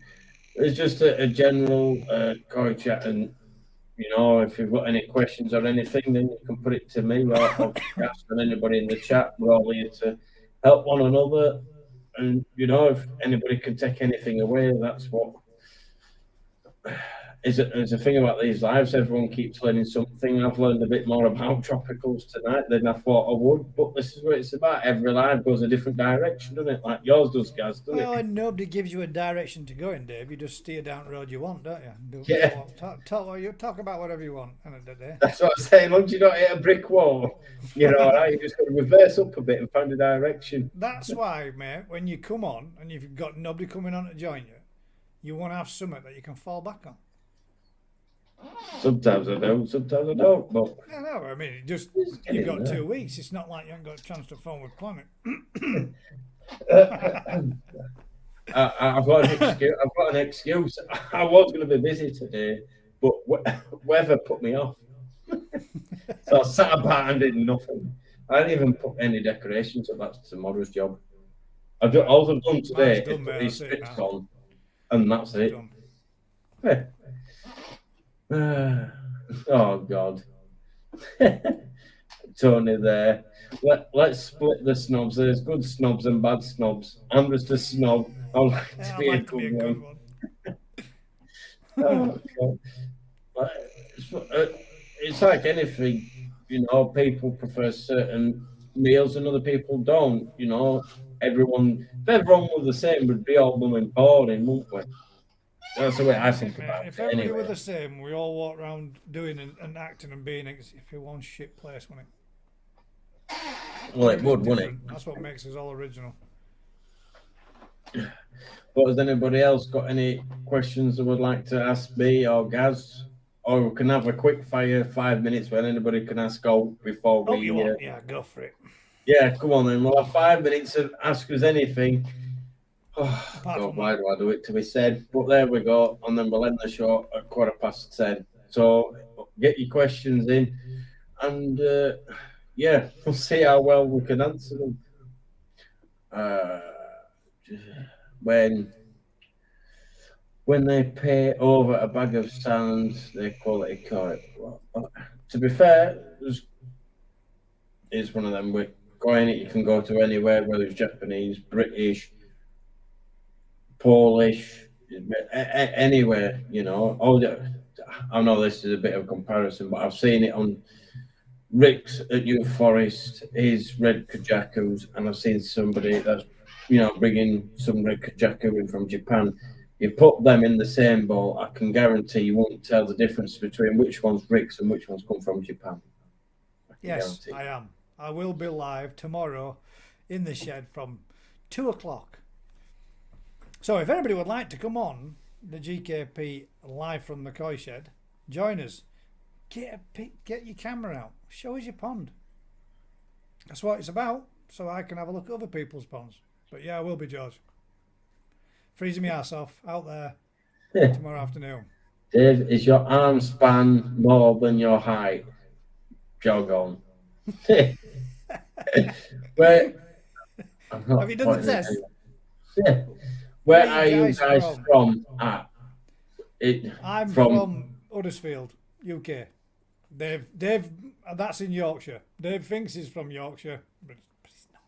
It's just a general koi chat, and if you've got any questions or anything, then you can put it to me or ask anybody in the chat. We're all here to help one another, and if anybody can take anything away, that's what is a thing about these lives. Everyone keeps learning something. I've learned a bit more about tropicals tonight than I thought I would, but this is what it's about. Every life goes a different direction, doesn't it? Like yours does, Gaz, doesn't it? Well, and nobody gives you a direction to go in, Dave. You just steer down the road you want, don't you? Talk about whatever you want. End of the day. That's what I'm saying. Once you don't hit a brick wall, you just got to reverse up a bit and find a direction. That's why, mate, when you come on and you've got nobody coming on to join you, you want to have something that you can fall back on. Sometimes I do, sometimes I don't. But I know. I mean, you've got 2 weeks. It's not like you haven't got a chance to phone with Planet. I've got an excuse. I was going to be busy today, but weather put me off. So I sat about and did nothing. I didn't even put any decorations up. That's tomorrow's job. All I've done today is put these strips on, and that's it. Yeah. Oh God. Tony there. Let's split the snobs. There's good snobs and bad snobs. I'm just a snob. I like to be a good one. Oh, God. It's like anything, people prefer certain meals and other people don't. If everyone were the same, we'd be all blooming boring, wouldn't we? That's the way I think about it. If everybody were the same, we all walk around doing and acting and being if you're one shit place, wouldn't it? Well, it would, wouldn't it? That's what makes us all original. But has anybody else got any questions they would like to ask me or Gaz? Or we can have a quick fire 5 minutes when anybody can ask out before we... you want? Yeah, go for it. Yeah, come on then. We'll have 5 minutes to ask us anything. Oh, Apart God, from why that. do I do it to be said? But there we go. And then we'll end the show at 10:15. So get your questions in. And yeah, we'll see how well we can answer them. When they pay over a bag of sand, they quality coin. Well, to be fair, it's one of them. We're going. You can go to anywhere, whether it's Japanese, British, Polish, anywhere. You know. I know this is a bit of a comparison, but I've seen it on Rick's at New Forest, his red kajakus, and I've seen somebody that's bringing some red kajaku in from Japan. You put them in the same bowl, I can guarantee you won't tell the difference between which one's Rick's and which one's come from Japan. I can Yes, guarantee. I am. I will be live tomorrow in the shed from 2 o'clock. So if anybody would like to come on the GKP live from the koi shed, join us. Get your camera out. Show us your pond. That's what it's about. So I can have a look at other people's ponds. But yeah, I will be, George. Freezing my ass off out there tomorrow afternoon. Dave, is your arm span more than your height? Jog on. Where? I'm not Have you done the putting it test? anywhere. Yeah. Where are you guys guys from? I'm from Huddersfield, UK. Dave, that's in Yorkshire. Dave thinks he's from Yorkshire, but he's not.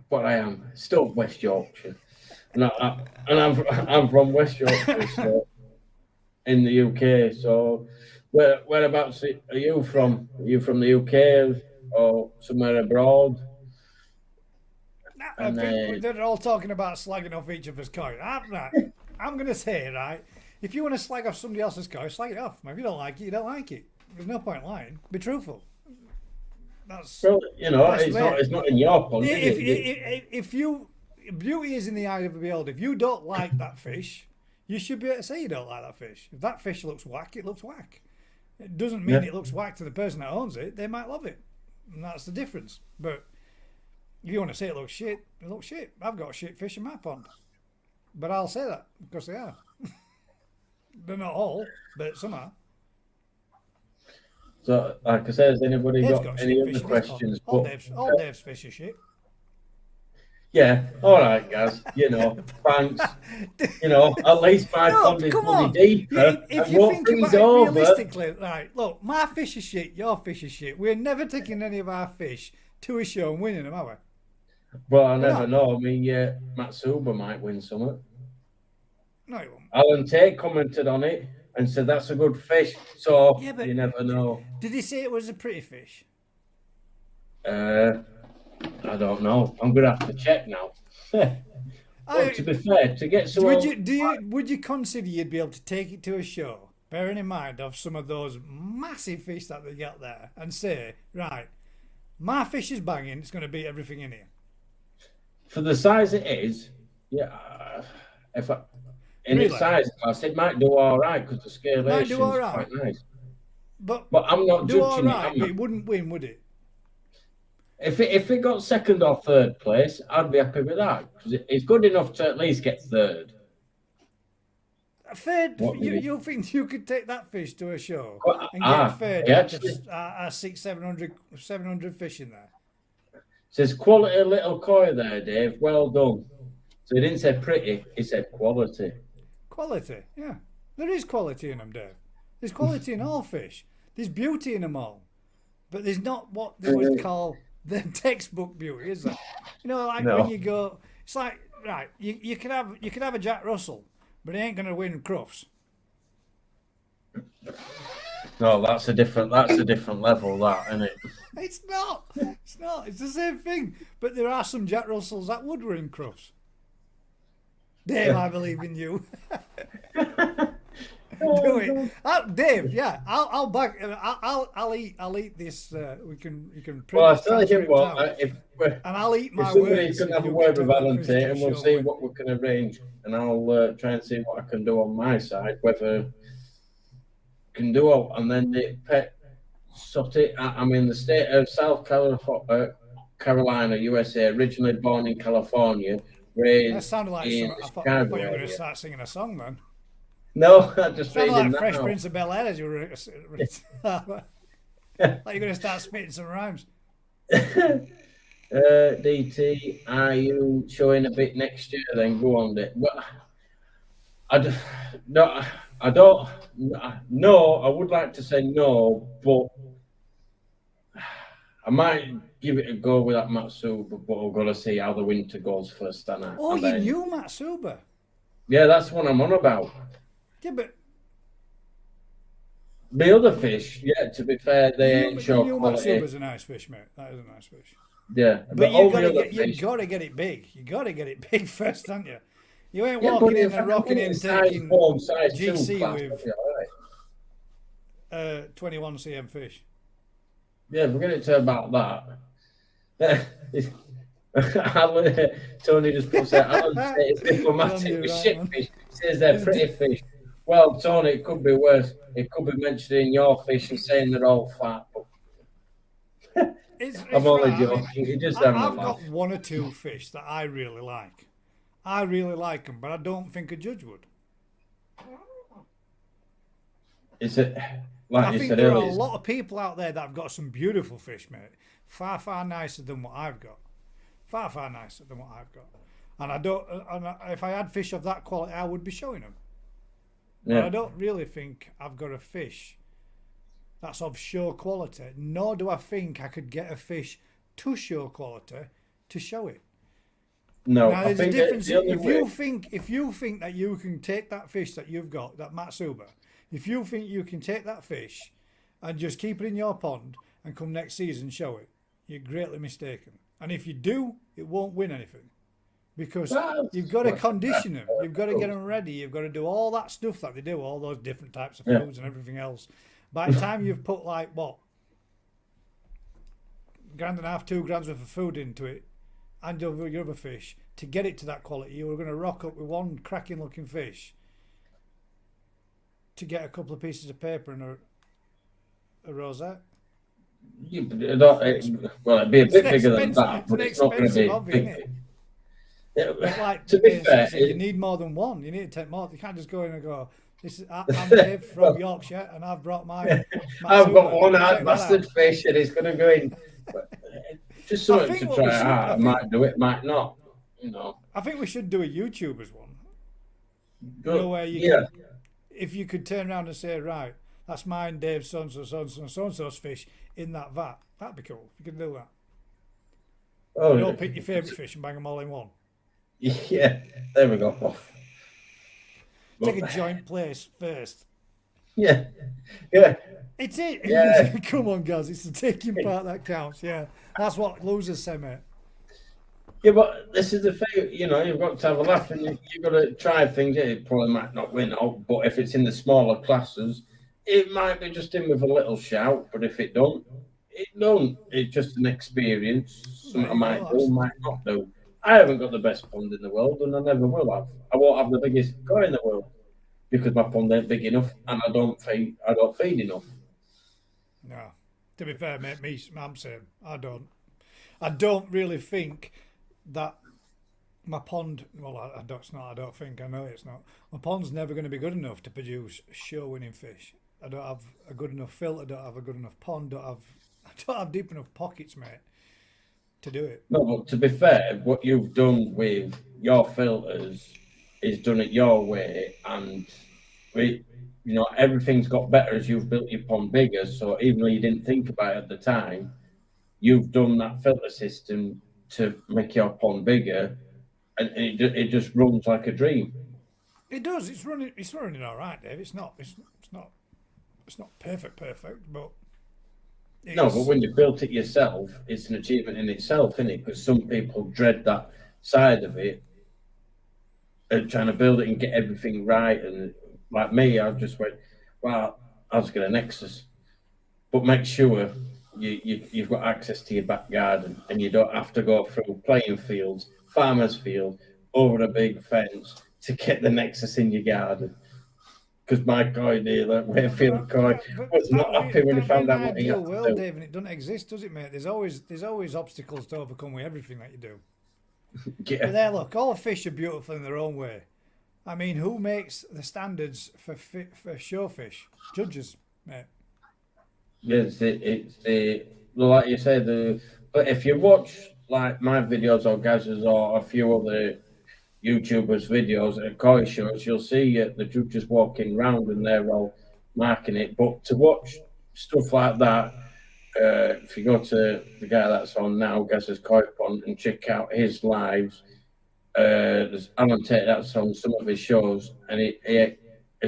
But I am still West Yorkshire, and I'm from West Yorkshire, so, in the UK. So, whereabouts are you from? Are you from the UK or somewhere abroad? I think they're all talking about slagging off each other's coin. I'm going to say, right, if you want to slag off somebody else's coin, slag it off. If you don't like it, you don't like it. There's no point lying. Be truthful. That's well, it's not in your pond. if you beauty is in the eye of the beholder. If you don't like that fish, you should be able to say you don't like that fish. If that fish looks whack, it looks whack. It doesn't mean it looks whack to the person that owns it. They might love it, and that's the difference. But if you want to say it looks shit, it looks shit. I've got shit fish in my pond, but I'll say that because they are. They're not all, but some are. So, like I said, has anybody Dave's got shit any fish other in his questions? pond. All Dave's fish is shit. Yeah, all right, guys. Thanks. At least my pond is bloody deeper. If and you won't think freeze about it over. realistically, right, look, my fish is shit, your fish is shit. We're never taking any of our fish to a show and winning them, are we? Well, I never know. I mean, Matsuba might win something. No, he won't. Alan Tate commented on it and said that's a good fish. So you never know. Did he say it was a pretty fish? I don't know. I'm gonna have to check now. But to be fair, to get someone, would you consider you'd be able to take it to a show, bearing in mind of some of those massive fish that they got there, and say, right, my fish is banging, it's going to beat everything in here. For the size it is, its size class, it might do all right because the scalation is quite nice. But I'm not judging it. But it wouldn't win, would it? If it got second or third place, I'd be happy with that because it's good enough to at least get third. Third, you think you could take that fish to a show and get third at 700 fish in there? Says quality little koi there, Dave. Well done. So he didn't say pretty, he said quality. Quality, yeah. There is quality in them, Dave. There's quality in all fish. There's beauty in them all. But there's not what they would call the textbook beauty, is there? When you go, it's like, right, you could have a Jack Russell, but he ain't going to win Crufts. No, that's a different level, that, isn't it? It's not. It's the same thing. But there are some Jack Russells that would win Crufts. Dave, I believe in you. Do it, Dave. Yeah, I'll back. I'll eat this. We can. Well, I tell you what, and I'll eat my words. Somebody can have a word with Alan Tate, and we'll see what we can arrange. And I'll try and see what I can do on my side, whether can do it. And then the pet Sotty. I'm in the state of South Carolina, USA. Originally born in California, That raised sounded like in some. the I thought Chicago you were going to area. start singing a song then. No, I'm just Sounded reading like that Fresh now. Prince of Bel Air as you were. Like you're going to start spitting some rhymes. DT, are you showing a bit next year? Then go on it. Well, no, I don't. No, I would like to say no, but I might give it a go with that Matsuba. But I've got to see how the winter goes first, Oh, and you then knew Matsuba? yeah, that's what I'm on about. Yeah, but The other fish, yeah. To be fair, they you ain't knew show quality. Matsuba's a nice fish, mate. That is a nice fish. Yeah, But all you the other you fish. gotta get it big. You gotta get it big first, don't you? You ain't Yeah, but walking in if and rocking in size taking 1, size 2 GC class, with that'll be all right. 21 cm fish. Yeah, we're getting to about that. Tony just puts out, I don't say it's diplomatic you're with right, shit man. fish. He says they're It's pretty fish. Well, Tony, it could be worse. It could be mentioning your fish and saying they're all fat. But I'm only right. I joking. mean, You're just having a I've laugh. got one or two fish that I really like. I really like them, but I don't think a judge would. Is it like I you think said there are earlier? a lot of people out there that have got some beautiful fish, mate. Far, far nicer than what I've got. Far, far nicer than what I've got. And I don't. If I had fish of that quality, I would be showing them. But Yeah. I don't really think I've got a fish that's of show quality. Nor do I think I could get a fish to show quality to show it. No, Now I there's a think difference. the only If way. you think that you can take that fish that you've got, that Matsuba, if you think you can take that fish and just keep it in your pond and come next season show it, you're greatly mistaken. And if you do, it won't win anything. Because Well, you've got to well, condition them, you've got to get them ready, you've got to do all that stuff that they do, all those different types of Yeah. foods and everything else. By the time you've put like what, grand and a half, 2 grams worth of food into it, and your other fish, to get it to that quality, you were going to rock up with one cracking looking fish to get a couple of pieces of paper and a rosette. Well, it'd be a bit bigger than that, It's but an it's not going to be expensive hobby, big. isn't it? Yeah, But like to be Dave fair, said, you need more than one. You need to take more. You can't just go in and go, "This is I'm Dave from Yorkshire, and I've brought my." I've got Matsuba. one Check hard that bastard out." fish and it's going to go in. But, just something think to what try we should- out. I I think- might do it, might not. You know. I think we should do a YouTubers one. But, You know where you yeah. can, if you could turn around and say, right, that's mine, Dave, so and so's fish in that vat. That'd be cool. You can do that. Oh, You all pick your favourite fish and bang them all in one. yeah. There we go. Take a joint place first. Yeah. Yeah. It's it. Yeah. Come on, guys. It's the taking part that counts. Yeah, that's what losers say, mate. Yeah, but this is the thing, you know, you've got to have a laugh and you've got to try things. Yeah, it probably might not win out, but if it's in the smaller classes, it might be just in with a little shout. But if it don't, it don't. It's just an experience. Something I might do, might not do. I haven't got the best pond in the world, and I never will have. I won't have the biggest koi in the world because my pond ain't big enough, and I don't feed enough. No, to be fair, mate, I'm saying I don't really think that my pond. Well, I don't. It's not. I don't think. I know it's not. My pond's never going to be good enough to produce show-winning fish. I don't have a good enough filter. Don't have a good enough pond. I don't have deep enough pockets, mate, to do it. No, but to be fair, what you've done with your filters is done it your way, and everything's got better as you've built your pond bigger. So even though you didn't think about it at the time, you've done that filter system to make your pond bigger, and it just runs like a dream. It does. It's running. It's running all right, Dave. It's not perfect, but. No, but when you built it yourself, it's an achievement in itself, isn't it? Because some people dread that side of it, and trying to build it and get everything right. And like me, I just went, well, I'll just get a Nexus, but make sure you've got access to your back garden and you don't have to go through playing fields, farmers' field, over a big fence to get the Nexus in your garden. Because my koi dealer, Wayfield Koi, was not happy when he found out what he had to world, do. Dave, and it doesn't exist, does it, mate? There's always obstacles to overcome with everything that you do. But there, look, all fish are beautiful in their own way. I mean, who makes the standards for show fish? Judges, mate. Yes, it's the well, like you said. But if you watch like my videos or Gaz's or a few other YouTubers' videos at koi shows, you'll see the judges walking round and they're all marking it. But to watch stuff like that, if you go to the guy that's on now, Gaz's Koi Pond, and check out his lives, there's Alan Tate that's on some of his shows, and it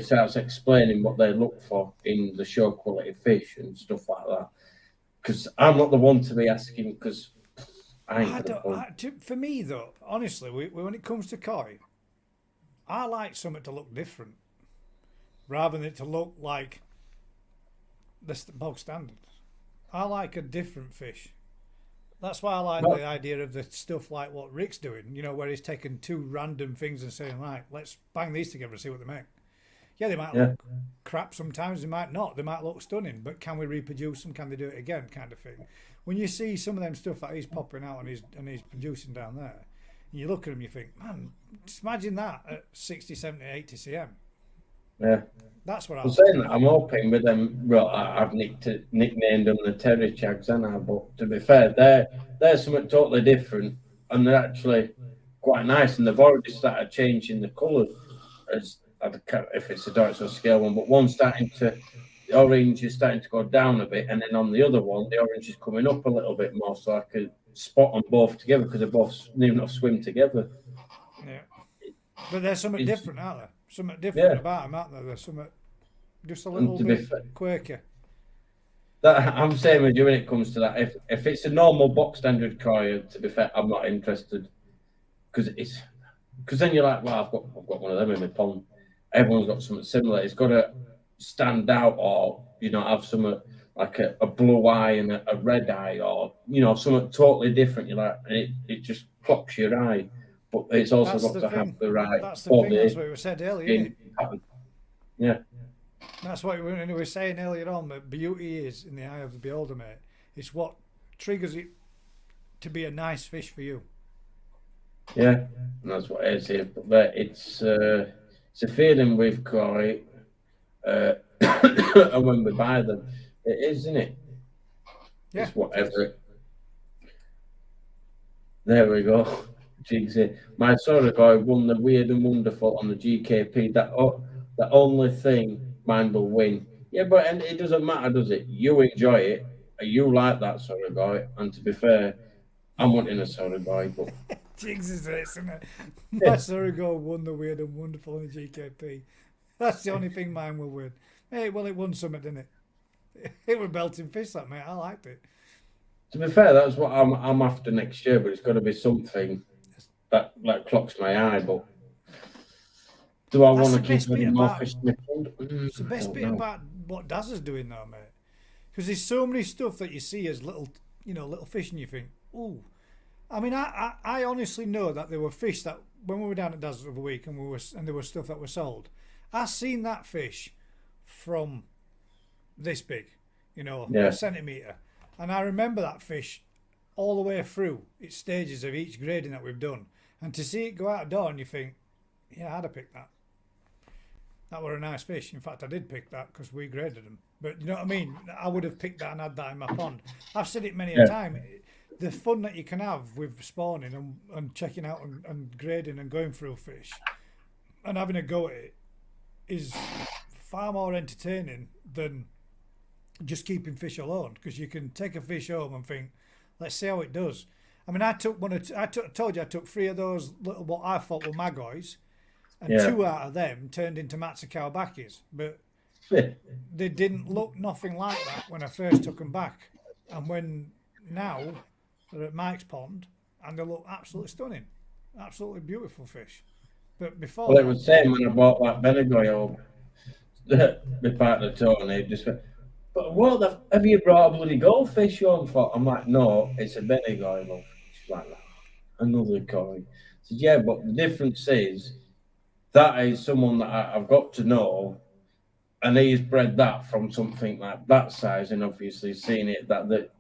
starts explaining what they look for in the show quality fish and stuff like that. Because I'm not the one to be asking, because I ain't gonna For me, though, honestly, when it comes to koi, I like something to look different rather than it to look like the bog standard. I like a different fish. That's why I like the idea of the stuff like what Rick's doing, you know, where he's taking two random things and saying, right, let's bang these together and see what they make. Yeah, they might look crap sometimes, they might not. They might look stunning, but can we reproduce them? Can they do it again? Kind of thing. When you see some of them stuff that he's popping out and he's producing down there, and you look at him, you think, man, just imagine that at 60, 70, 80 cm. Yeah. That's what I'm saying. That I'm hoping with them. Well, I've nicknamed them the Terry Chags, haven't I? But to be fair, they're something totally different, and they're actually quite nice. And they've already started changing the colours. As if it's a Deutscher scale one, but one's starting to, the orange is starting to go down a bit, and then on the other one, the orange is coming up a little bit more, so I could spot them both together because they both near enough swim together. Yeah, but there's something different, aren't there? Something different about them, aren't there? There's something just a little bit quirky. That I'm saying with you when it comes to that. If it's a normal box standard koi, to be fair, I'm not interested because then you're like, well, I've got one of them in my pond. Everyone's got something similar. It's got to stand out, or have something like a blue eye and a red eye, or something totally different. You're like, it just clocks your eye. But it's also got to have the right. That's the thing. That's what we said earlier, isn't it? Yeah. That's what we were saying earlier on. That beauty is in the eye of the beholder, mate. It's what triggers it to be a nice fish for you. Yeah, and that's what it is here. But it's a feeling with koi, and when we buy them, it is, isn't it? Yeah. It's whatever. There we go. Jigsy. My Soragoi won the Weird and Wonderful on the GKP. The only thing mine will win. Yeah, but and it doesn't matter, does it? You enjoy it. You like that Soragoi. And to be fair, I'm wanting a Soragoi, but Jigs is it, isn't it? My Soragoi won the Weird and Wonderful on the GKP. That's the only thing mine will win. Hey, well, it won something, didn't it? It was belting fish, that, mate. I liked it. To be fair, that's what I'm after next year, but it's got to be something that clocks my eye. But do I want to keep any more fish in the pond? It's the best bit about what Daz is doing now, mate. Because there's so many stuff that you see as little fish, and you think, ooh. I mean, I honestly know that there were fish that when we were down at Daz the other week and there was stuff that was sold. I seen that fish from this big, a centimetre. And I remember that fish all the way through its stages of each grading that we've done. And to see it go out of door and you think, yeah, I'd have picked that. That were a nice fish. In fact, I did pick that because we graded them. But you know what I mean? I would have picked that and had that in my pond. I've said it many a time. The fun that you can have with spawning and checking out and grading and going through fish and having a go at it is far more entertaining than just keeping fish alone, because you can take a fish home and think, let's see how it does. I mean, I told you I took 3 of those little what I thought were maggois, and 2 out of them turned into Matsukawabakis, but they didn't look nothing like that when I first took them back, and when now they're at Mike's pond and they look absolutely stunning, absolutely beautiful fish. But before, well, it was the same when I bought that Benegoi home. The part of the tourney just went, but what have you brought a bloody goldfish home for? I'm like, no, it's a Benegoi, love. She's like, another koi. I said, yeah, but the difference is that is someone that I've got to know, and he's bred that from something like that size, and obviously seen it that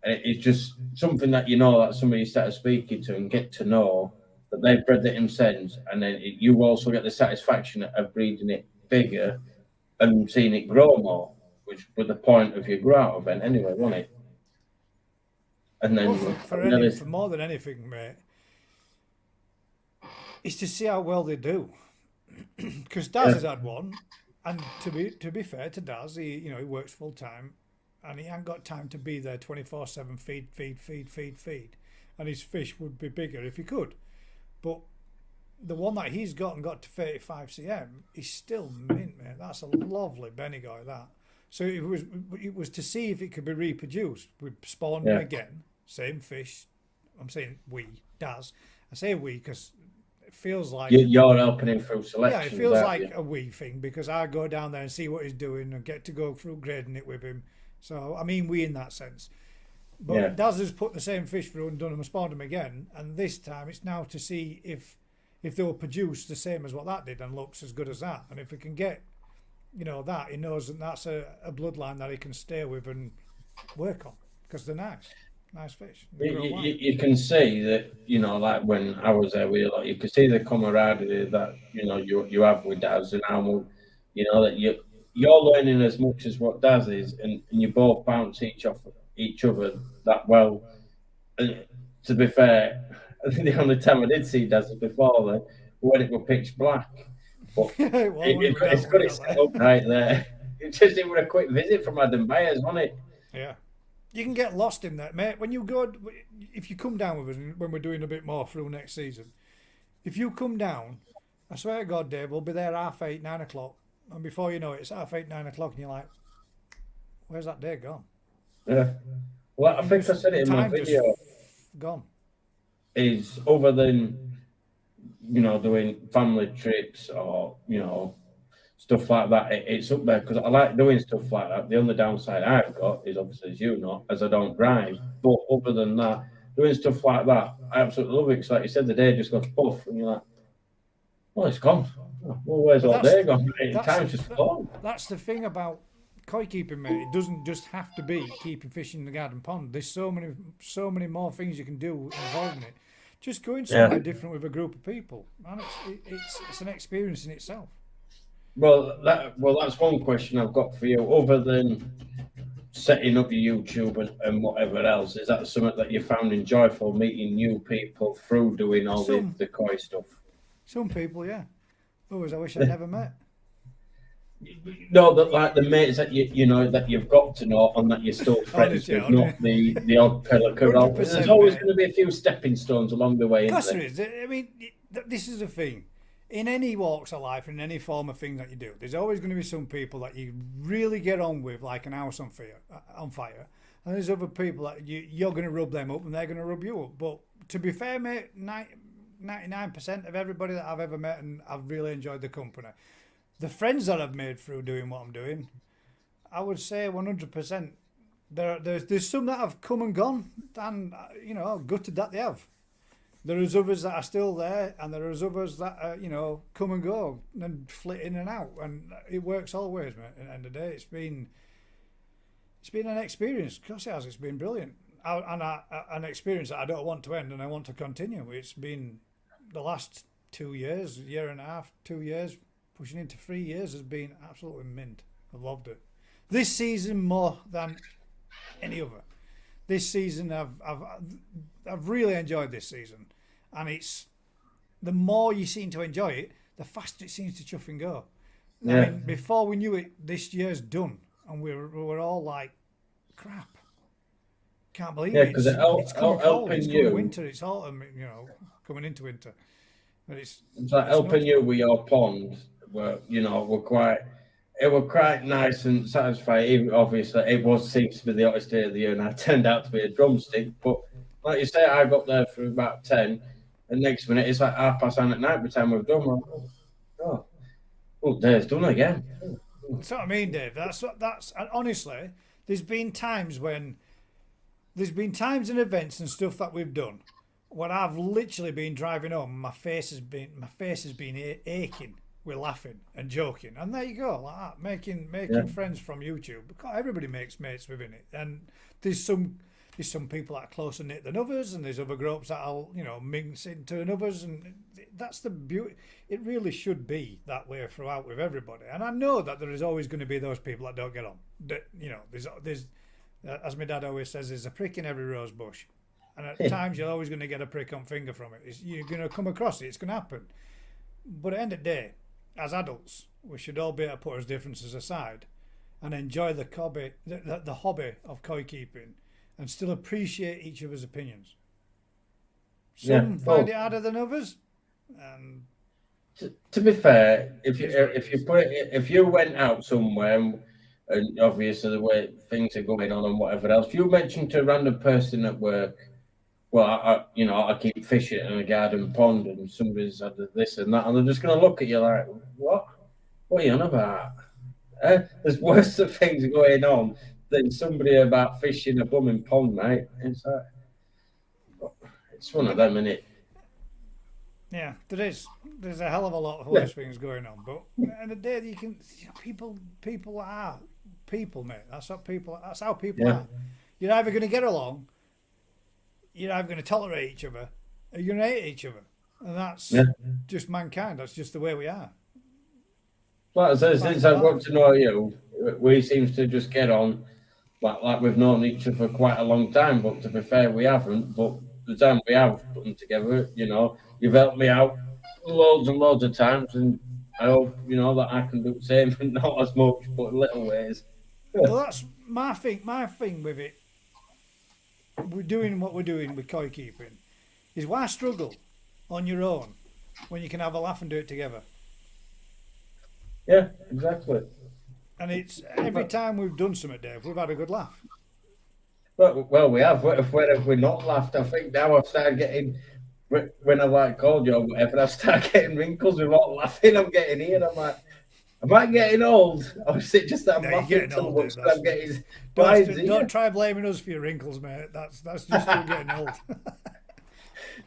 And it's just something that you know that somebody you start speaking to and get to know that they've bred it themselves, and then you also get the satisfaction of breeding it bigger and seeing it grow more, which was the point of your grow out event anyway, wasn't it? And then Well, for more than anything, mate, is to see how well they do. Because Daz has had one, and to be fair to Daz, he works full time, and he ain't got time to be there 24/7 feed, and his fish would be bigger if he could. But the one that he's got and got to 35 cm is still mint, mate. That's a lovely Bendigo, that. So it was to see if it could be reproduced. We spawned him again, same fish. I'm saying Daz. I say we because it feels like you're helping him through selection. yeah, it feels like a we thing because I go down there and see what he's doing and get to go through grading it with him. So I mean we in that sense. But Daz has put the same fish through and done them and spawned them again, and this time it's now to see if they will produce the same as what that did and looks as good as that. And if we can get that, he knows that that's a bloodline that he can stay with and work on because they're nice fish. You can see that, like when I was there with you, like you could see the camaraderie that you have with Daz, and how much, that you're learning as much as what Daz is, and you both bounce each other that well. And to be fair, the only time I did see Daz before then, when it was pitch black. But it's got it set up right there. It was a quick visit from Adam Byers, wasn't it? Yeah. You can get lost in that, mate. When you go, if you come down with us when we're doing a bit more through next season, if you come down, I swear to God, Dave, we'll be there 8:30, 9 o'clock, and before you know it, it's 8:30, 9 o'clock, and you're like, "Where's that day gone?" Yeah. Well, I think I said it in my video. Gone. Is other than doing family trips or stuff like that, it's up there because I like doing stuff like that. The only downside I've got is obviously, as you know, as I don't drive. But other than that, doing stuff like that, I absolutely love it. Because like you said, the day just goes puff, and you're like, "Well, it's gone. Well, where's all day gone? Time's just gone." That's the thing about koi keeping, mate. It doesn't just have to be keeping fish in the garden pond. There's so many more things you can do involving it. Just going somewhere different with a group of people, and it's an experience in itself. Well, that's one question I've got for you. Other than setting up your YouTube and whatever else, is that something that you found enjoyable, meeting new people through doing all the koi stuff? Some people, yeah. Others I wish I'd never met. No, that like the mates that that you've got to know and that you're still friends with, not the odd pellicle. There's always going to be a few stepping stones along the way. Of course there is. I mean, this is the thing. In any walks of life, in any form of thing that you do, there's always going to be some people that you really get on with, like an house on fire, and there's other people that you're going to rub them up and they're going to rub you up. But to be fair, mate, 99% of everybody that I've ever met, and I've really enjoyed the company. The friends that I've made through doing what I'm doing, I would say 100%. There's some that have come and gone, and gutted that they have. There is others that are still there, and there is others that come and go and flit in and out, and it works always, mate. At the end of the day, it's been an experience. Of course it has. It's been brilliant, and an experience that I don't want to end, and I want to continue. It's been the last 2 years, year and a half, 2 years, pushing into 3 years has been absolutely mint. I've loved it. This season more than any other. This season I've really enjoyed this season, and it's the more you seem to enjoy it, the faster it seems to chuff and go. Yeah. I mean, before we knew it, this year's done, and we were all like, "Crap, can't believe it." It's coming cold. It's coming winter. It's autumn. Coming into winter. But it's like helping you with your pond. It was quite nice and satisfying. Obviously, seems to be the hottest day of the year, and I turned out to be a drumstick. But like you say, I got there for about 10, and next minute it's like 9:30 at night by the time we've done. Day's done again. That's what I mean, Dave. That's and honestly, there's been times in events and stuff that we've done when I've literally been driving home, my face has been aching. We're laughing and joking, and there you go, like that, making friends from YouTube. Because everybody makes mates within it, and there's there's some people that are closer knit than others, and there's other groups that'll, you know, minx into others, and that's the beauty. It really should be that way throughout with everybody. And I know that there is always going to be those people that don't get on. That, you know, there's as my dad always says, there's a prick in every rose bush, and at times you're always going to get a prick on finger from it. You're going to come across it. It's going to happen. But at the end of the day, as adults, we should all be able to put our differences aside and enjoy the hobby of koi keeping, and still appreciate each other's opinions. Some find it harder than others, and to be fair, if you went out somewhere, and obviously the way things are going on and whatever else, you mentioned to a random person at work, well, I keep fishing in a garden pond, and somebody's had this and that, and they're just going to look at you like, what? What are you on about? There's worse things going on than somebody about fishing a bumming pond, mate. It's one of them, innit? yeah, there's a hell of a lot of worse things going on. But at the end of the day, people are people, mate. That's how people are. You're either going to get along, you're either going to tolerate each other, or you're going to hate each other, and that's just mankind. That's just the way we are. Well, since I've got to know you, we seem to just get on like we've known each other for quite a long time. But to be fair, we haven't. But the time we have put them together, you know, you've helped me out loads and loads of times, and I hope, you know, that I can do the same, but not as much, but in little ways. Well, that's my thing. My thing with it, we're doing what we're doing with koi keeping, is why struggle on your own when you can have a laugh and do it together. Yeah, exactly. And it's every time we've done something, Dave, we've had a good laugh. Well, we have. When have we not laughed? I think now I've started getting, when I called you or whatever, I've started getting wrinkles without laughing. I'm getting here, and I'm like, am I getting old? Or is it just that I'm laughing so much that I'm getting... Don't try blaming us for your wrinkles, mate. That's just you getting old.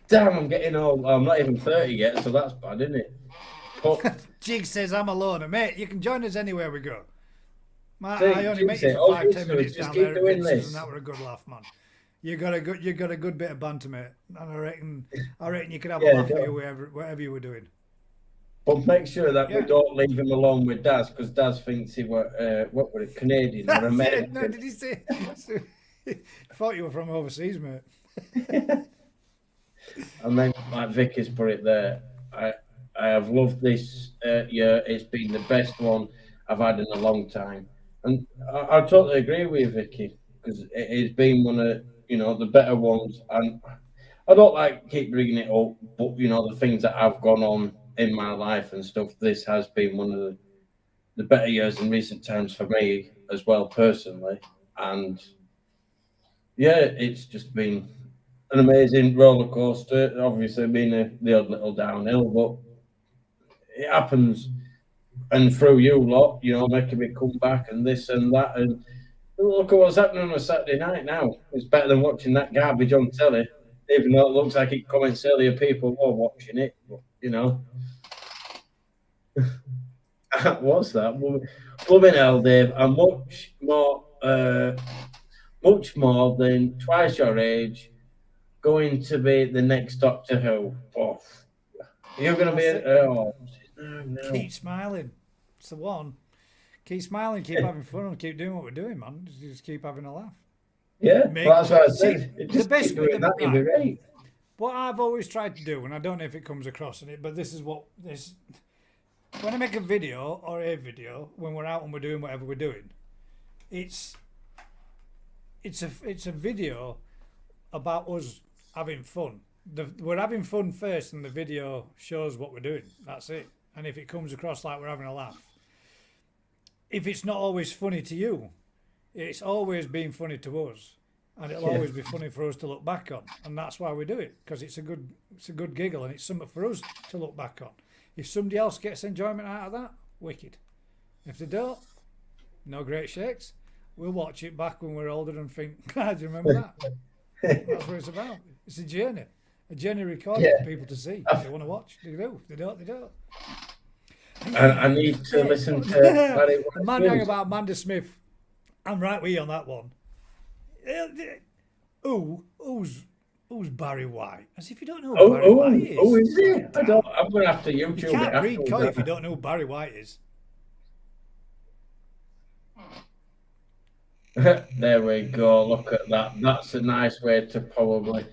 Damn, I'm getting old. I'm not even 30 yet, so that's bad, isn't it? But Jig says I'm alone, and mate, you can join us anywhere we go. See, I only Jig met you said, for 5-10 just minutes keep down there at doing Vince's, this. and that were a good laugh, man. You got a good bit of banter, mate. And I reckon you could have a laugh at you whatever you were doing. But make sure that we don't leave him alone with Daz, because Daz thinks he were what were it, Canadian or American. No, did he say? I thought you were from overseas, mate. And then, like Vicky's put it there, I have loved this year. It's been the best one I've had in a long time, and I totally agree with you, Vicky, because it has been one of, you know, the better ones. And I don't like keep bringing it up, but you know, the things that have gone on in my life and stuff, this has been one of the better years in recent times for me as well, personally. And yeah, it's just been an amazing roller coaster. Obviously, been the odd little downhill, but it happens. And through you lot, you know, making me come back and this and that, and look at what's happening on a Saturday night now. It's better than watching that garbage on telly, even though it looks like it comments earlier people were watching it. But, you know, what's that? Blooming hell, Dave. I'm much more than twice your age, going to be the next Doctor Who. Oh, you're going to be. No. Keep smiling. It's the one. Keep smiling, keep having fun, and keep doing what we're doing, man. Just keep having a laugh. Yeah, well, that's what I said. Just the best keep doing that, you'll be right. What I've always tried to do, and I don't know if it comes across in it, but this is what this. When I make a video or a video, when we're out and we're doing whatever we're doing, it's a video about us having fun. We're having fun first, and the video shows what we're doing. That's it. And if it comes across like we're having a laugh, if it's not always funny to you, it's always been funny to us, and it'll always be funny for us to look back on. And that's why we do it, because it's a good giggle, and it's something for us to look back on. If somebody else gets enjoyment out of that, wicked. If they don't, no great shakes. We'll watch it back when we're older and think, do you remember that? That's what it's about. It's a journey. A journey recorded for people to see. If they want to watch, they do. If they don't, they don't. I need to listen to Barry Man about Amanda Smith. I'm right with you on that one. Who's Barry White? As if you don't know who Oh, Barry White is. oh, is he? God I don't. damn. I'm gonna have to You YouTube it can't breed afterwards. koi if you aren't I? don't know who Barry White is. There we go. Look at that. That's a nice way to probably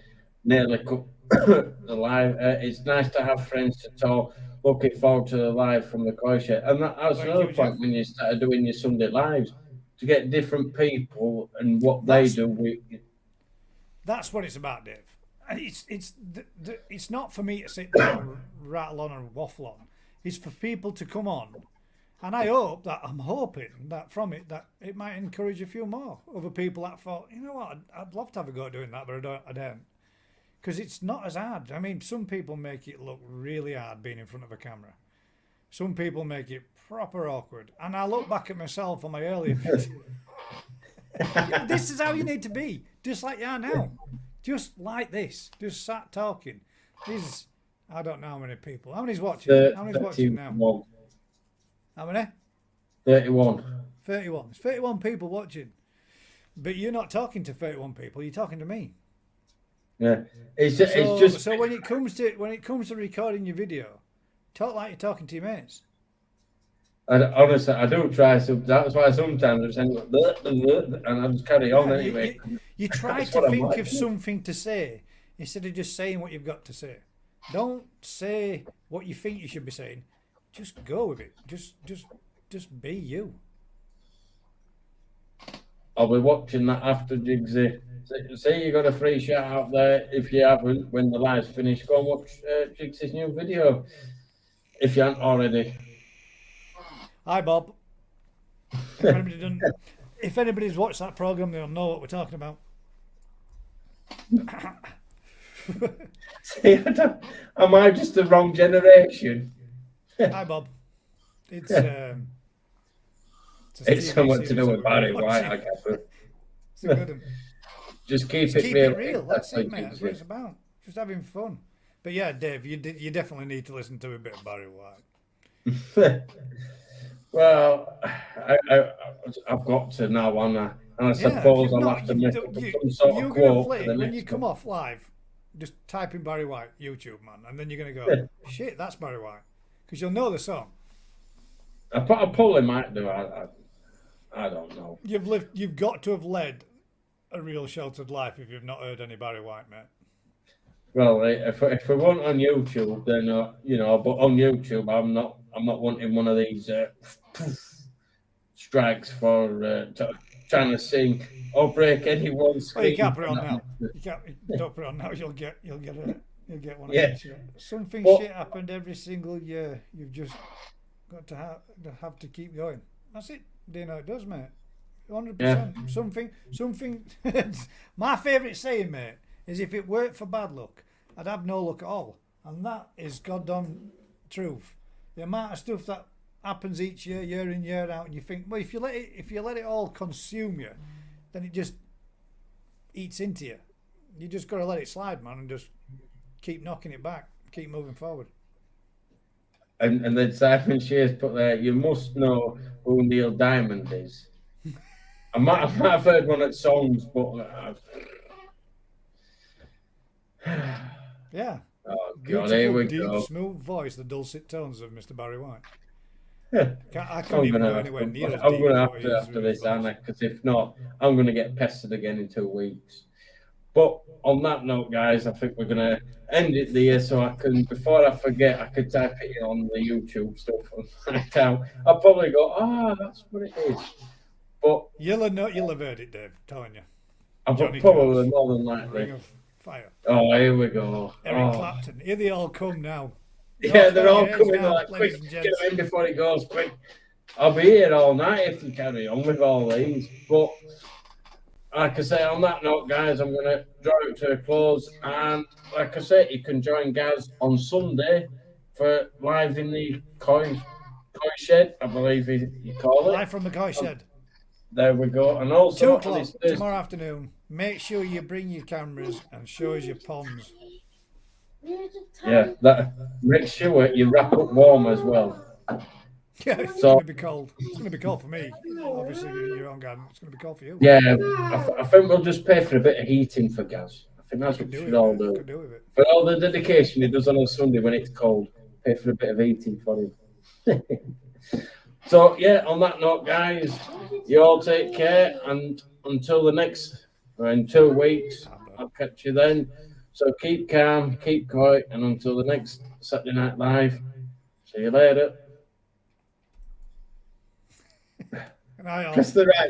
nearly cut the live. It's nice to have friends to talk. Looking forward to the live from the koi shed. And that's Thank another you, point Jeff. when you started doing your Sunday lives to get different people and what That's- they do. With, That's what it's about, Dave. And it's not for me to sit there and rattle on and waffle on. It's for people to come on, and I'm hoping that from it that it might encourage a few more other people that thought, you know what, I'd love to have a go at doing that, but I don't, because it's not as hard. I mean, some people make it look really hard being in front of a camera. Some people make it proper awkward, and I look back at myself on my earlier videos. This is how you need to be, just like you are now. Just like this. Just sat talking. This, I don't know how many people. How many's watching? How many's watching now? 31. How many? 31. 31. There's 31 people watching. But you're not talking to 31 people. You're talking to me. Yeah, it's So, just so when it comes to recording your video, talk like you're talking to your mates. honestly, I do try. So that's why sometimes I just end up and I just carry on Yeah, anyway. you try That's to what I'm think like, of isn't it? something to say instead of just saying what you've got to say. Don't say what you think you should be saying. Just go with it. Just be you. I'll be watching that after Jigsy. Say you got a free shout out there. If you haven't, when the live's finished, go and watch Jigsy's new video. If you haven't already. Hi, Bob. If anybody's watched that program, they'll know what we're talking about. See, am I just the wrong generation? Hi, Bob. It's It's something to do with Barry watching. White, I guess. It's a good one. Just keep Just it keep real. it real. That's it, mate. That's Jigsy. what it's about. Just having fun. But yeah, Dave, you definitely need to listen to a bit of Barry White. Well, I've got to now, and I suppose I'll have to make up some sort you're of gonna quote play for the when next you come one. off live. Just type in Barry White YouTube, man, and then you're gonna go, shit, that's Barry White, because you'll know the song. I probably might do. I don't know. You've got to have led a real sheltered life if you've not heard any Barry White, mate. Well, if we want on YouTube, then but on YouTube, I'm not wanting one of these strikes for trying to sing or break anyone's Well, you screen. can't put it on now. Don't put it on now. You'll get one. Yeah. Of Something Well- shit happened every single year. You've just got to have to keep going. That's it. Do you know it does, mate? 100%. Something. My favourite saying, mate, is if it weren't for bad luck, I'd have no luck at all, and that is goddamn truth. The amount of stuff that happens each year, year in year out, and you think, well, if you let it all consume you, then it just eats into you. You just got to let it slide, man, and just keep knocking it back, keep moving forward. And then Simon Shears put there, you must know who Neil Diamond is. I might have heard one at songs, but Yeah. oh god, Beautiful, here we deep, go. smooth voice, the dulcet tones of Mr. Barry White. Yeah. I can't even go anywhere near as deep as have what he to is after with his this, Anna, voice. because if not, I'm going to get pestered again in 2 weeks. But on that note, guys, I think we're going to end it there so I can, before I forget, I could type it in on the YouTube stuff and find out. I'll probably go, that's what it is. But You'll have heard it, Dave, telling you. I'll Johnny probably Cash, more than Ring likely. of Fire. Oh, here we go. Eric Clapton. Here they all come now. Yeah, they're all Here's coming now, like, quick, ladies and get gents. them in before it goes, quick. I'll be here all night if you carry on with all these. But like I say, on that note, guys, I'm going to draw it to a close. And like I say, you can join Gaz on Sunday for live in the koi shed, I believe you call it. Live from the koi shed. There we go. And also 2 on o'clock this Thursday, tomorrow afternoon. Make sure you bring your cameras and show us your ponds. yeah, that make sure you wrap up warm as well. Yeah, it's So- going to be cold. It's going to be cold for me. Obviously, you're in your own garden. It's going to be cold for you. Yeah, I think we'll just pay for a bit of heating for Gaz. I think that's what Could we do should it. all Mate. do. Could do with it. For all the dedication he does on a Sunday when it's cold, pay for a bit of heating for him. So, yeah, on that note, guys, you all take care. And until the next, or in 2 weeks, I'll catch you then. So keep calm, keep quiet. And until the next Saturday Night Live, see you later. And I Press the right